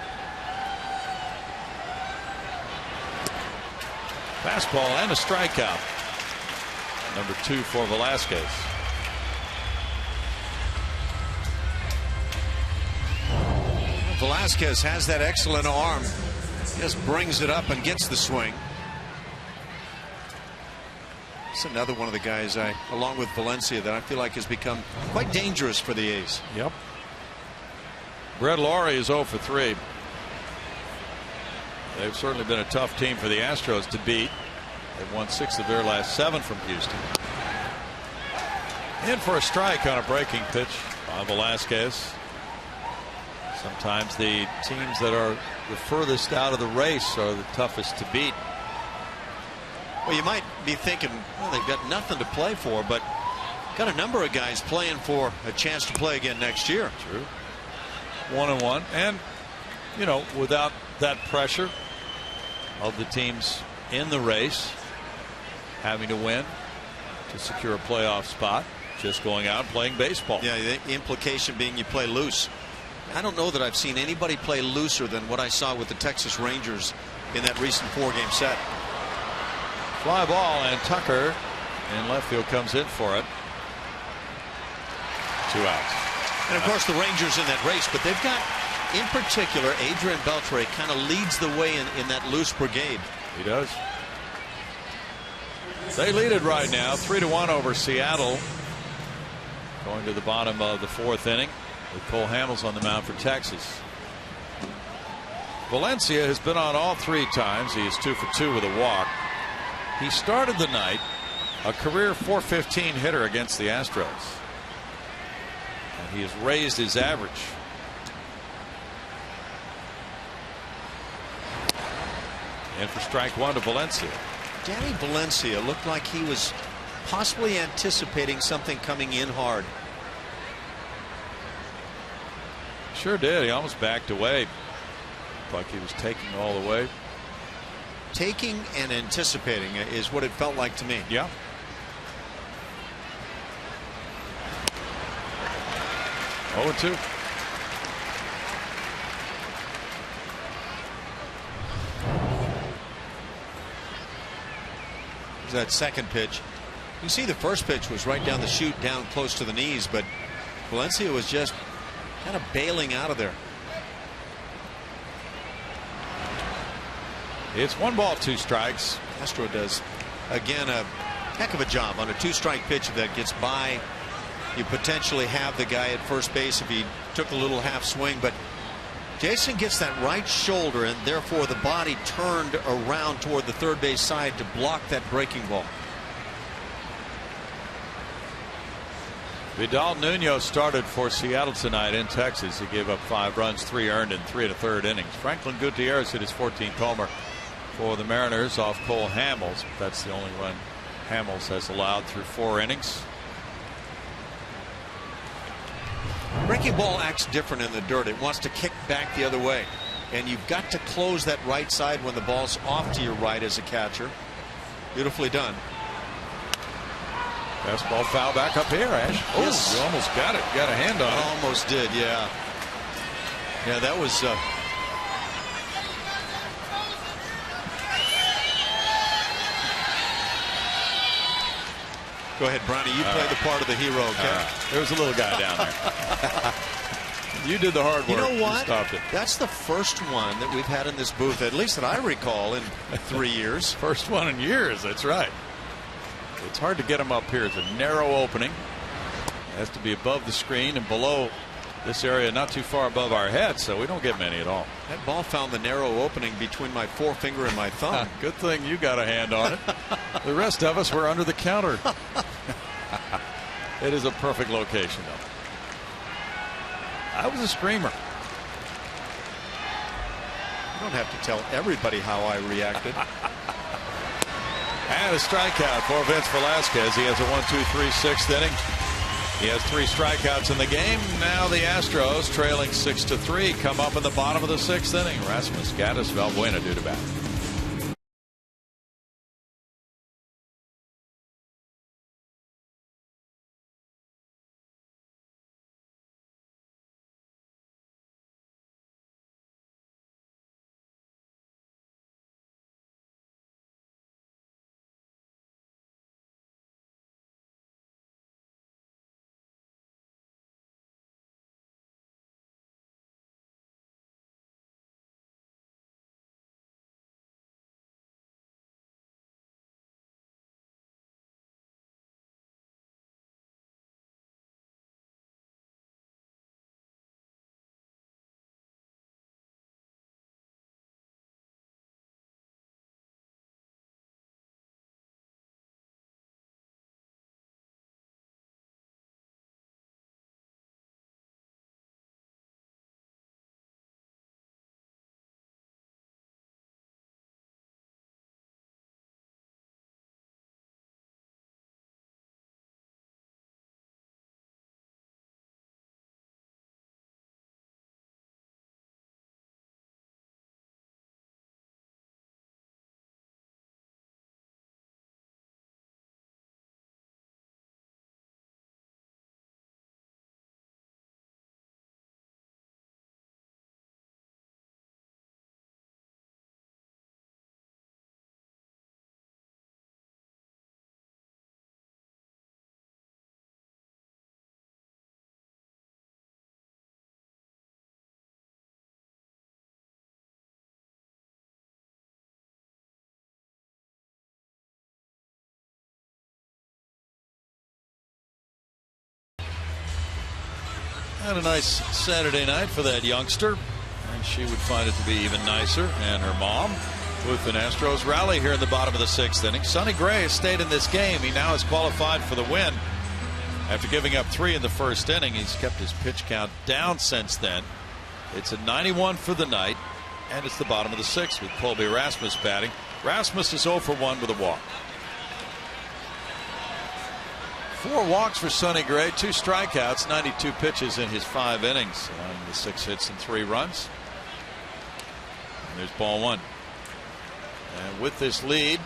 [SPEAKER 1] Fastball and a strikeout. Number 2 for Velasquez.
[SPEAKER 2] Velasquez has that excellent arm. Just brings it up and gets the swing. It's another one of the guys, along with Valencia, that I feel like has become quite dangerous for the A's.
[SPEAKER 1] Yep. Brett Laurie is 0 for 3. They've certainly been a tough team for the Astros to beat. They've won 6 of their last 7 from Houston. In for a strike on a breaking pitch by Velasquez. Sometimes the teams that are the furthest out of the race are the toughest to beat.
[SPEAKER 2] Well, you might be thinking, well, they've got nothing to play for, but got a number of guys playing for a chance to play again next year.
[SPEAKER 1] True. 1-1, and you know, without that pressure of the teams in the race having to win to secure a playoff spot, just going out and playing baseball.
[SPEAKER 2] Yeah, the implication being you play loose. I don't know that I've seen anybody play looser than what I saw with the Texas Rangers in that recent 4-game set.
[SPEAKER 1] Fly ball, and Tucker in left field comes in for it. 2 outs.
[SPEAKER 2] And of course the Rangers in that race, but they've got, in particular, Adrian Beltre kind of leads the way in that loose brigade.
[SPEAKER 1] He does. They lead it right now, 3-1 over Seattle. Going to the bottom of the 4th inning with Cole Hamels on the mound for Texas. Valencia has been on all 3 times. He is 2 for 2 with a walk. He started the night a career .415 hitter against the Astros, and he has raised his average. And for strike 1 to Valencia.
[SPEAKER 2] Danny Valencia looked like he was possibly anticipating something coming in hard.
[SPEAKER 1] Sure did. He almost backed away. Looked like he was taking all the way.
[SPEAKER 2] Taking and anticipating is what it felt like to me.
[SPEAKER 1] Yeah. Oh, 2.
[SPEAKER 2] That second pitch. You see the first pitch was right down the chute, down close to the knees, but Valencia was just kind of bailing out of there.
[SPEAKER 1] It's 1 ball, 2 strikes.
[SPEAKER 2] Castro does again a heck of a job on a 2-strike pitch. If that gets by, you potentially have the guy at first base if he took a little half swing, but Jason gets that right shoulder and therefore the body turned around toward the third base side to block that breaking ball.
[SPEAKER 1] Vidal Nuño started for Seattle tonight in Texas. He gave up 5 runs, 3 earned in 3 1/3 innings. Franklin Gutierrez hit his 14th homer for the Mariners off Cole Hamels. That's the only run Hamels has allowed through 4 innings.
[SPEAKER 2] Breaking ball acts different in the dirt. It wants to kick back the other way, and you've got to close that right side when the ball's off to your right as a catcher. Beautifully done.
[SPEAKER 1] Fastball foul back up here, Ash. Oh,
[SPEAKER 2] yes.
[SPEAKER 1] You almost got it. Got a hand on it.
[SPEAKER 2] Almost did, yeah. Yeah, that was. Go ahead, Brownie. You play the part of the hero, okay?
[SPEAKER 1] There was a little guy down there. You did the hard work.
[SPEAKER 2] You know what?
[SPEAKER 1] You stopped it.
[SPEAKER 2] That's the first one that we've had in this booth, at least that I recall, in 3 years.
[SPEAKER 1] First one in years. That's right. It's hard to get him up here. It's a narrow opening. It has to be above the screen and below this area, not too far above our heads, so we don't get many at all.
[SPEAKER 2] That ball found the narrow opening between my forefinger and my thumb.
[SPEAKER 1] Good thing you got a hand on it. The rest of us were under the counter. It is a perfect location, though. I was a screamer.
[SPEAKER 2] You don't have to tell everybody how I reacted.
[SPEAKER 1] And a strikeout for Vince Velasquez. He has a 1-2-3 6th inning. He has 3 strikeouts in the game. Now the Astros, trailing 6-3, come up in the bottom of the 6th inning. Rasmus Gaddis Valbuena due to bat. Had a nice Saturday night for that youngster, and she would find it to be even nicer. And her mom. Booth and Astros rally here in the bottom of the 6th inning. Sonny Gray has stayed in this game. He now has qualified for the win. After giving up 3 in the first inning, he's kept his pitch count down since then. It's a 91 for the night, and it's the bottom of the 6th with Colby Rasmus batting. Rasmus is 0 for 1 with a walk. 4 walks for Sonny Gray, 2 strikeouts, 92 pitches in his 5 innings, and the 6 hits and 3 runs. And there's ball 1. And with this lead,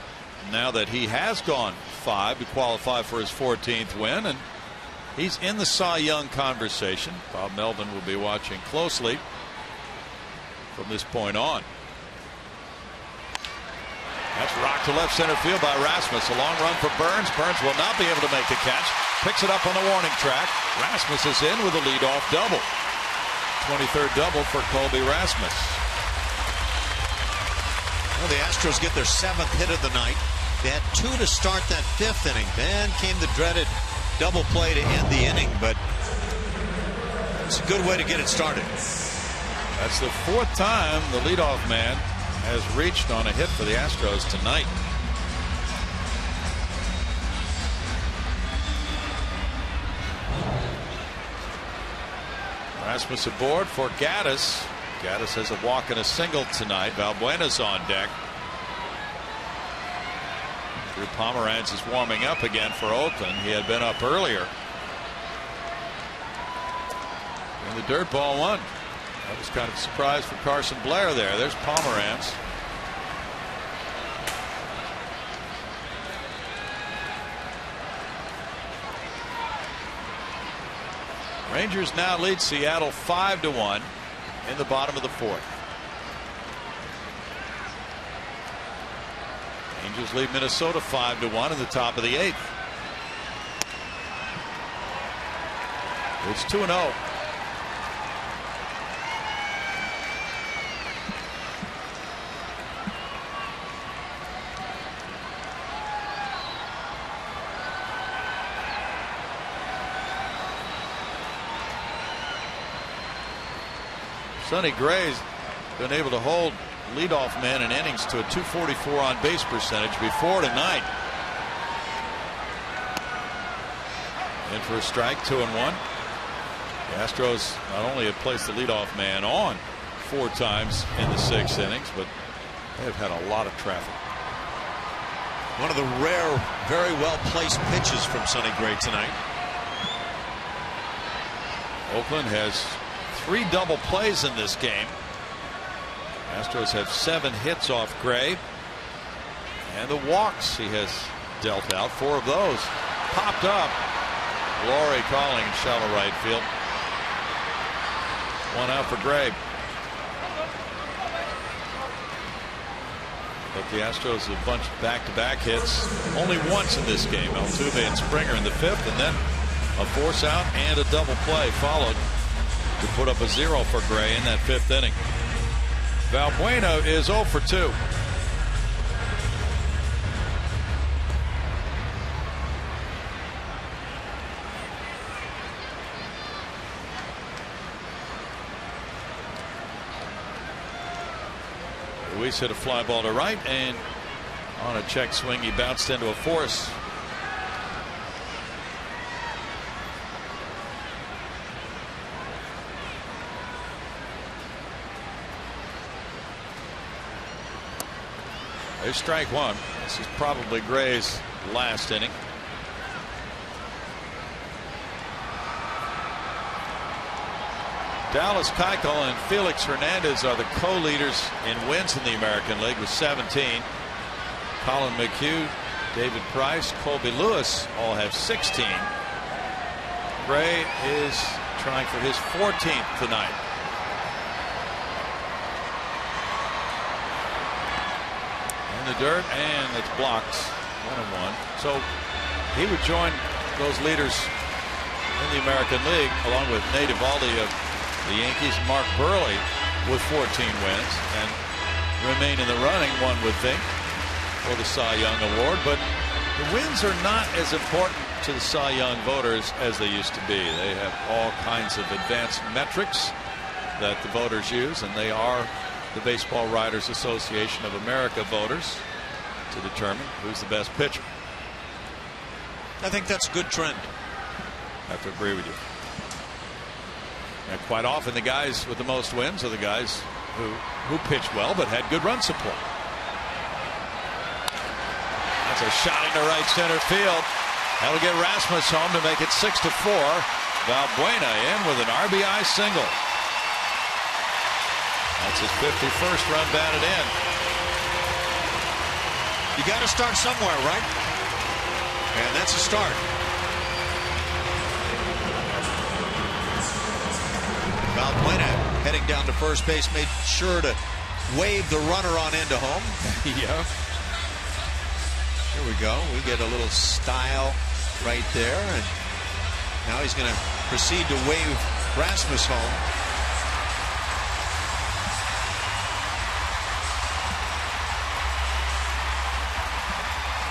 [SPEAKER 1] now that he has gone 5 to qualify for his 14th win, and he's in the Cy Young conversation. Bob Melvin will be watching closely from this point on. That's rocked to left center field by Rasmus. A long run for Burns. Burns will not be able to make the catch. Picks it up on the warning track. Rasmus is in with a leadoff double. 23rd double for Colby Rasmus.
[SPEAKER 2] Well, the Astros get their 7th hit of the night. They had 2 to start that 5th inning. Then came the dreaded double play to end the inning, but it's a good way to get it started.
[SPEAKER 1] That's the 4th time the leadoff man has reached on a hit for the Astros tonight. Rasmus aboard for Gaddis. Gaddis has a walk and a single tonight. Valbuena's on deck. Drew Pomeranz is warming up again for Oakland. He had been up earlier. And the dirt ball 1. That was kind of a surprise for Carson Blair there. There's Pomeranz. Rangers now lead Seattle 5-1 in the bottom of the 4th. Rangers lead Minnesota 5-1 in the top of the 8th. It's 2-0. Sonny Gray's been able to hold leadoff men in innings to a .244 on base percentage before tonight. In for a strike, 2-1. The Astros not only have placed the leadoff man on 4 times in the 6 innings, but they have had a lot of traffic.
[SPEAKER 2] One of the rare, very well placed pitches from Sonny Gray tonight.
[SPEAKER 1] Oakland has 3 double plays in this game. Astros have 7 hits off Gray, and the walks he has dealt out, 4 of those popped up. Laurie calling in shallow right field. 1 out for Gray. But the Astros have a bunch of back-to-back hits only once in this game. Altuve and Springer in the 5th, and then a force out and a double play followed to put up a 0 for Gray in that 5th inning. Valbuena is 0 for 2. Luis hit a fly ball to right, and on a check swing he bounced into a force. There's strike 1. This is probably Gray's last inning. Dallas Keuchel and Felix Hernandez are the co-leaders in wins in the American League with 17. Colin McHugh, David Price, Colby Lewis all have 16. Gray is trying for his 14th tonight. The dirt, and it's blocked. 1-1. So he would join those leaders in the American League along with Nate Eovaldi of the Yankees, Mark Burley with 14 wins, and remain in the running, one would think, for the Cy Young Award. But the wins are not as important to the Cy Young voters as they used to be. They have all kinds of advanced metrics that the voters use, and they are the Baseball Writers Association of America voters to determine who's the best pitcher.
[SPEAKER 2] I think that's a good trend.
[SPEAKER 1] I have to agree with you. And quite often the guys with the most wins are the guys who pitched well but had good run support. That's a shot into right center field. That'll get Rasmus home to make it 6-4. Valbuena in with an RBI single. That's his 51st run batted in.
[SPEAKER 2] You got to start somewhere, right? And that's a start. Valbuena heading down to first base, made sure to wave the runner on into home.
[SPEAKER 1] Yeah.
[SPEAKER 2] we go. We get a little style right there, and now he's going to proceed to wave Rasmus home.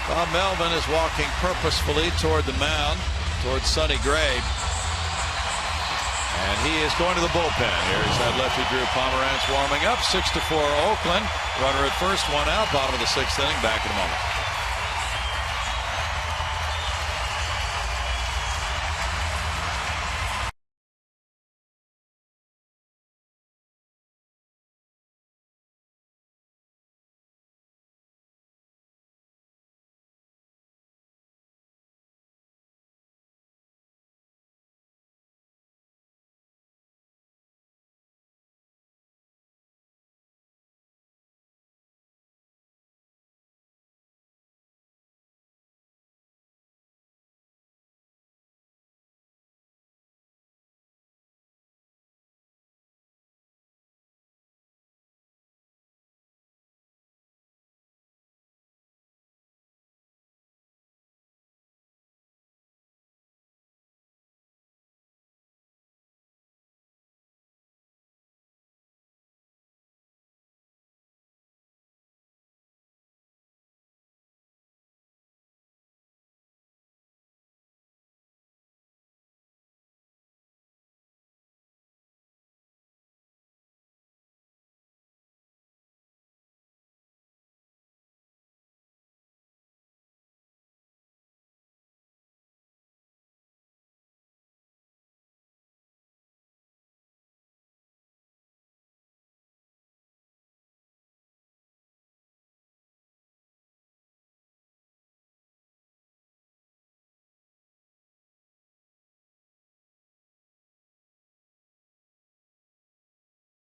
[SPEAKER 1] Bob Melvin is walking purposefully toward the mound, towards Sonny Gray. And he is going to the bullpen. Here he's had lefty Drew Pomeranz warming up. 6-4 Oakland. Runner at first, one out. Bottom of the sixth inning. Back in a moment.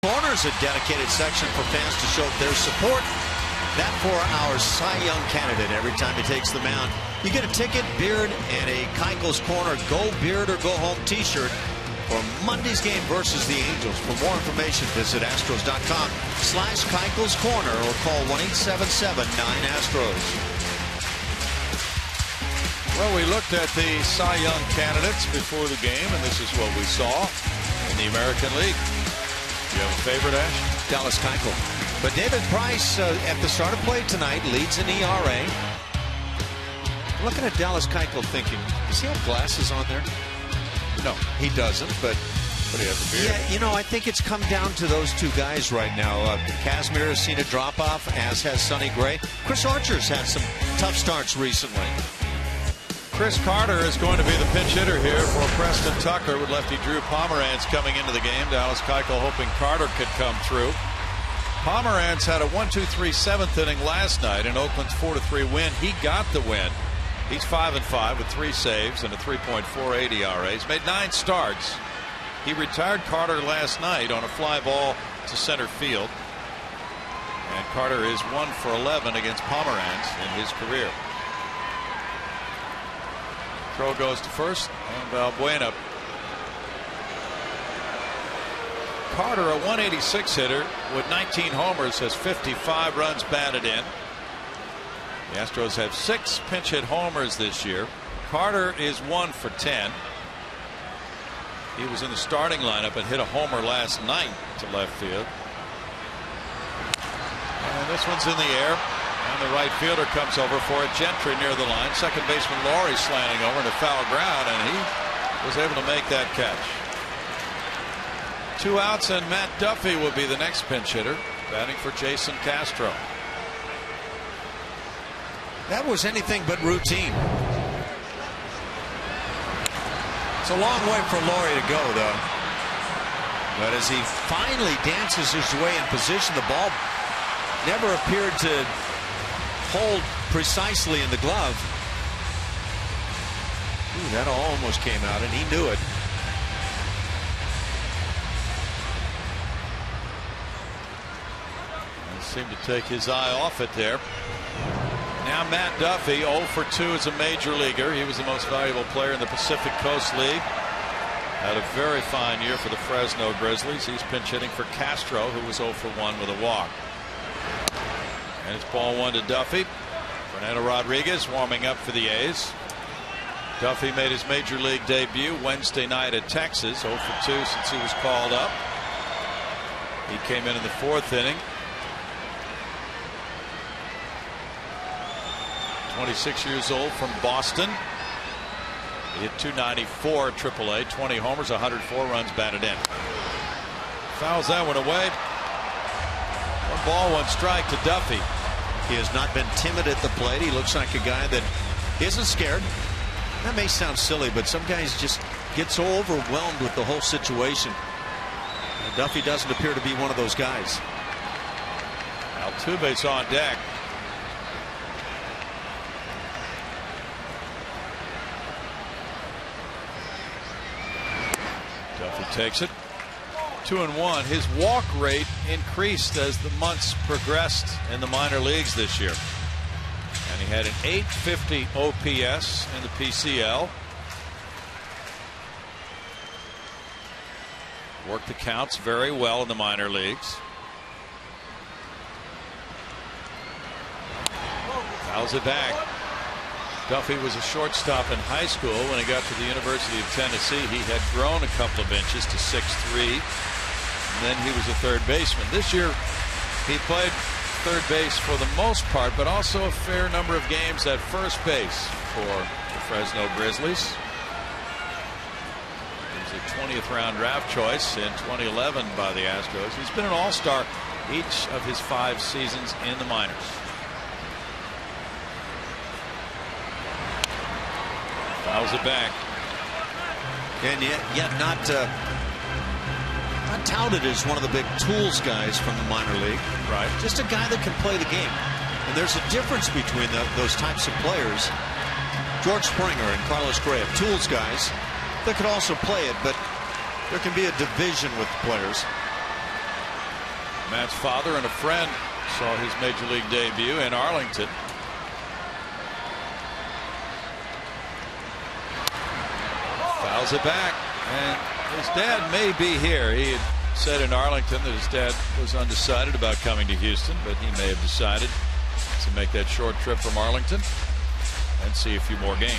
[SPEAKER 2] Corners, a dedicated section for fans to show their support. That for our Cy Young candidate. Every time he takes the mound, you get a ticket, beard, and a Keuchel's Corner Go Beard or Go Home t-shirt for Monday's game versus the Angels. For more information, visit Astros.com/Keuchel's Corner or call 1-877-9-ASTROS.
[SPEAKER 1] Well, we looked at the Cy Young candidates before the game, and this is what we saw in the American League. You have a favorite, Ash?
[SPEAKER 2] Dallas Keuchel. But David Price at the start of play tonight leads in ERA. Looking at Dallas Keuchel thinking, does he have glasses on there?
[SPEAKER 1] No, he doesn't, but he has a beard.
[SPEAKER 2] Yeah, you know, I think it's come down to those two guys right now. Kazmir has seen a drop-off, as has Sonny Gray. Chris Archer's had some tough starts recently.
[SPEAKER 1] Chris Carter is going to be the pinch hitter here for Preston Tucker with lefty Drew Pomeranz coming into the game. Dallas Keuchel hoping Carter could come through. Pomeranz had a 1-2-3 seventh inning last night in Oakland's 4-3 win. He got the win. He's 5-5 with 3 saves and a 3.48 ERA. He's made 9 starts. He retired Carter last night on a fly ball to center field. And Carter is 1 for 11 against Pomeranz in his career. Throw goes to first, and Valbuena. Carter, a 186 hitter with 19 homers, has 55 runs batted in. The Astros have 6 pinch hit homers this year. Carter is 1 for 10. He was in the starting lineup and hit a homer last night to left field. And this one's in the air. And the right fielder comes over for it. Gentry near the line. Second baseman Laurie slanting over into foul ground, and he was able to make that catch. 2 outs, and Matt Duffy will be the next pinch hitter, batting for Jason Castro.
[SPEAKER 2] That was anything but routine. It's a long way for Laurie to go, though. But as he finally dances his way in position, the ball never appeared to hold precisely in the glove. Ooh, that almost came out, and he knew it.
[SPEAKER 1] He seemed to take his eye off it there. Now Matt Duffy, 0 for 2 as a major leaguer. He was the most valuable player in the Pacific Coast League. Had a very fine year for the Fresno Grizzlies. He's pinch hitting for Castro, who was 0 for 1 with a walk. And it's ball 1 to Duffy for an Fernando Rodriguez warming up for the A's. Duffy made his major league debut Wednesday night at Texas. 0 for 2 since he was called up. He came in the 4th inning. 26 years old from Boston. He hit .294 at AAA, 20 homers, 104 runs batted in. Fouls that one away. 1 ball, 1 strike to Duffy.
[SPEAKER 2] He has not been timid at the plate. He looks like a guy that isn't scared. That may sound silly, but some guys just get so overwhelmed with the whole situation. And Duffy doesn't appear to be one of those guys.
[SPEAKER 1] Altuve's on deck. Duffy takes it. 2-1. His walk rate increased as the months progressed in the minor leagues this year. And he had an .850 OPS in the PCL. Worked the counts very well in the minor leagues. Fouls it back. Duffy was a shortstop in high school. When he got to the University of Tennessee, he had grown a couple of inches to 6'3". And then he was a third baseman. This year, he played third base for the most part, but also a fair number of games at first base for the Fresno Grizzlies. He was a 20th round draft choice in 2011 by the Astros. He's been an all-star each of his 5 seasons in the minors. Fouls it back.
[SPEAKER 2] And yet not touted as one of the big tools guys from the minor league.
[SPEAKER 1] Right.
[SPEAKER 2] Just a guy that can play the game. And there's a difference between those types of players. George Springer and Carlos Correa, tools guys that could also play it, but there can be a division with the players.
[SPEAKER 1] Matt's father and a friend saw his major league debut in Arlington. Fouls it back, and his dad may be here. He had said in Arlington that his dad was undecided about coming to Houston, but he may have decided to make that short trip from Arlington and see a few more games.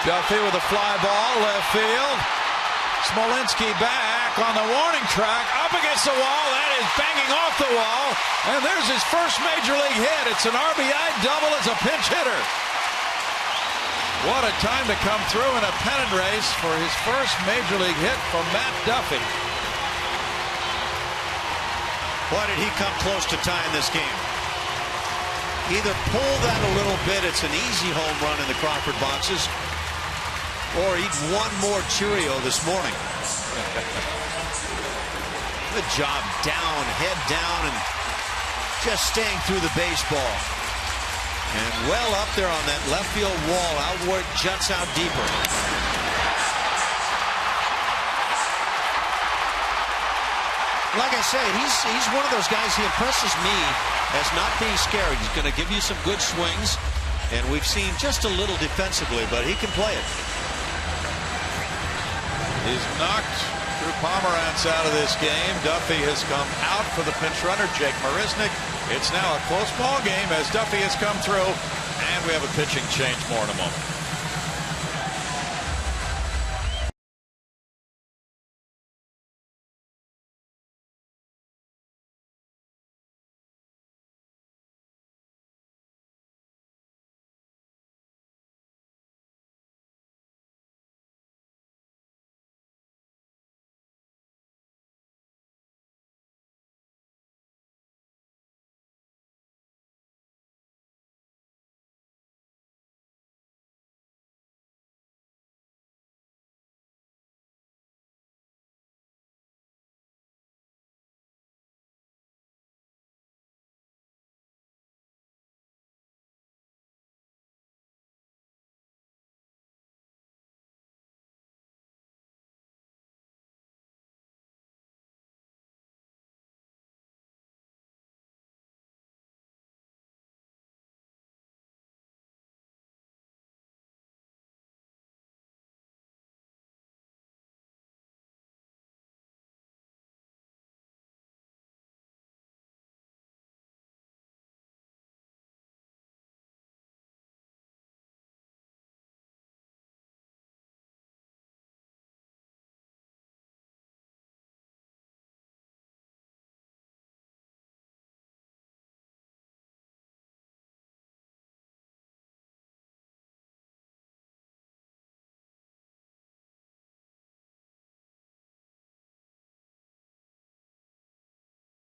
[SPEAKER 1] Duffy with a fly ball, left field. Smolinski back on the warning track, up against the wall. That is banging off the wall. And there's his first major league hit. It's an RBI double as a pinch hitter. What a time to come through in a pennant race for his first major league hit from Matt Duffy.
[SPEAKER 2] Why did he come close to tying this game? Either pull that a little bit, it's an easy home run in the Crawford boxes, or eat one more Cheerio this morning. Good job down, head down, and just staying through the baseball. And well up there on that left field wall, out where it juts out deeper. Like I said, he's one of those guys. He impresses me as not being scary. He's going to give you some good swings, and we've seen just a little defensively, but he can play it.
[SPEAKER 1] He's knocked Drew Pomerantz out of this game. Duffy has come out for the pinch runner, Jake Marisnick. It's now a close ball game as Duffy has come through, and we have a pitching change more in a moment.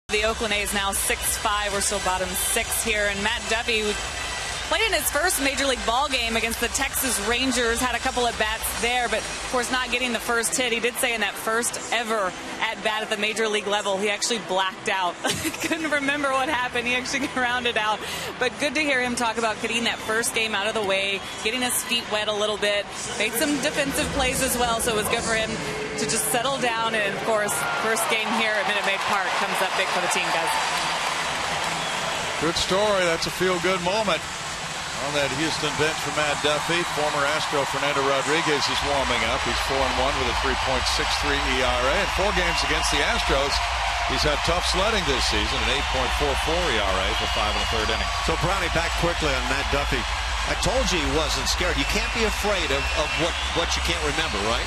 [SPEAKER 3] The Oakland A's now 6-5. We're still bottom 6 here. And Matt Duffy played in his first Major League ball game against the Texas Rangers, had a couple at bats there, but of course not getting the first hit. He did say in that first ever at bat at the Major League level, he actually blacked out. Couldn't remember what happened. He actually grounded out. But good to hear him talk about getting that first game out of the way, getting his feet wet a little bit, made some defensive plays as well, so it was good for him to just settle down. And of course, first game here at Minute Maid Park comes up big for the team, guys.
[SPEAKER 1] Good story. That's a feel-good moment. On that Houston bench for Matt Duffy, former Astro Fernando Rodriguez is warming up. He's 4-1 with a 3.63 ERA. In 4 games against the Astros, he's had tough sledding this season, an 8.44 ERA for 5 1/3 innings.
[SPEAKER 2] So Brownie, back quickly on Matt Duffy. I told you he wasn't scared. You can't be afraid of what you can't remember, right?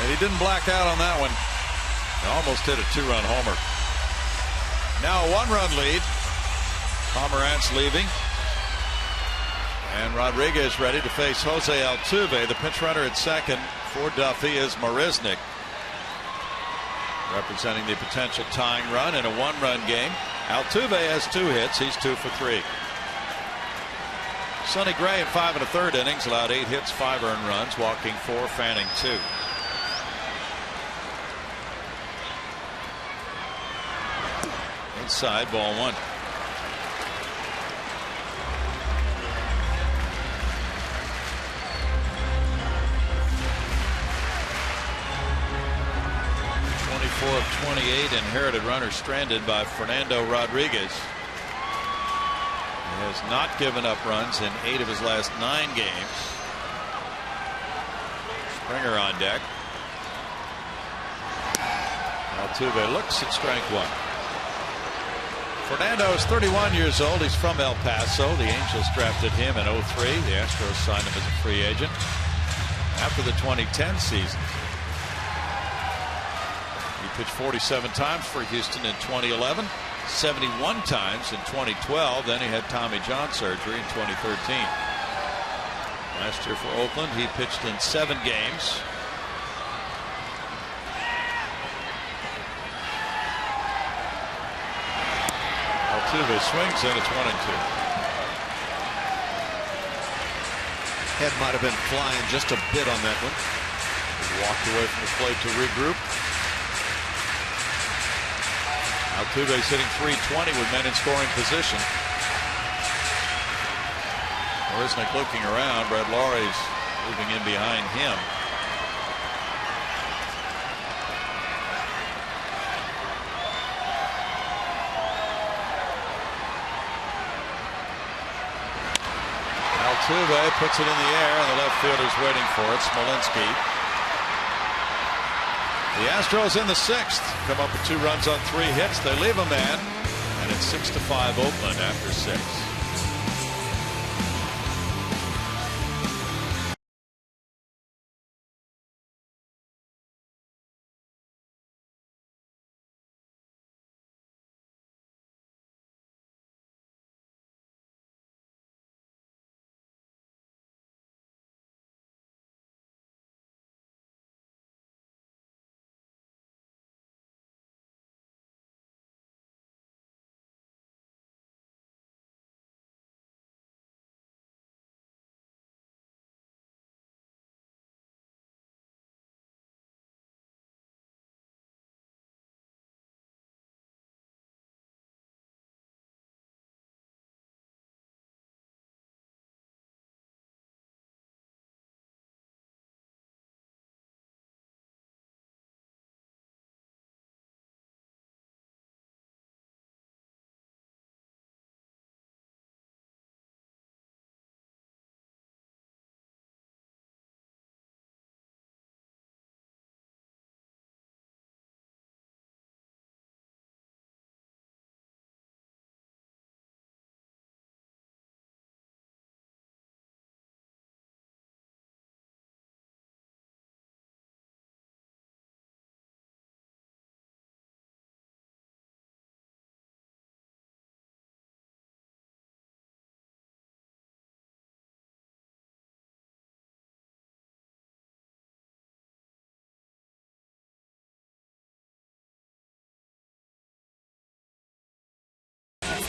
[SPEAKER 1] And he didn't black out on that one. He almost hit a 2-run homer. Now a 1-run lead. Pomerantz leaving. And Rodriguez ready to face Jose Altuve. The pinch runner at second for Duffy is Marisnik, representing the potential tying run in a 1-run game. Altuve has 2 hits. He's 2 for 3. Sonny Gray in 5 1/3 innings allowed 8 hits, 5 earned runs, walking 4, fanning 2. Inside, ball 1. Of 28 inherited runners stranded by Fernando Rodriguez. He has not given up runs in 8 of his last 9 games. Springer on deck. Altuve looks at strike 1. Fernando is 31 years old. He's from El Paso. The Angels drafted him in 2003. The Astros signed him as a free agent after the 2010 season. Pitched 47 times for Houston in 2011, 71 times in 2012. Then he had Tommy John surgery in 2013. Last year for Oakland, he pitched in 7 games. Altuve swings and it's 1-2.
[SPEAKER 2] Head might have been flying just a bit on that one.
[SPEAKER 1] He walked away from the plate to regroup. Altuve's hitting .320 with men in scoring position. Marisnik looking around. Brett Laurie's moving in behind him. Altuve puts it in the air, and the left fielder's waiting for it. Smolinski. The Astros in the 6th come up with 2 runs on 3 hits. They leave a man, and it's 6-5 Oakland after 6.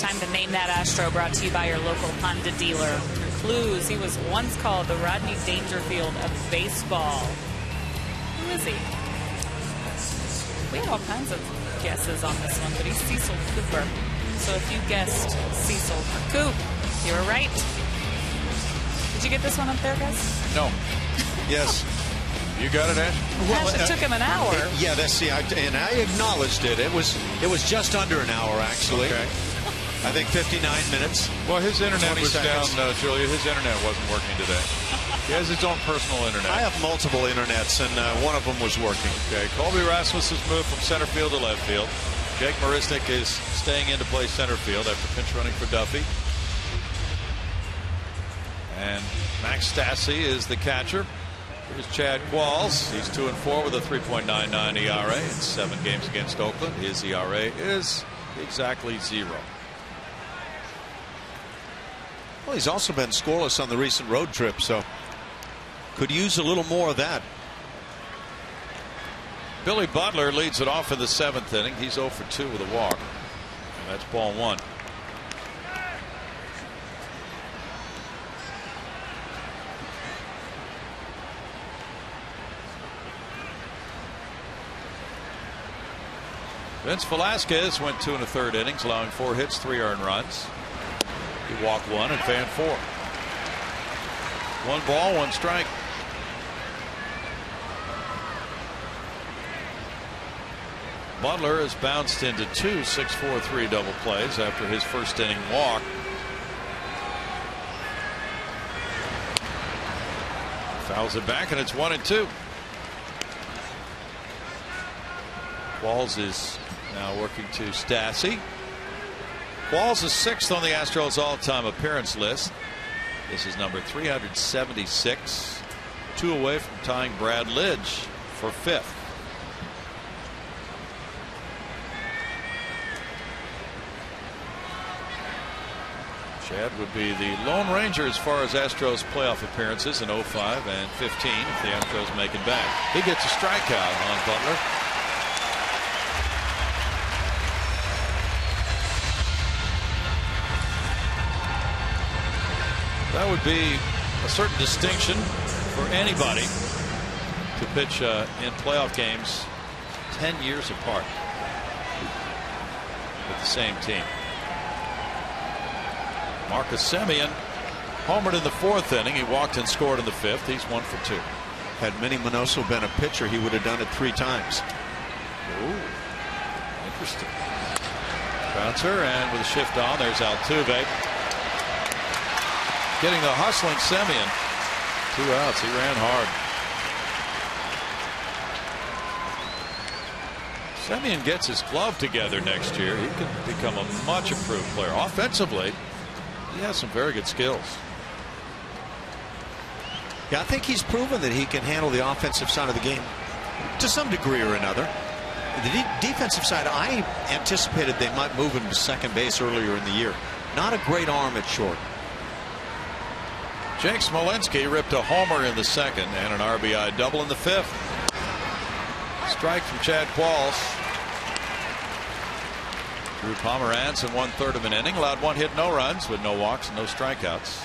[SPEAKER 3] Time to name that Astro, brought to you by your local Honda dealer. Your clues: he was once called the Rodney Dangerfield of baseball. Who is he? We had all kinds of guesses on this one, but he's Cecil Cooper. So if you guessed Cecil Coop, you were right. Did you get this one up there, guys?
[SPEAKER 1] No. Yes. You got it, Ash?
[SPEAKER 3] Well, it took him an hour.
[SPEAKER 2] Yeah, and I acknowledged it. It was just under an hour, actually.
[SPEAKER 1] Okay.
[SPEAKER 2] I think 59 minutes.
[SPEAKER 1] Well, his internet was
[SPEAKER 2] seconds.
[SPEAKER 1] down, Julia. His internet wasn't working today. He has his own personal internet.
[SPEAKER 2] I have multiple internets, and one of them was working.
[SPEAKER 1] Okay, Colby Rasmus has moved from center field to left field. Jake Marisnik is staying in to play center field after pinch running for Duffy. And Max Stassi is the catcher. Here's Chad Qualls. He's 2-4 with a 3.99 ERA in 7 games against Oakland. His ERA is exactly 0.
[SPEAKER 2] Well, he's also been scoreless on the recent road trip, so could use a little more of that.
[SPEAKER 1] Billy Butler leads it off in the 7th inning. He's 0 for 2 with a walk. And that's ball 1. Vince Velasquez went 2 1/3 innings, allowing 4 hits, 3 earned runs. He walked 1 and fanned 4. 1 ball, 1 strike. Butler has bounced into 2 6-4-3 double plays after his first inning walk. Fouls it back, and it's 1-2. Qualls is now working to Stassi. Qualls is 6th on the Astros all-time appearance list. This is number 376, 2 away from tying Brad Lidge for 5th. Chad would be the Lone Ranger as far as Astros playoff appearances in 05 and 15 if the Astros make it back. He gets a strikeout on Butler. That would be a certain distinction for anybody to pitch in playoff games 10 years apart with the same team. Marcus Semien homered in the 4th inning. He walked and scored in the 5th. He's 1 for 2.
[SPEAKER 2] Had Manny Minoso been a pitcher, he would have done it 3 times.
[SPEAKER 1] Ooh, interesting. Bouncer, and with a shift on, there's Altuve. Getting the hustling Semien. 2 outs. He ran hard. Semien gets his glove together next year. He can become a much improved player. Offensively, he has some very good skills.
[SPEAKER 2] Yeah, I think he's proven that he can handle the offensive side of the game to some degree or another. The defensive side, I anticipated they might move him to second base earlier in the year. Not a great arm at short.
[SPEAKER 1] Jake Smolinski ripped a homer in the 2nd and an RBI double in the 5th. Strike from Chad Qualls. Drew Pomeranz in 1/3 of an inning, allowed 1 hit, no runs with no walks and no strikeouts.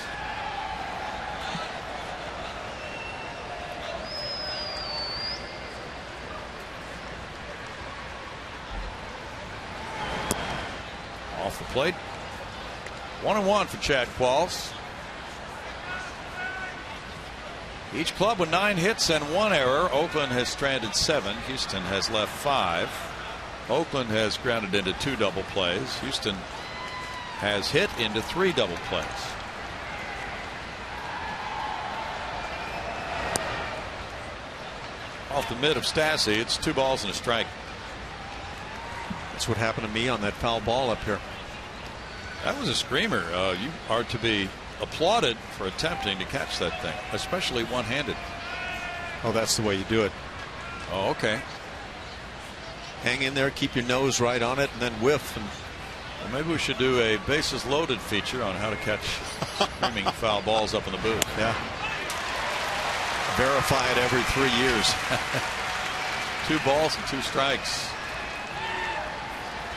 [SPEAKER 1] Off the plate. 1-1 for Chad Qualls. Each club with 9 hits and 1 error. Oakland has stranded 7. Houston has left 5. Oakland has grounded into 2 double plays. Houston has hit into 3 double plays. Off the mid of Stassi, it's 2 balls and a strike.
[SPEAKER 2] That's what happened to me on that foul ball up here.
[SPEAKER 1] That was a screamer. You are to be applauded for attempting to catch that thing, especially one-handed.
[SPEAKER 2] Oh, that's the way you do it.
[SPEAKER 1] Oh, okay.
[SPEAKER 2] Hang in there, keep your nose right on it, and then whiff. And
[SPEAKER 1] well, maybe we should do a bases loaded feature on how to catch screaming foul balls up in the booth.
[SPEAKER 2] Yeah. Verify it every 3 years.
[SPEAKER 1] 2 balls and 2 strikes.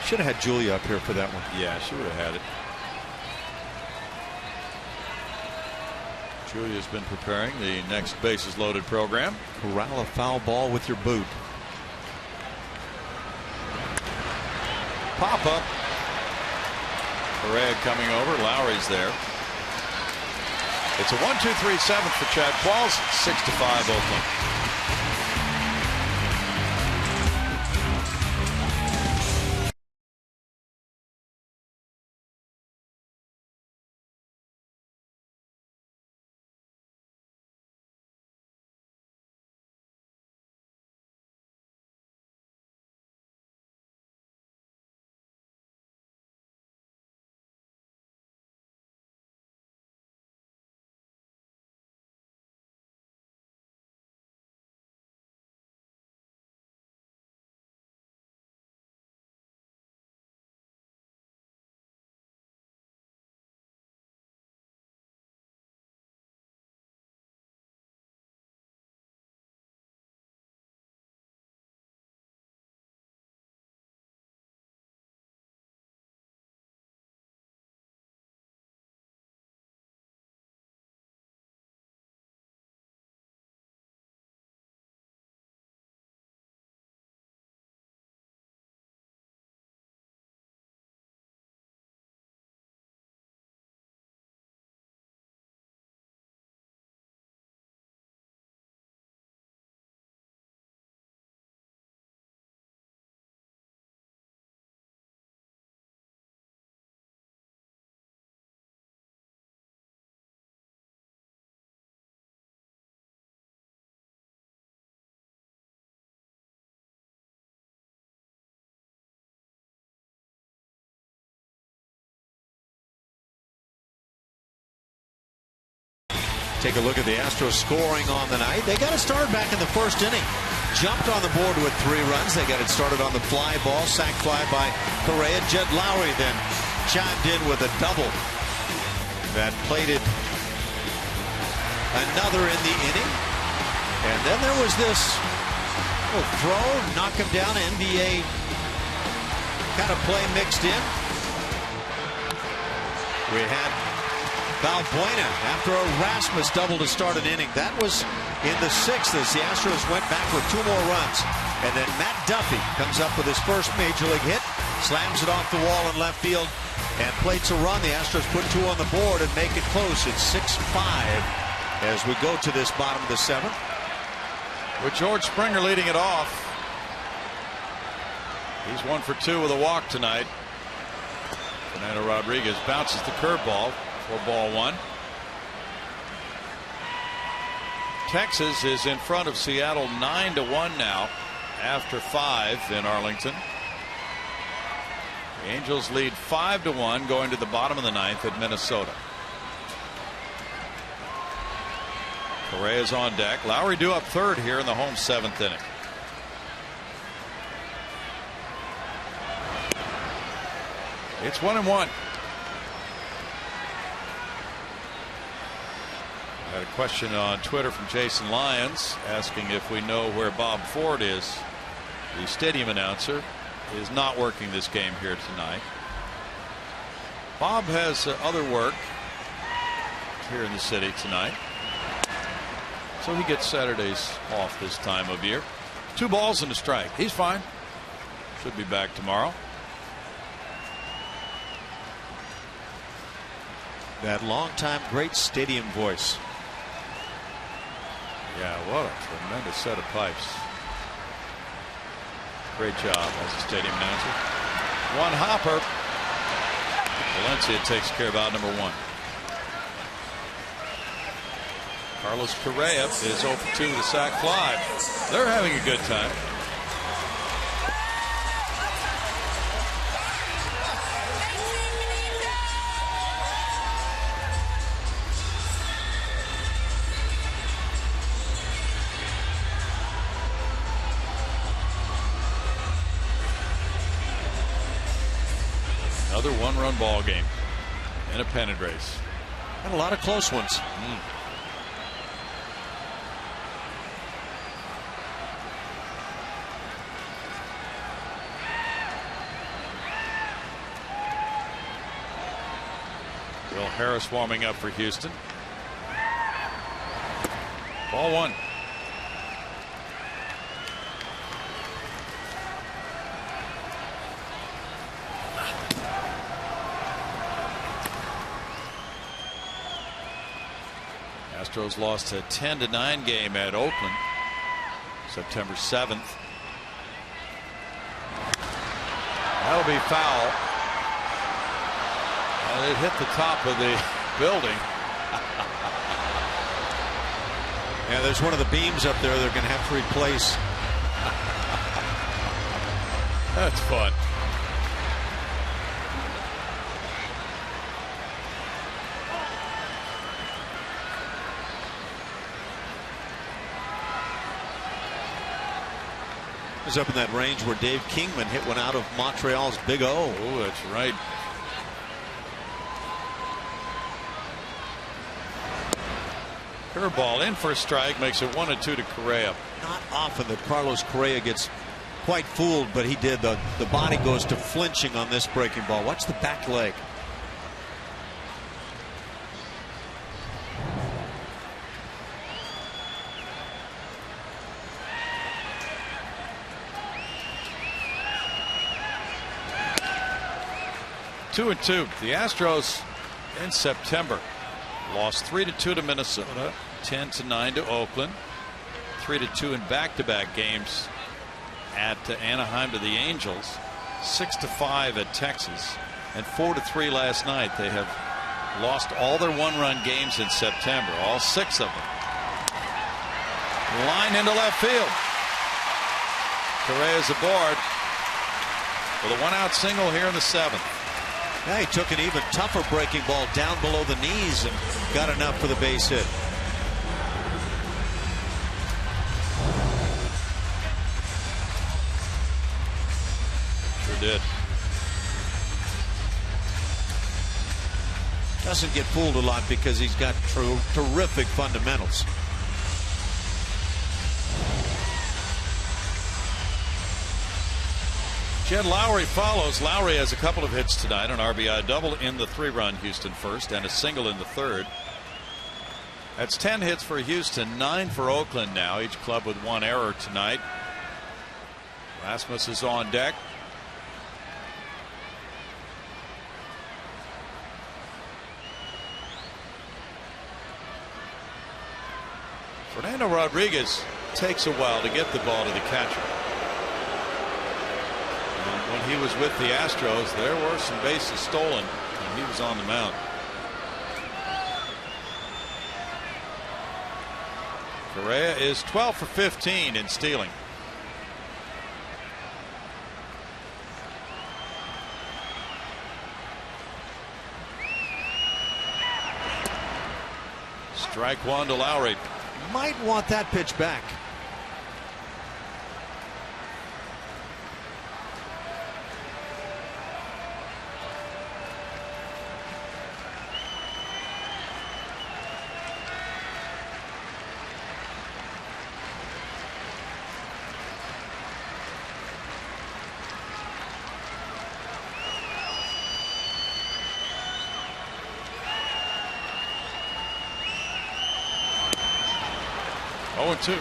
[SPEAKER 2] Should have had Julia up here for that one.
[SPEAKER 1] Yeah, she would have had it. Julia's been preparing the next bases loaded program.
[SPEAKER 2] Corral a foul ball with your boot.
[SPEAKER 1] Pop up. Correa coming over. Lowry's there. It's a 1-2-3 seventh for Chad Qualls. 6-5 Oakland.
[SPEAKER 2] Take a look at the Astros scoring on the night. They got it started back in the first inning. Jumped on the board with 3 runs. They got it started on the fly ball. Sac fly by Correa. Jed Lowry then chimed in with a double that plated another in the inning. And then there was this little throw, knock him down, NBA kind of play mixed in. We had Valbuena after a Rasmus double to start an inning. That was in the 6th as the Astros went back with 2 more runs. And then Matt Duffy comes up with his first major league hit, slams it off the wall in left field, and plates a run. The Astros put 2 on the board and make it close. It's 6-5 as we go to this bottom of the 7th.
[SPEAKER 1] With George Springer leading it off. He's 1 for 2 with a walk tonight. Fernando Rodriguez bounces the curveball. 4-1. Texas is in front of Seattle 9-1 now after 5 in Arlington. The Angels lead 5-1 going to the bottom of the 9th at Minnesota. Correa's on deck. Lowry due up 3rd here in the home 7th inning. It's 1-1. I had a question on Twitter from Jason Lyons asking if we know where Bob Ford is. The stadium announcer is not working this game here tonight. Bob has other work here in the city tonight, so he gets Saturdays off this time of year. 2 balls and a strike. He's fine. Should be back tomorrow.
[SPEAKER 2] That longtime great stadium voice.
[SPEAKER 1] Yeah, what a tremendous set of pipes. Great job as a stadium announcer. 1 hopper. Valencia takes care of out number 1. Carlos Correa is 0 for 2 with a sac fly. They're having a good time. Another 1-run ball game in a pennant race.
[SPEAKER 2] And a lot of close ones.
[SPEAKER 1] Will Harris warming up for Houston. Ball one. Astros lost a 10-9 game at Oakland September 7th. That'll be foul. And it hit the top of the building.
[SPEAKER 2] Yeah, there's one of the beams up there they're going to have to replace.
[SPEAKER 1] That's fun.
[SPEAKER 2] It was up in that range where Dave Kingman hit one out of Montreal's Big O.
[SPEAKER 1] Oh, that's right. Curveball in for a strike, makes it 1-2 to Correa.
[SPEAKER 2] Not often that Carlos Correa gets quite fooled, but he did. The body goes to flinching on this breaking ball. Watch the back leg.
[SPEAKER 1] Two and two. The Astros in September lost 3-2 to Minnesota, 10-9 to Oakland, 3-2 in back-to-back games at Anaheim to the Angels, 6-5 at Texas, and 4-3 last night. They have lost all their one-run games in September, all 6 of them. Line into left field. Correa's aboard with a one-out single here in the 7th.
[SPEAKER 2] Yeah, he took an even tougher breaking ball down below the knees and got enough for the base hit.
[SPEAKER 1] Sure did.
[SPEAKER 2] Doesn't get fooled a lot because he's got terrific fundamentals.
[SPEAKER 1] Jed Lowry follows. Lowry has a couple of hits tonight, an RBI double in the 3-run Houston first and a single in the 3rd. That's 10 hits for Houston, 9 for Oakland now, each club with 1 error tonight. Rasmus is on deck. Fernando Rodriguez takes a while to get the ball to the catcher. When he was with the Astros, there were some bases stolen and he was on the mound. Correa is 12 for 15 in stealing. Strike one to Lowry.
[SPEAKER 2] Might want that pitch back.
[SPEAKER 1] Oh, 2.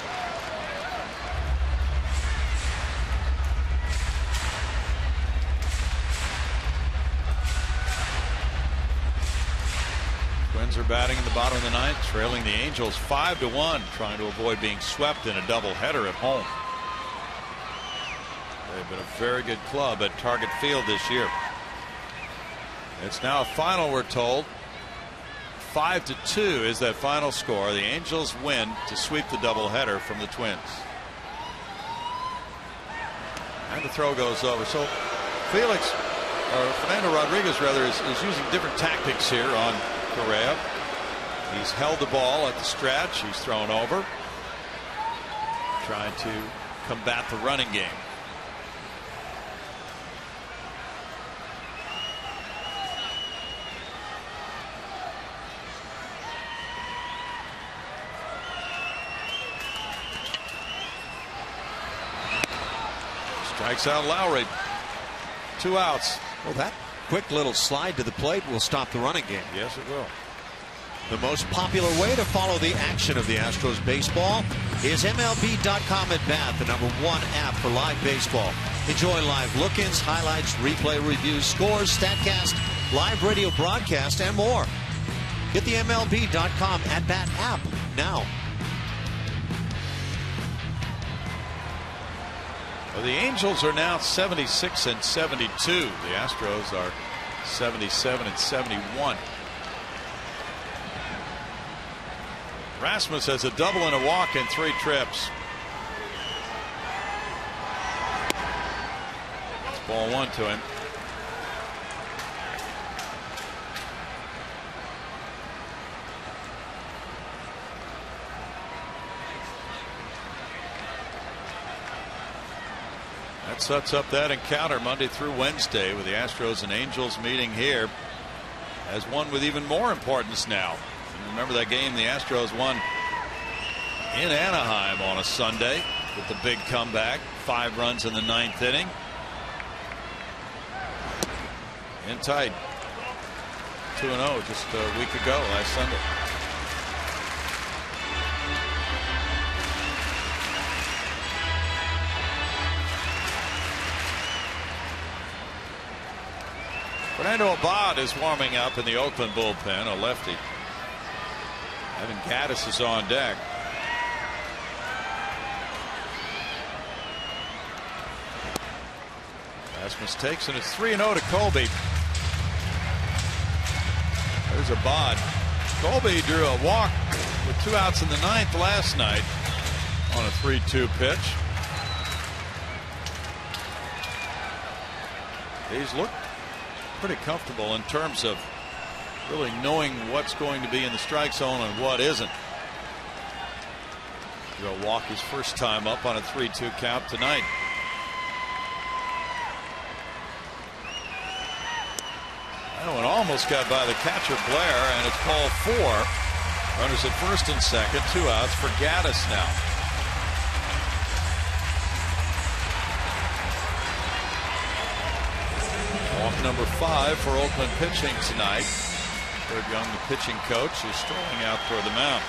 [SPEAKER 1] Twins are batting in the bottom of the 9th, trailing the Angels 5-1, trying to avoid being swept in a doubleheader at home. They've been a very good club at Target Field this year. It's now a final, we're told. 5-2 is that final score. The Angels win to sweep the doubleheader from the Twins. And the throw goes over. So Fernando Rodriguez rather is using different tactics here on Correa. He's held the ball at the stretch. He's thrown over, trying to combat the running game. Strikes out Lowry. 2 outs.
[SPEAKER 2] Well, that quick little slide to the plate will stop the running game.
[SPEAKER 1] Yes, it will.
[SPEAKER 2] The most popular way to follow the action of the Astros baseball is MLB.com at Bat, the #1 app for live baseball. Enjoy live look-ins, highlights, replay reviews, scores, StatCast, live radio broadcast, and more. Get the MLB.com at Bat app now.
[SPEAKER 1] Well, the Angels are now 76-72. The Astros are 77-71. Rasmus has a double and a walk in 3 trips. It's ball 1 to him. That sets up that encounter Monday through Wednesday with the Astros and Angels meeting here as one with even more importance now. Remember that game the Astros won in Anaheim on a Sunday with the big comeback, 5 runs in the 9th inning. In tight, 2-0 just a week ago last Sunday. Fernando Abad is warming up in the Oakland bullpen, a lefty. Evan Gattis is on deck. Rasmus takes, and it's 3-0 to Colby. There's Abad. Colby drew a walk with 2 outs in the 9th last night on a 3-2 pitch. He's looked pretty comfortable in terms of really knowing what's going to be in the strike zone and what isn't. He'll walk his first time up on a 3-2 count tonight. That one almost got by the catcher Blair, and it's ball 4. Runners at first and second, 2 outs for Gattis now. Walk number 5 for Oakland pitching tonight. Herb Young, the pitching coach, is strolling out toward the mound.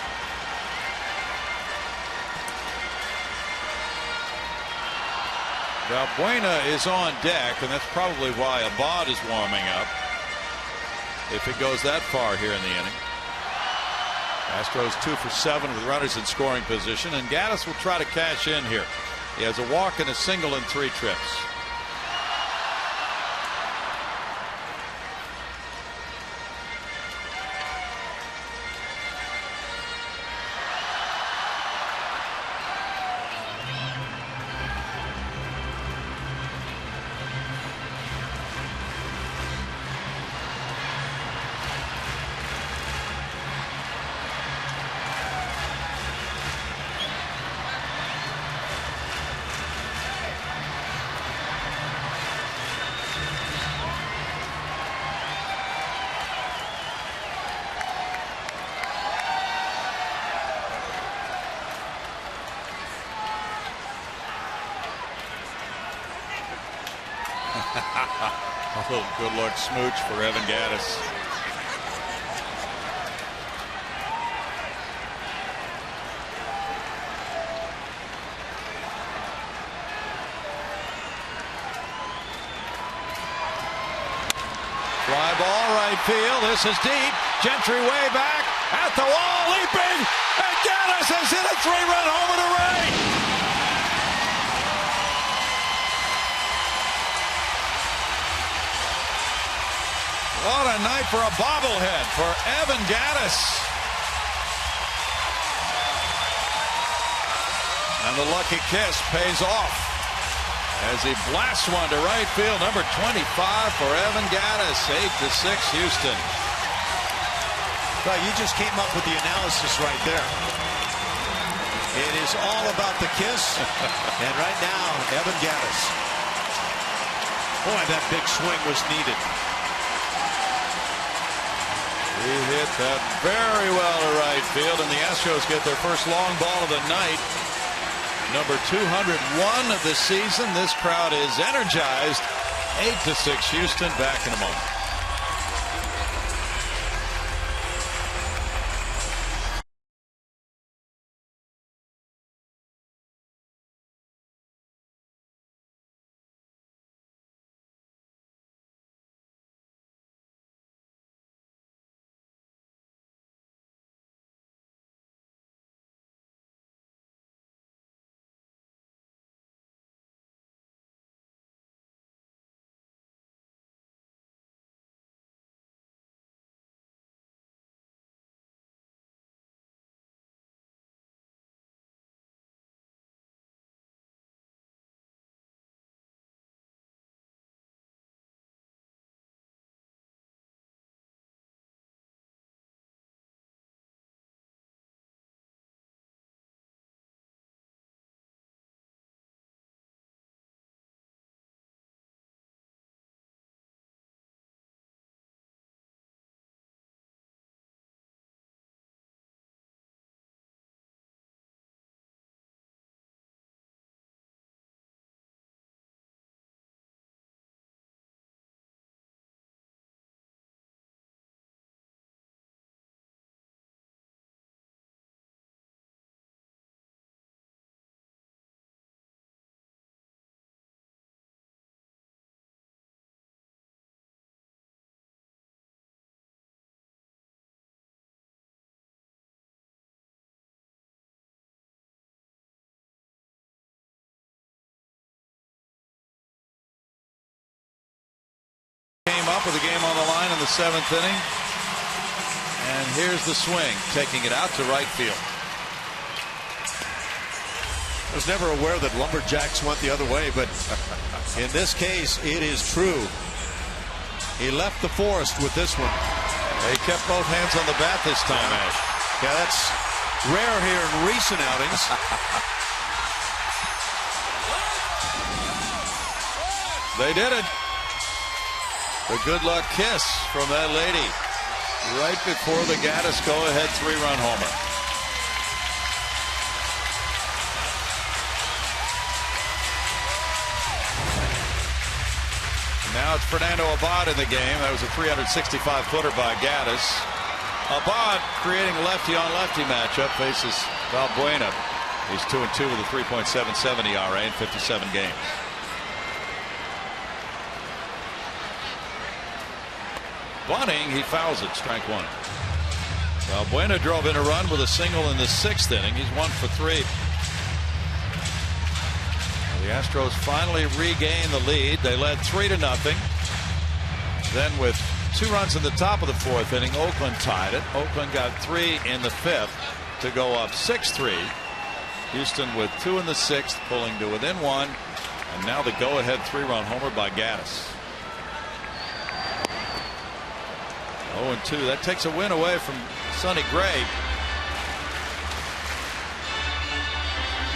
[SPEAKER 1] Valbuena is on deck, and that's probably why Abad is warming up, if it goes that far here in the inning. Astros 2 for 7 with runners in scoring position, and Gattis will try to cash in here. He has a walk and a single in 3 trips. A little good luck smooch for Evan Gattis. Fly ball right field. This is deep. Gentry way back at the wall, leaping, and Gattis has hit a 3-run homer to right. What a night for a bobblehead for Evan Gattis. And the lucky kiss pays off as he blasts one to right field. Number 25 for Evan Gattis. 8-6 Houston.
[SPEAKER 2] Well, you just came up with the analysis right there. It is all about the kiss. And right now, Evan Gattis. Boy, that big swing was needed.
[SPEAKER 1] He hit that very well to right field, and the Astros get their first long ball of the night. Number 201 of the season. This crowd is energized. 8-6 Houston. Back in a moment. off with the game on the line in the 7th inning. And here's the swing, taking it out to right field.
[SPEAKER 2] I was never aware that Lumberjacks went the other way, but in this case, it is true. He left the forest with this one.
[SPEAKER 1] He kept both hands on the bat this time, Ash.
[SPEAKER 2] Yeah, that's rare here in recent outings.
[SPEAKER 1] They did it. The good luck kiss from that lady right before the Gaddis go-ahead 3-run homer. Now it's Fernando Abad in the game. That was a 365-footer by Gaddis. Abad creating a lefty-on-lefty matchup, faces Valbuena. He's 2-2 with a 3.77 ERA in 57 games. Bunting, he fouls it, strike one. Valbuena drove in a run with a single in the 6th inning. He's 1 for 3. The Astros finally regain the lead. They led 3-0. Then with 2 runs in the top of the 4th inning, Oakland tied it. Oakland got 3 in the 5th to go up 6-3. Houston with 2 in the 6th, pulling to within 1. And now the go-ahead 3-run homer by Gaddis. 0-2. That takes a win away from Sonny Gray.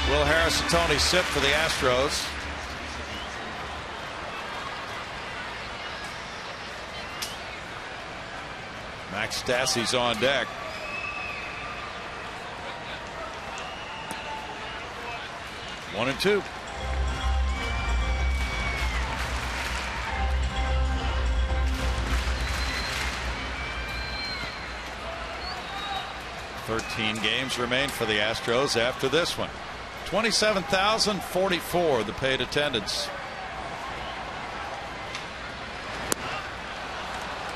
[SPEAKER 1] Will Harris and Tony Sipp for the Astros. Max Stassi's on deck. One and two. Games remain for the Astros after this one. 27,044 the paid attendance.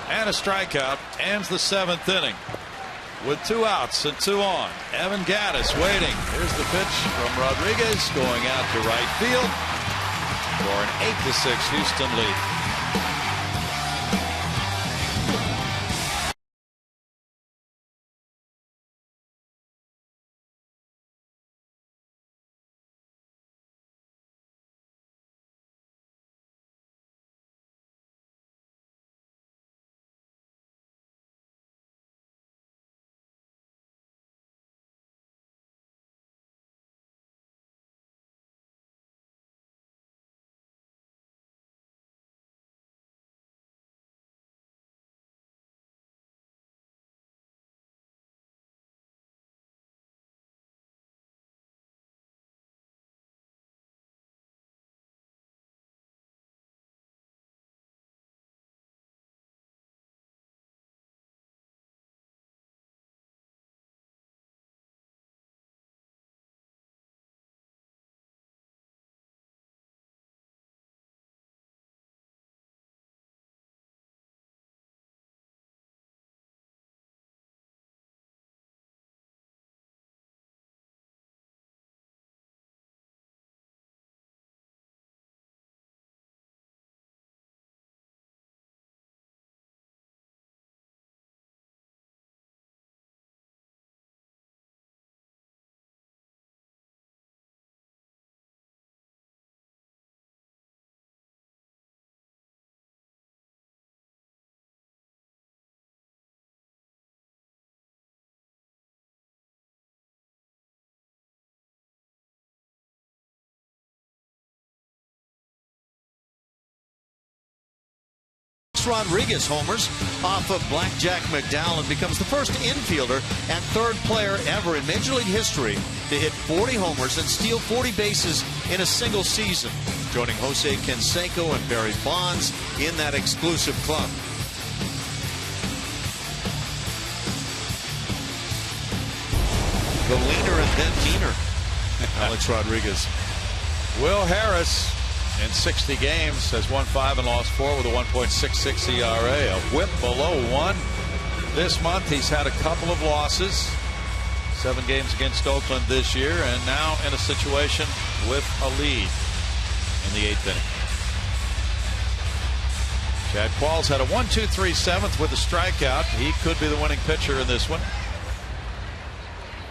[SPEAKER 1] And a strikeout ends the 7th inning with 2 outs and 2 on. Evan Gaddis waiting. Here's the pitch from Rodriguez going out to right field for an 8-6 Houston lead.
[SPEAKER 2] Rodriguez homers off of Blackjack McDowell and becomes the first infielder and 3rd player ever in Major League history to hit 40 homers and steal 40 bases in a single season, joining Jose Canseco and Barry Bonds in that exclusive club. The leaner and then meaner Alex Rodriguez.
[SPEAKER 1] Will Harris in 60 games has won 5 and lost 4 with a 1.66 ERA, a whip below 1. This month he's had a couple of losses, 7 games against Oakland this year, and now in a situation with a lead in the 8th inning. Chad Qualls had a 1-2-3 seventh with a strikeout. He could be the winning pitcher in this one.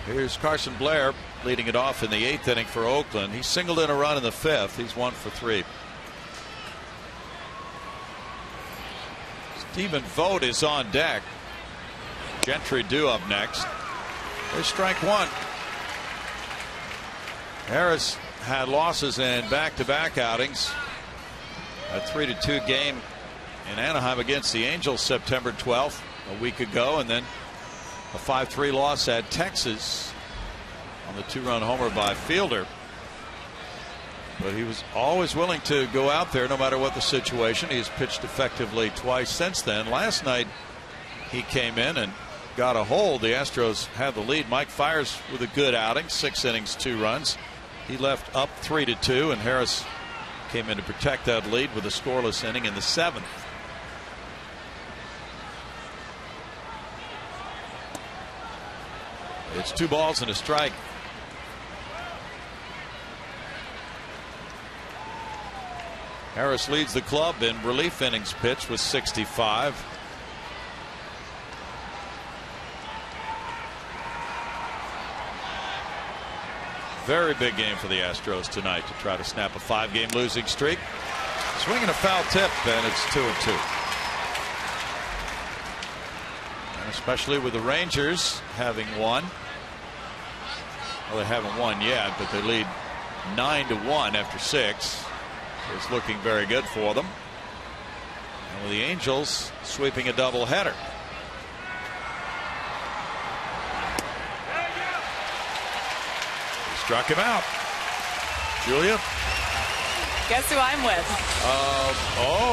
[SPEAKER 1] Here's Carson Blair leading it off in the 8th inning for Oakland. He singled in a run in the 5th. He's 1 for 3. Stephen Vogt is on deck. Gentry due up next. There's strike one. Harris had losses in back-to-back outings. A 3-2 game in Anaheim against the Angels September 12th, a week ago, and then a 5-3 loss at Texas on the 2-run homer by Fielder. But he was always willing to go out there no matter what the situation. He's pitched effectively twice since then. Last night he came in and got a hold. The Astros had the lead. Mike Fiers with a good outing, 6 innings, 2 runs. He left up 3-2, and Harris came in to protect that lead with a scoreless inning in the 7th. It's 2 balls and a strike. Harris leads the club in relief innings pitched with 65. Very big game for the Astros tonight to try to snap a 5-game losing streak. Swinging a foul tip, and it's 2-2. And especially with the Rangers having won. Well, they haven't won yet, but they lead 9-1 after 6. It's looking very good for them. And with the Angels sweeping a doubleheader. He struck him out. Julia?
[SPEAKER 3] Guess who I'm with?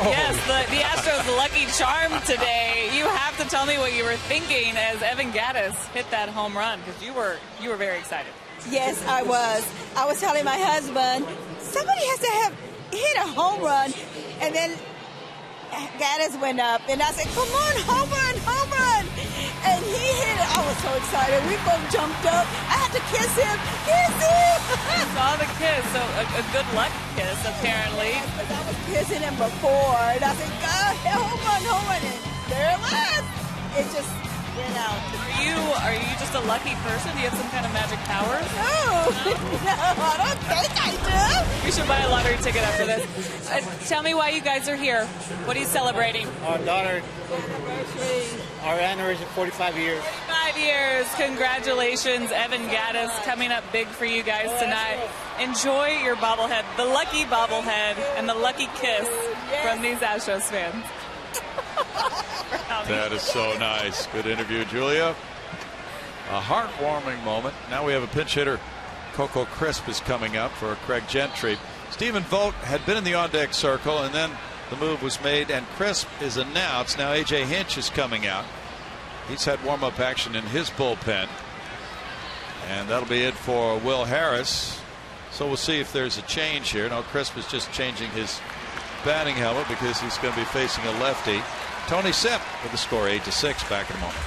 [SPEAKER 3] Yes, the Astros lucky charm today. You have to tell me what you were thinking as Evan Gattis hit that home run, because you were very excited.
[SPEAKER 4] Yes, I was. I was telling my husband, somebody has to have hit a home run, and then Gattis went up, and I said, come on, home run, home run, and he hit it. I was so excited. We both jumped up. I had to kiss him. Kiss him.
[SPEAKER 3] You saw the kiss, so a good luck kiss, apparently.
[SPEAKER 4] Because I was kissing him before, and I said, God, home run, and there it was. It just went out.
[SPEAKER 3] Are you just a lucky person? Do you have some kind of magic powers?
[SPEAKER 4] No, I don't think I do.
[SPEAKER 3] We should buy a lottery ticket after this. Tell me why you guys are here. What are you celebrating?
[SPEAKER 5] Our daughter, our anniversary, 45 years.
[SPEAKER 3] 5 years. Congratulations, Evan Gattis, coming up big for you guys tonight. Enjoy your bobblehead, the lucky bobblehead, and the lucky kiss from these Astros fans.
[SPEAKER 1] That is so nice. Good interview, Julia. A heartwarming moment. Now we have a pinch hitter. Coco Crisp is coming up for Craig Gentry. Stephen Vogt had been in the on-deck circle, and then the move was made, and Crisp is announced. Now A.J. Hinch is coming out. He's had warm-up action in his bullpen. And that'll be it for Will Harris. So we'll see if there's a change here. No, Crisp is just changing his batting helmet because he's going to be facing a lefty. Tony Sipp with the score 8-6. Back in a moment.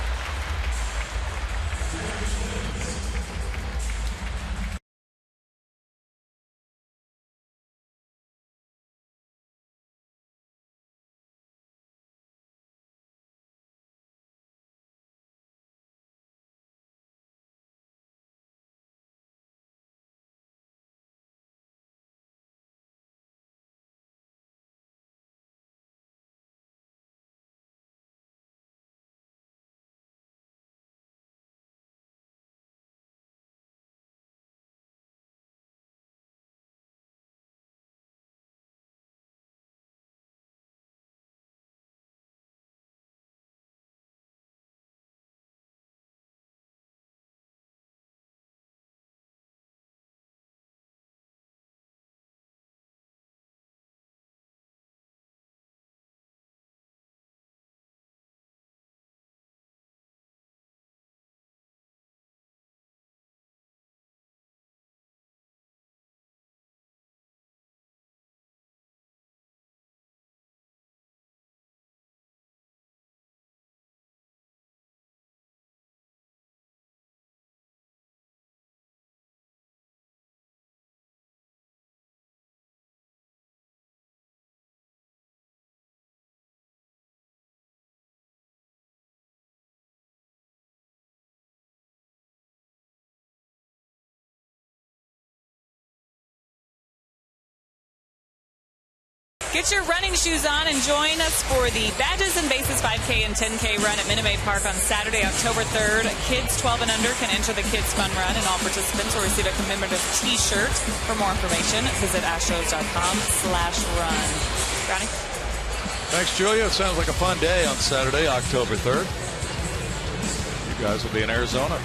[SPEAKER 3] Get your running shoes on and join us for the Badges and Bases 5K and 10K run at Minute Maid Park on Saturday, October 3rd. Kids 12 and under can enter the Kids Fun Run, and all participants will receive a commemorative T-shirt. For more information, visit astros.com/run. Brownie?
[SPEAKER 1] Thanks, Julia. It sounds like a fun day on Saturday, October 3rd. You guys will be in Arizona.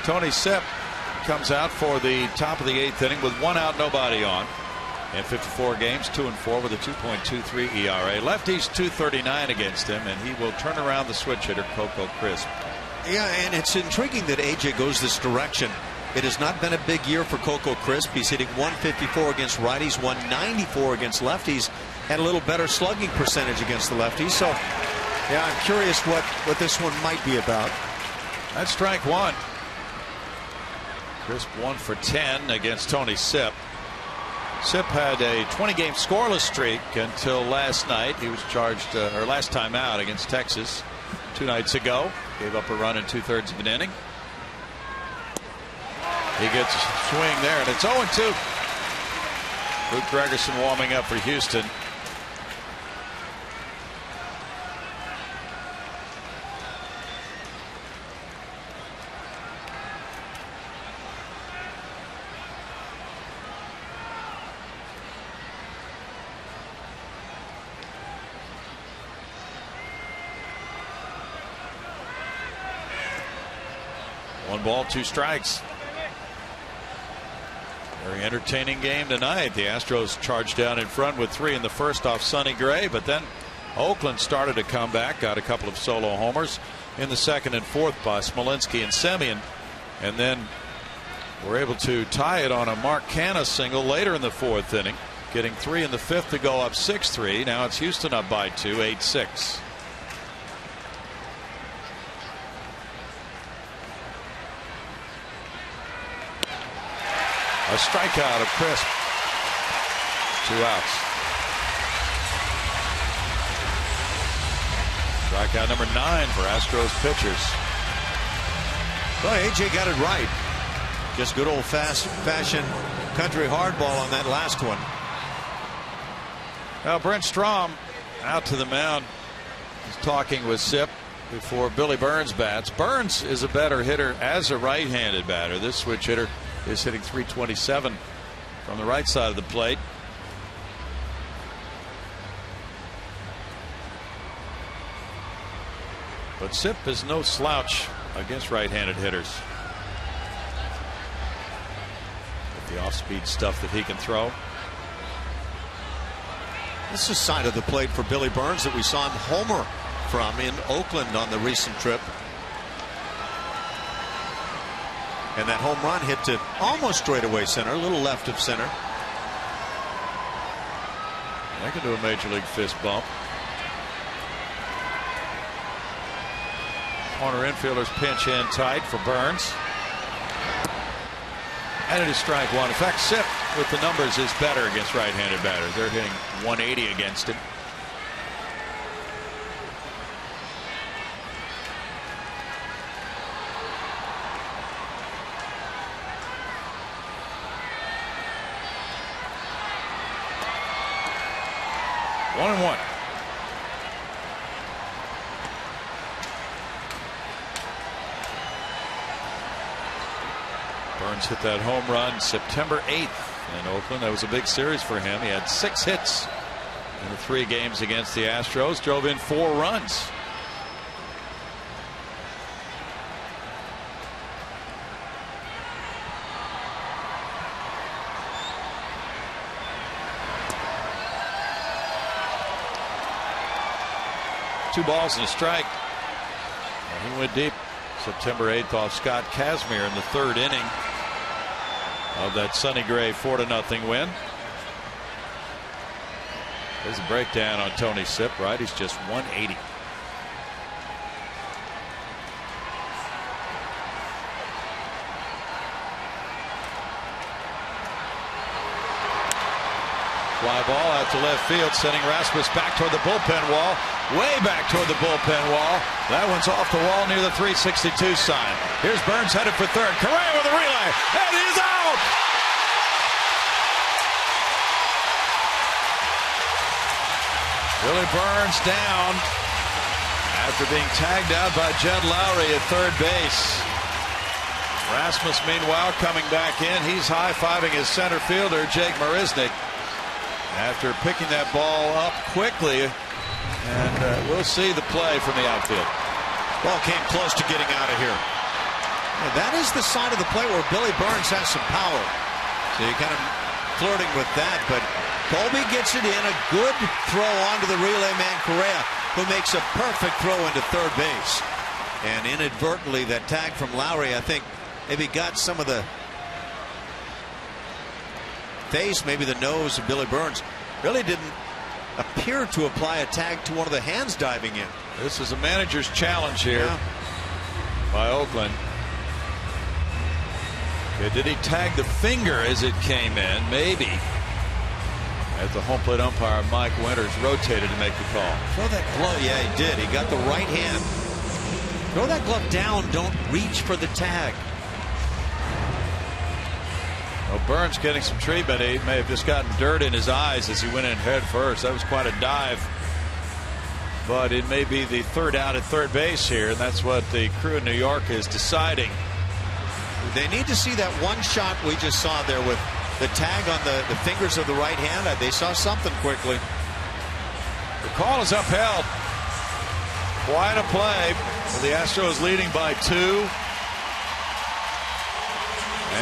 [SPEAKER 1] Tony Sipp comes out for the top of the 8th inning with 1 out, nobody on. In 54 games, 2-4 with a 2.23 ERA. Lefties 239 against him, and he will turn around the switch hitter, Coco Crisp.
[SPEAKER 2] Yeah, and it's intriguing that AJ goes this direction. It has not been a big year for Coco Crisp. He's hitting 154 against righties, 194 against lefties, and a little better slugging percentage against the lefties. So, yeah, I'm curious what this one might be about.
[SPEAKER 1] That's strike one. Crisp 1 for 10 against Tony Sipp. Sipp had a 20-game scoreless streak until last night. He was charged, or last time out against Texas 2 nights ago. Gave up a run in 2/3 of an inning. He gets a swing there, and it's 0-2. Luke Gregerson warming up for Houston. One ball, 2 strikes. Very entertaining game tonight. The Astros charged down in front with 3 in the first off Sonny Gray, but then Oakland started to come back, got a couple of solo homers in the 2nd and 4th by Smolinski and Semien, and then were able to tie it on a Mark Canha single later in the 4th inning, getting 3 in the 5th to go up 6-3. Now it's Houston up by 2, 8-6. A strikeout of Crisp. 2 outs. Strikeout number 9 for Astros pitchers.
[SPEAKER 2] Well, AJ got it right. Just good old fashioned country hardball on that last one.
[SPEAKER 1] Now Brent Strom out to the mound. He's talking with Sipp before Billy Burns bats. Burns is a better hitter as a right-handed batter. This switch hitter is hitting .327 from the right side of the plate. But Sipp is no slouch against right-handed hitters. With the off-speed stuff that he can throw.
[SPEAKER 2] This is side of the plate for Billy Burns that we saw him homer from in Oakland on the recent trip. And that home run hit to almost straightaway center, a little left of center.
[SPEAKER 1] They can do a major league fist bump. Corner infielders pinch in tight for Burns. And it is strike one. In fact, Sipp with the numbers is better against right-handed batters. They're hitting .180 against him. One and one. Burns hit that home run September 8th in Oakland. That was a big series for him. He had 6 hits in the 3 games against the Astros. Drove in 4 runs. Two balls and a strike. And he went deep September 8th off Scott Kazmir in the 3rd inning of that Sonny Gray 4-0 win. There's a breakdown on Tony Sipp, right? He's just 180. Fly ball out to left field, sending Rasmus back toward the bullpen wall. Way back toward the bullpen wall. That one's off the wall near the 362 sign. Here's Burns headed for third. Correa with a relay, and he's out! Billy Burns down after being tagged out by Jed Lowry at third base. Rasmus, meanwhile, coming back in. He's high-fiving his center fielder, Jake Marisnick, after picking that ball up quickly. And we'll see the play from the outfield.
[SPEAKER 2] Ball came close to getting out of here. Yeah, that is the side of the play where Billy Burns has some power. So you're kind of flirting with that, but Colby gets it in. A good throw onto the relay man, Correa, who makes a perfect throw into third base. And inadvertently, that tag from Lowry, I think, maybe got some of the face, maybe the nose of Billy Burns. Really didn't appear to apply a tag to one of the hands diving in.
[SPEAKER 1] This is a manager's challenge here by Oakland. Okay, did he tag the finger as it came in? Maybe. As the home plate umpire, Mike Winters, rotated to make the call.
[SPEAKER 2] Throw that glove. Yeah, he did. He got the right hand. Throw that glove down. Don't reach for the tag.
[SPEAKER 1] Well, Burns getting some treatment. He may have just gotten dirt in his eyes as he went in head first. That was quite a dive. But it may be the third out at third base here, and that's what the crew in New York is deciding.
[SPEAKER 2] They need to see that one shot we just saw there with the tag on the fingers of the right hand. They saw something quickly.
[SPEAKER 1] The call is upheld. Quite a play. The Astros leading by 2.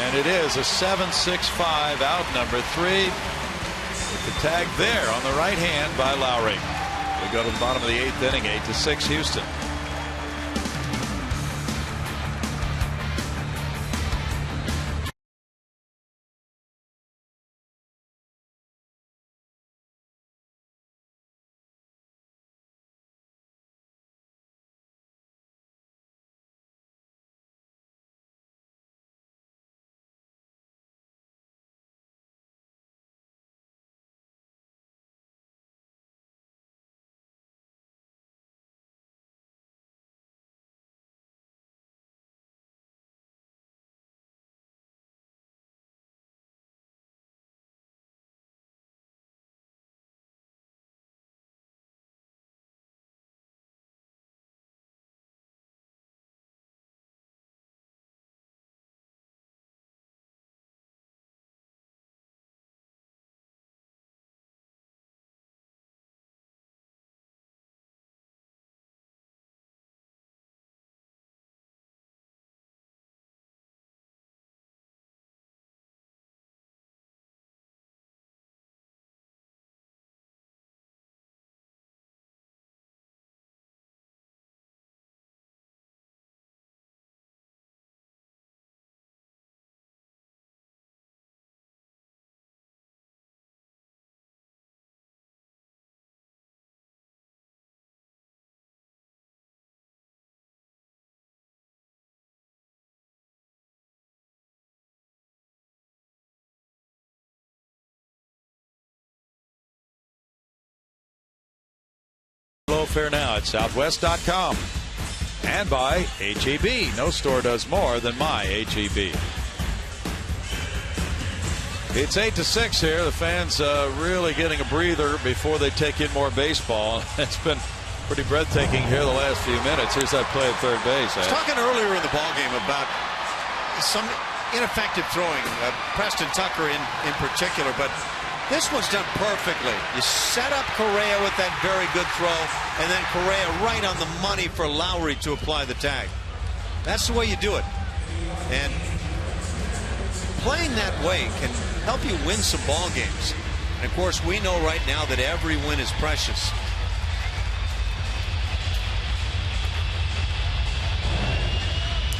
[SPEAKER 1] And it is a 7-6-5 out, number 3. With the tag there on the right hand by Lowry. We go to the bottom of the 8th inning, 8-6 Houston. Fair now at Southwest.com and by HEB. No store does more than my HEB. It's 8-6 here. The fans really getting a breather before they take in more baseball. It's been pretty breathtaking here the last few minutes. Here's that play at third base.
[SPEAKER 2] I was talking earlier in the ballgame about some ineffective throwing, Preston Tucker in particular, but this one's done perfectly. You set up Correa with that very good throw, and then Correa right on the money for Lowry to apply the tag. That's the way you do it. And playing that way can help you win some ball games. And of course, we know right now that every win is precious.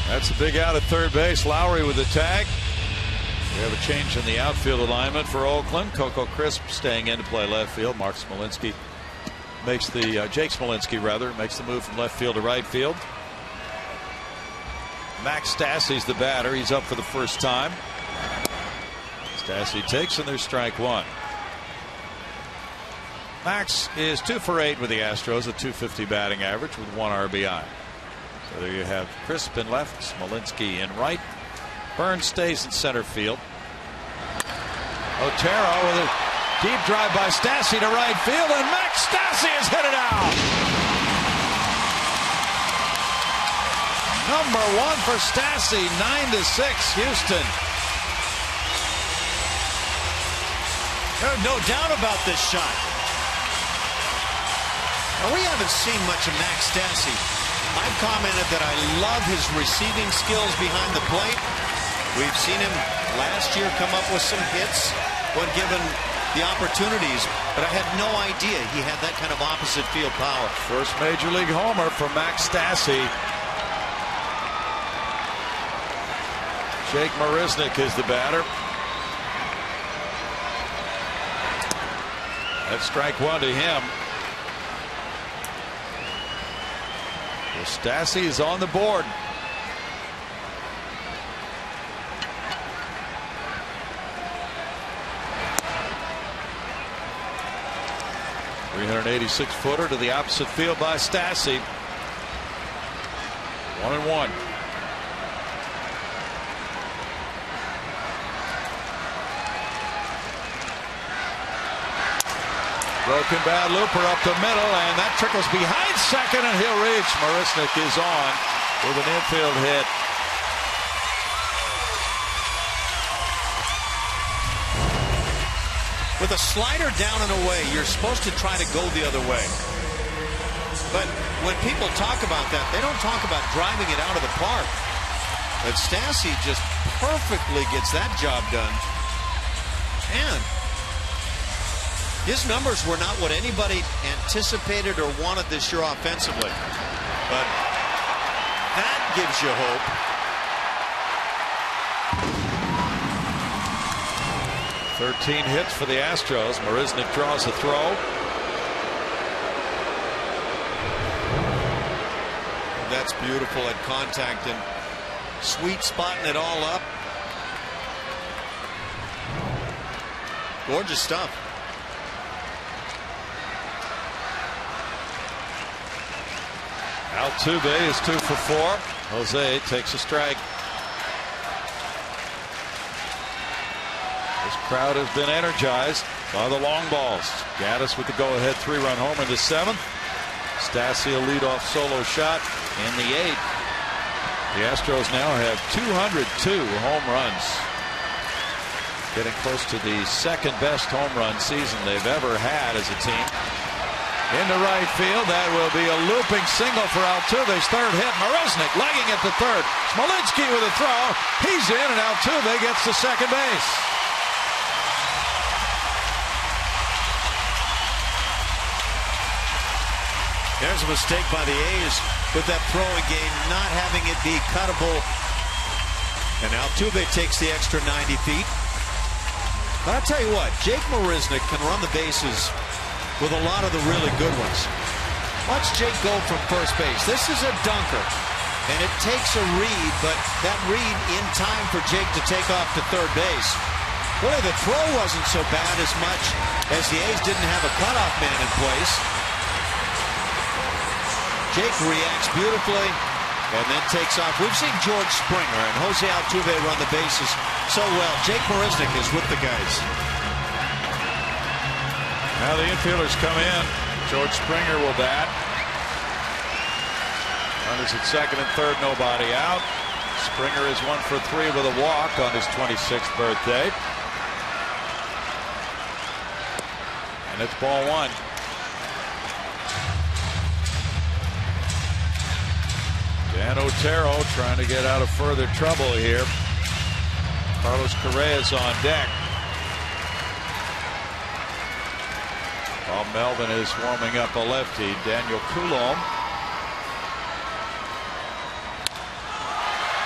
[SPEAKER 1] That's a big out at third base. Lowry with the tag. We have a change in the outfield alignment for Oakland. Coco Crisp staying in to play left field. Mark Smolinski makes the Jake Smolinski rather makes the move from left field to right field. Max Stassi's the batter. He's up for the first time. Stassi takes, and there's strike one. Max is 2 for 8 with the Astros, a .250 batting average with 1 RBI. So there you have Crisp in left, Smolinski in right. Burns stays in center field. Otero with a Deep drive by Stassi to right field, and Max Stassi has hit it out. Number 1 for Stassi, 9-6, Houston.
[SPEAKER 2] There's no doubt about this shot. Now, we haven't seen much of Max Stassi. I've commented that I love his receiving skills behind the plate. We've seen him last year come up with some hits when given the opportunities, but I had no idea he had that kind of opposite field power.
[SPEAKER 1] First major league homer for Max Stassi. Jake Marisnick is the batter. That's strike 1 to him. Well, Stassi is on the board. .386-footer to the opposite field by Stassi. 1-1. Broken bad looper up the middle, and that trickles behind second, and he'll reach. Marisnick is on with an infield hit.
[SPEAKER 2] With a slider down and away, you're supposed to try to go the other way. But when people talk about that, they don't talk about driving it out of the park. But Stassi just perfectly gets that job done. And his numbers were not what anybody anticipated or wanted this year offensively. But that gives you hope.
[SPEAKER 1] .13 hits for the Astros. Marisnick draws a throw.
[SPEAKER 2] That's beautiful at contact and sweet spotting it all up. Gorgeous stuff.
[SPEAKER 1] Altuve is 2 for 4. Jose takes a strike. This crowd has been energized by the long balls. Gaddis with the go-ahead 3-run homer in the 7th. Stassi a leadoff solo shot in the 8th. The Astros now have 202 home runs, getting close to the second best home run season they've ever had as a team. Into right field, that will be a looping single for Altuve's third hit. Marisnick legging it to third. Smolinski with a throw. He's in, and Altuve gets to second base.
[SPEAKER 2] There's a mistake by the A's with that throwing game, not having it be cuttable. And Altuve takes the extra 90 feet. But I'll tell you what, Jake Marisnick can run the bases with a lot of the really good ones. Watch Jake go from first base. This is a dunker, and it takes a read, but that read in time for Jake to take off to third base. Boy, the throw wasn't so bad as much as the A's didn't have a cutoff man in place. Jake reacts beautifully and then takes off. We've seen George Springer and Jose Altuve run the bases so well. Jake Marisnick is with the guys.
[SPEAKER 1] Now the infielders come in. George Springer will bat. Runners at second and third, nobody out. Springer is 1 for 3 with a walk on his 26th birthday. And it's ball 1. Dan Otero trying to get out of further trouble here. Carlos Correa's on deck. Bob Melvin is warming up a lefty. Daniel Coulomb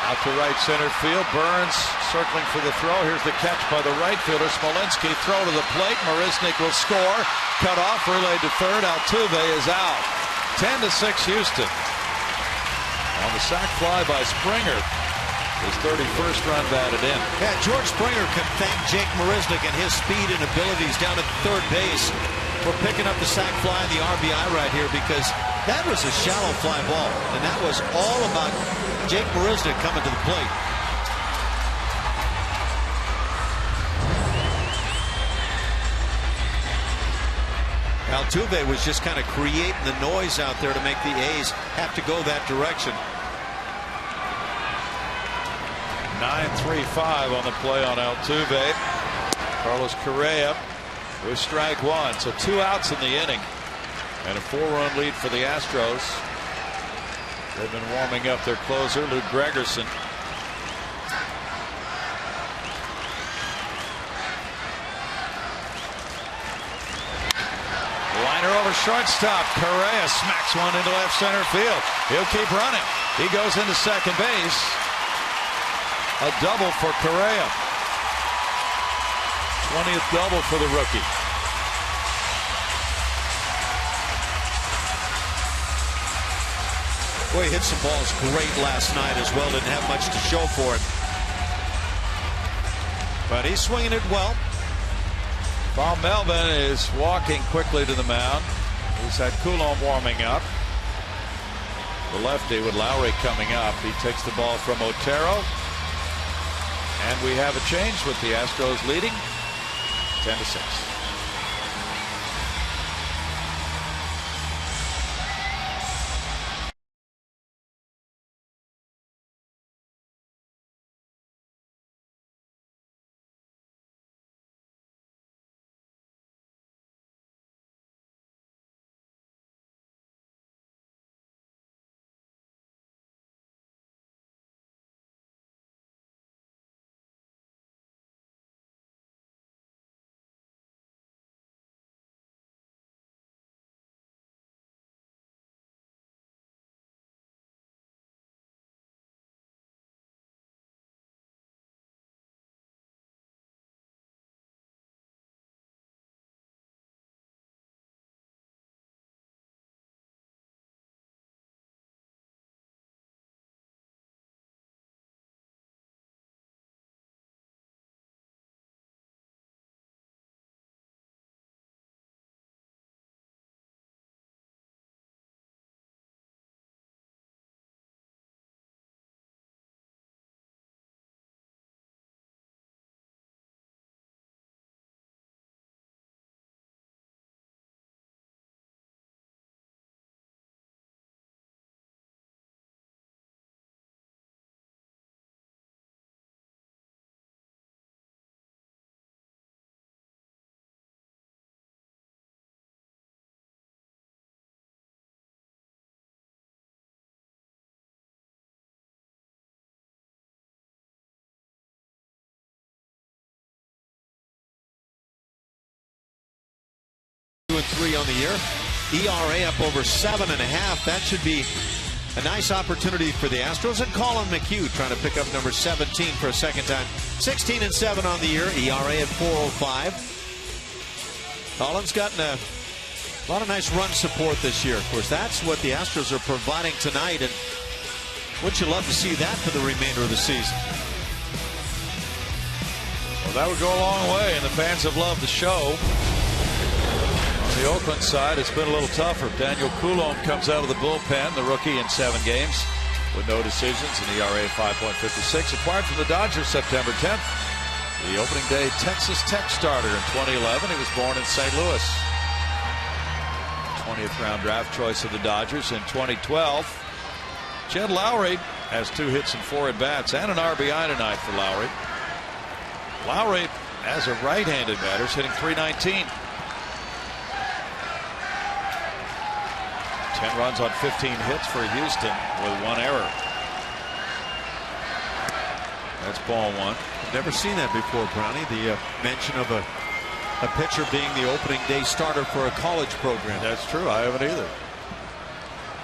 [SPEAKER 1] out to right center field. Burns circling for the throw. Here's the catch by the right fielder. Smolinski throw to the plate. Marisnick will score. Cut off. Relayed to third. Altuve is out. 10-6 Houston. On the sac fly by Springer. His 31st run batted in.
[SPEAKER 2] Yeah, George Springer can thank Jake Marisnick and his speed and abilities down at third base for picking up the sac fly and the RBI right here, because that was a shallow fly ball, and that was all about Jake Marisnick coming to the plate. Altuve was just kind of creating the noise out there to make the A's have to go that direction.
[SPEAKER 1] 9-3-5 on the play on Altuve. Carlos Correa with strike one. So 2 outs in the inning and a 4-run lead for the Astros. They've been warming up their closer, Luke Gregerson. Liner over shortstop. Correa smacks one into left center field. He'll keep running. He goes into second base. A double for Correa. 20th double for the rookie.
[SPEAKER 2] Boy, he hit some balls great last night as well. Didn't have much to show for it. But he's swinging it well.
[SPEAKER 1] Bob Melvin is walking quickly to the mound. He's had Coulomb warming up. The lefty with Lowry coming up. He takes the ball from Otero. And we have a change with the Astros leading 10-6.
[SPEAKER 2] And 3 on the year. ERA up over 7.5. That should be a nice opportunity for the Astros. And Colin McHugh trying to pick up number 17 for a second time. 16-7 on the year. ERA at 4.05. Colin's gotten a lot of nice run support this year. Of course, that's what the Astros are providing tonight. And wouldn't you love to see that for the remainder of the season?
[SPEAKER 1] Well, that would go a long way, and the fans have loved the show. On the Oakland side, it's been a little tougher. Daniel Coulomb comes out of the bullpen, the rookie in 7 games with no decisions, an ERA of 5.56. Acquired from the Dodgers September 10th. The opening day Texas Tech starter in 2011. He was born in St. Louis. 20th round draft choice of the Dodgers in 2012. Jed Lowry has 2 hits and 4 at-bats and an RBI tonight for Lowry. Lowry, as a right-handed batter, is hitting .319. 10 runs on 15 hits for Houston with 1 error. That's ball 1.
[SPEAKER 2] I've never seen that before, Brownie. The mention of a pitcher being the opening day starter for a college program.
[SPEAKER 1] That's true. I haven't either.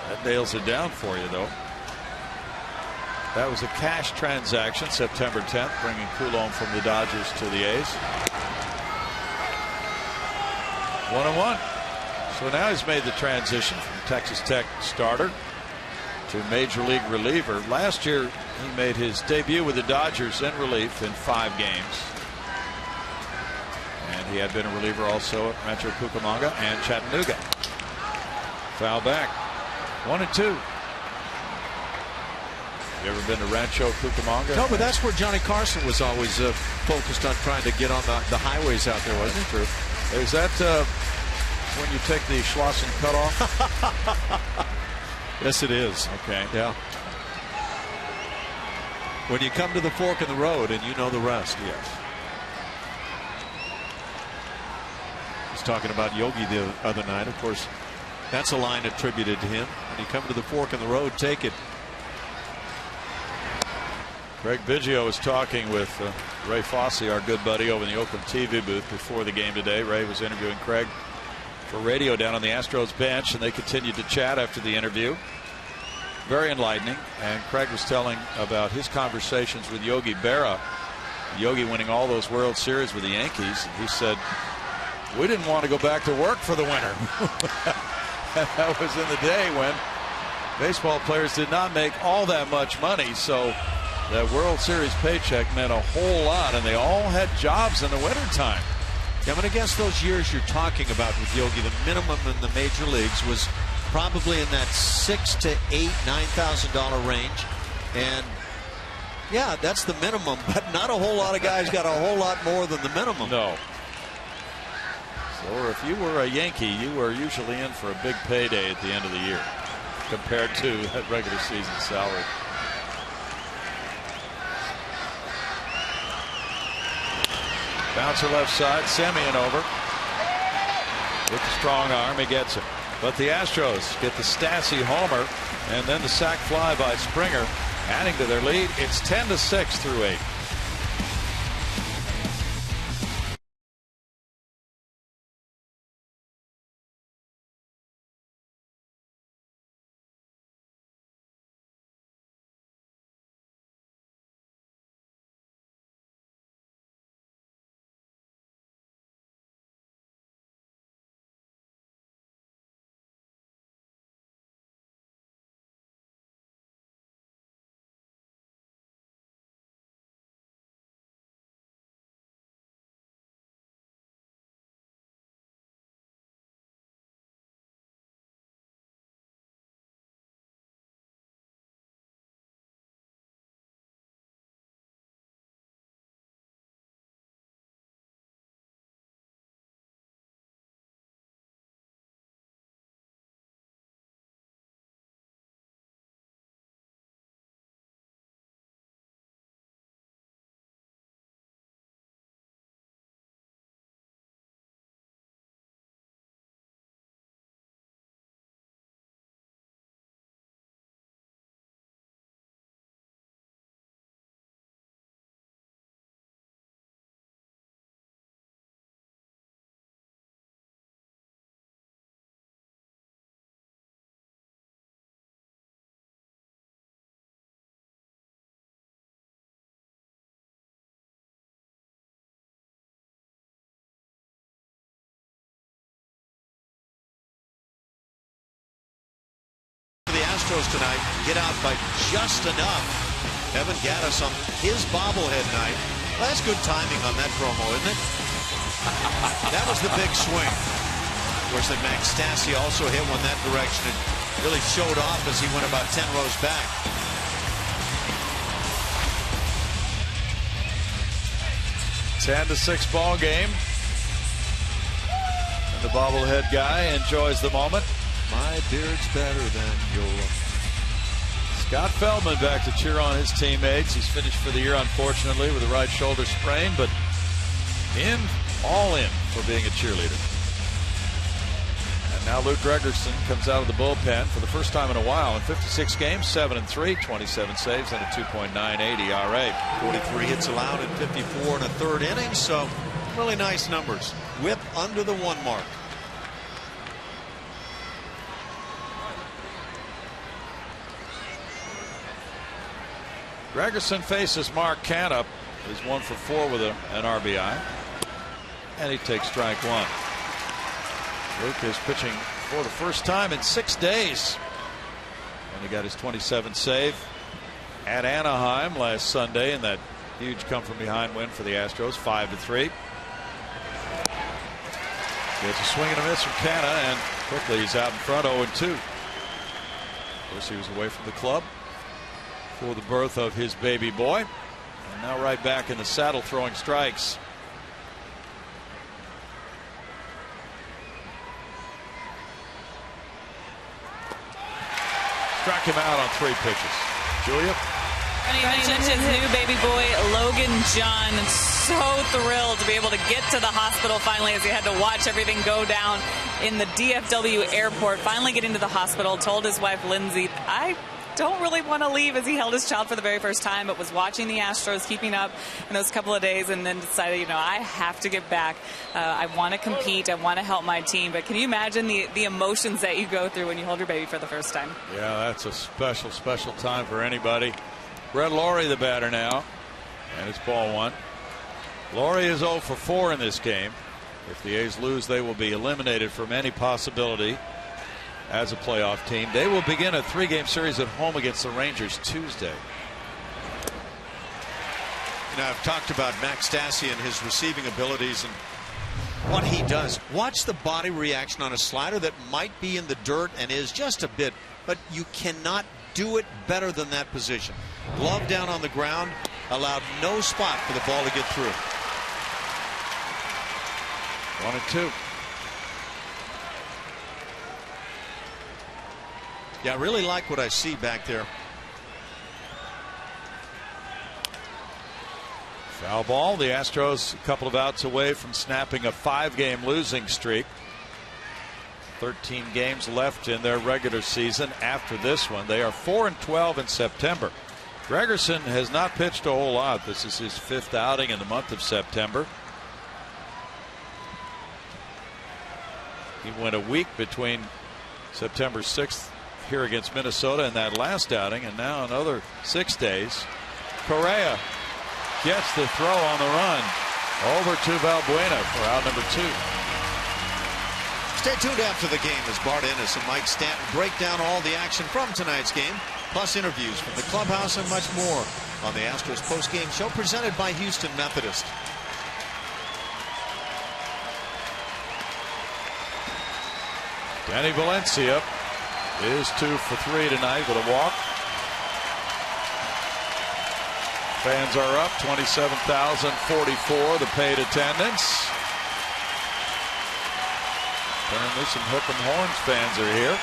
[SPEAKER 1] That nails it down for you, though. That was a cash transaction September 10th, bringing Coulomb from the Dodgers to the A's. 1-1. So now he's made the transition from Texas Tech starter to major league reliever. Last year he made his debut with the Dodgers in relief in 5 games. And he had been a reliever also at Rancho Cucamonga and Chattanooga. Foul back. 1-2. You ever been to Rancho Cucamonga?
[SPEAKER 2] No, but that's where Johnny Carson was always focused on trying to get on the highways out there, wasn't it?
[SPEAKER 1] True. There's that when you take the Schlossen cut off?
[SPEAKER 6] Yes, it is.
[SPEAKER 1] Okay.
[SPEAKER 6] Yeah. When you come to the fork in the road, and you know the rest.
[SPEAKER 1] Yes.
[SPEAKER 6] He's talking about Yogi the other night. Of course, that's a line attributed to him. When you come to the fork in the road, take it.
[SPEAKER 1] Craig Biggio was talking with Ray Fosse, our good buddy, over in the Oakland TV booth before the game today. Ray was interviewing Craig for radio down on the Astros bench, and they continued to chat after the interview. Very enlightening. And Craig was telling about his conversations with Yogi Berra. Yogi winning all those World Series with the Yankees. He said, we didn't want to go back to work for the winter. That was in the day when baseball players did not make all that much money. So that World Series paycheck meant a whole lot, and they all had jobs in the wintertime.
[SPEAKER 6] I'm going to guess those years you're talking about with Yogi, the minimum in the major leagues was probably in that $6,000 to $9,000 range. And yeah, that's the minimum, but not a whole lot of guys got a whole lot more than the minimum.
[SPEAKER 1] No. So if you were a Yankee, you were usually in for a big payday at the end of the year compared to that regular season salary. Bouncer left side, Semien over. With the strong arm, he gets it. But the Astros get the Stassi homer, and then the sac fly by Springer, adding to their lead. It's 10-6 through 8.
[SPEAKER 6] Astros tonight get out by just enough. Evan Gattis on his bobblehead night. Well, that's good timing on that promo, isn't it? That was the big swing. Of course, that Max Stassi also hit one that direction and really showed off as he went about 10 rows back.
[SPEAKER 1] (10-6) ball game. And the bobblehead guy enjoys the moment.
[SPEAKER 6] My beard's better than yours.
[SPEAKER 1] Scott Feldman back to cheer on his teammates. He's finished for the year, unfortunately, with a right shoulder sprain, but all in for being a cheerleader. And now Lou Gregerson comes out of the bullpen for the first time in a while in 56 games, 7-3, 27 saves, and a 2.98 ERA.
[SPEAKER 6] 43 hits allowed in 54 and a third innings, so really nice numbers. Whip under the 1 mark.
[SPEAKER 1] Gregerson faces Mark Canha. He's 1 for 4 with an RBI. And he takes strike 1. Luke is pitching for the first time in 6 days. And he got his 27th save at Anaheim last Sunday in that huge come from behind win for the Astros, 5-3. Gets a swing and a miss from Canha, and quickly he's out in front, 0-2. Of course, he was away from the club for the birth of his baby boy, and now right back in the saddle throwing strikes. Struck him out on 3 pitches. Julia?
[SPEAKER 3] And he mentioned his new baby boy, Logan John. So thrilled to be able to get to the hospital finally, as he had to watch everything go down in the DFW airport. Finally getting to the hospital, told his wife, Lindsay, I don't really want to leave, as he held his child for the very first time, but was watching the Astros, keeping up in those couple of days, and then decided, I have to get back. I want to compete. I want to help my team. But can you imagine the emotions that you go through when you hold your baby for the first time?
[SPEAKER 1] Yeah, that's a special, special time for anybody. Brett Laurie, the batter now, and it's ball 1. Laurie is 0 for 4 in this game. If the A's lose, they will be eliminated from any possibility as a playoff team. They will begin a 3-game series at home against the Rangers Tuesday.
[SPEAKER 6] I've talked about Max Stassi and his receiving abilities and what he does. Watch the body reaction on a slider that might be in the dirt and is just a bit, but you cannot do it better than that position. Glove down on the ground, allowed no spot for the ball to get through.
[SPEAKER 1] 1-2.
[SPEAKER 6] Yeah, I really like what I see back there.
[SPEAKER 1] Foul ball. The Astros a couple of outs away from snapping a 5-game losing streak. 13 games left in their regular season after this one. They are 4-12 in September. Gregerson has not pitched a whole lot. This is his 5th outing in the month of September. He went a week between September 6th here against Minnesota in that last outing, and now another 6 days. Correa gets the throw on the run over to Valbuena for out number 2.
[SPEAKER 6] Stay tuned after the game as Bart Ennis and Mike Stanton break down all the action from tonight's game, plus interviews from the clubhouse and much more on the Astros post-game show presented by Houston Methodist.
[SPEAKER 1] Danny Valencia is 2 for 3 tonight with a walk. Fans are up 27,044, the paid attendance. Apparently some Hook 'em Horns fans are here.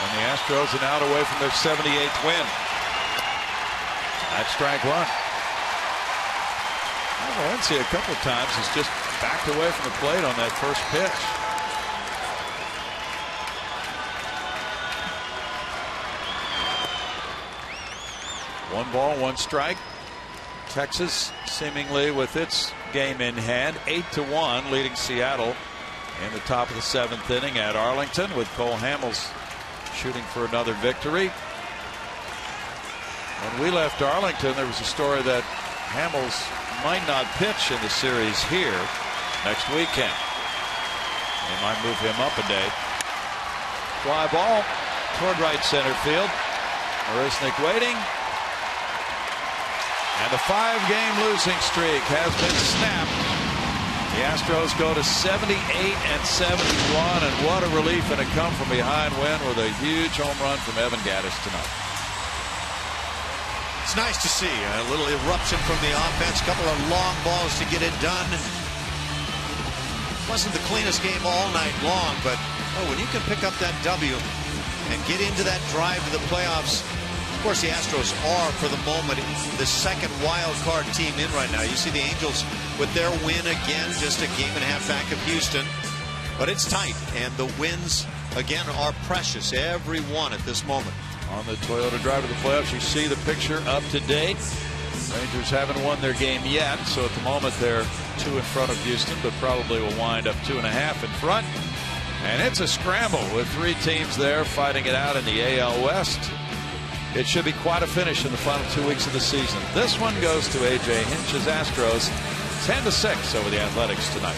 [SPEAKER 1] And the Astros are now away from their 78th win. That's strike 1. Valencia a couple of times has just backed away from the plate on that first pitch. One ball, 1 strike. Texas seemingly with its game in hand, 8-1, leading Seattle in the top of the 7th inning at Arlington, with Cole Hamels shooting for another victory. When we left Arlington, there was a story that Hamels might not pitch in the series here next weekend. They might move him up a day. Fly ball toward right center field. Marisnik waiting. And the 5-game losing streak has been snapped. The Astros go to 78-71, and what a relief and a come from behind win with a huge home run from Evan Gattis tonight.
[SPEAKER 6] It's nice to see a little eruption from the offense. A couple of long balls to get it done. Wasn't the cleanest game all night long, but when you can pick up that W and get into that drive to the playoffs. Of course, the Astros are, for the moment, the second wild card team in right now. You see the Angels with their win again, just a game and a half back of Houston. But it's tight, and the wins, again, are precious, every one at this moment.
[SPEAKER 1] On the Toyota drive to the playoffs, you see the picture up to date. Rangers haven't won their game yet, so at the moment they're 2 in front of Houston, but probably will wind up 2.5 in front. And it's a scramble with 3 teams there fighting it out in the AL West. It should be quite a finish in the final 2 weeks of the season. This one goes to A.J. Hinch's Astros, 10-6 over the Athletics tonight.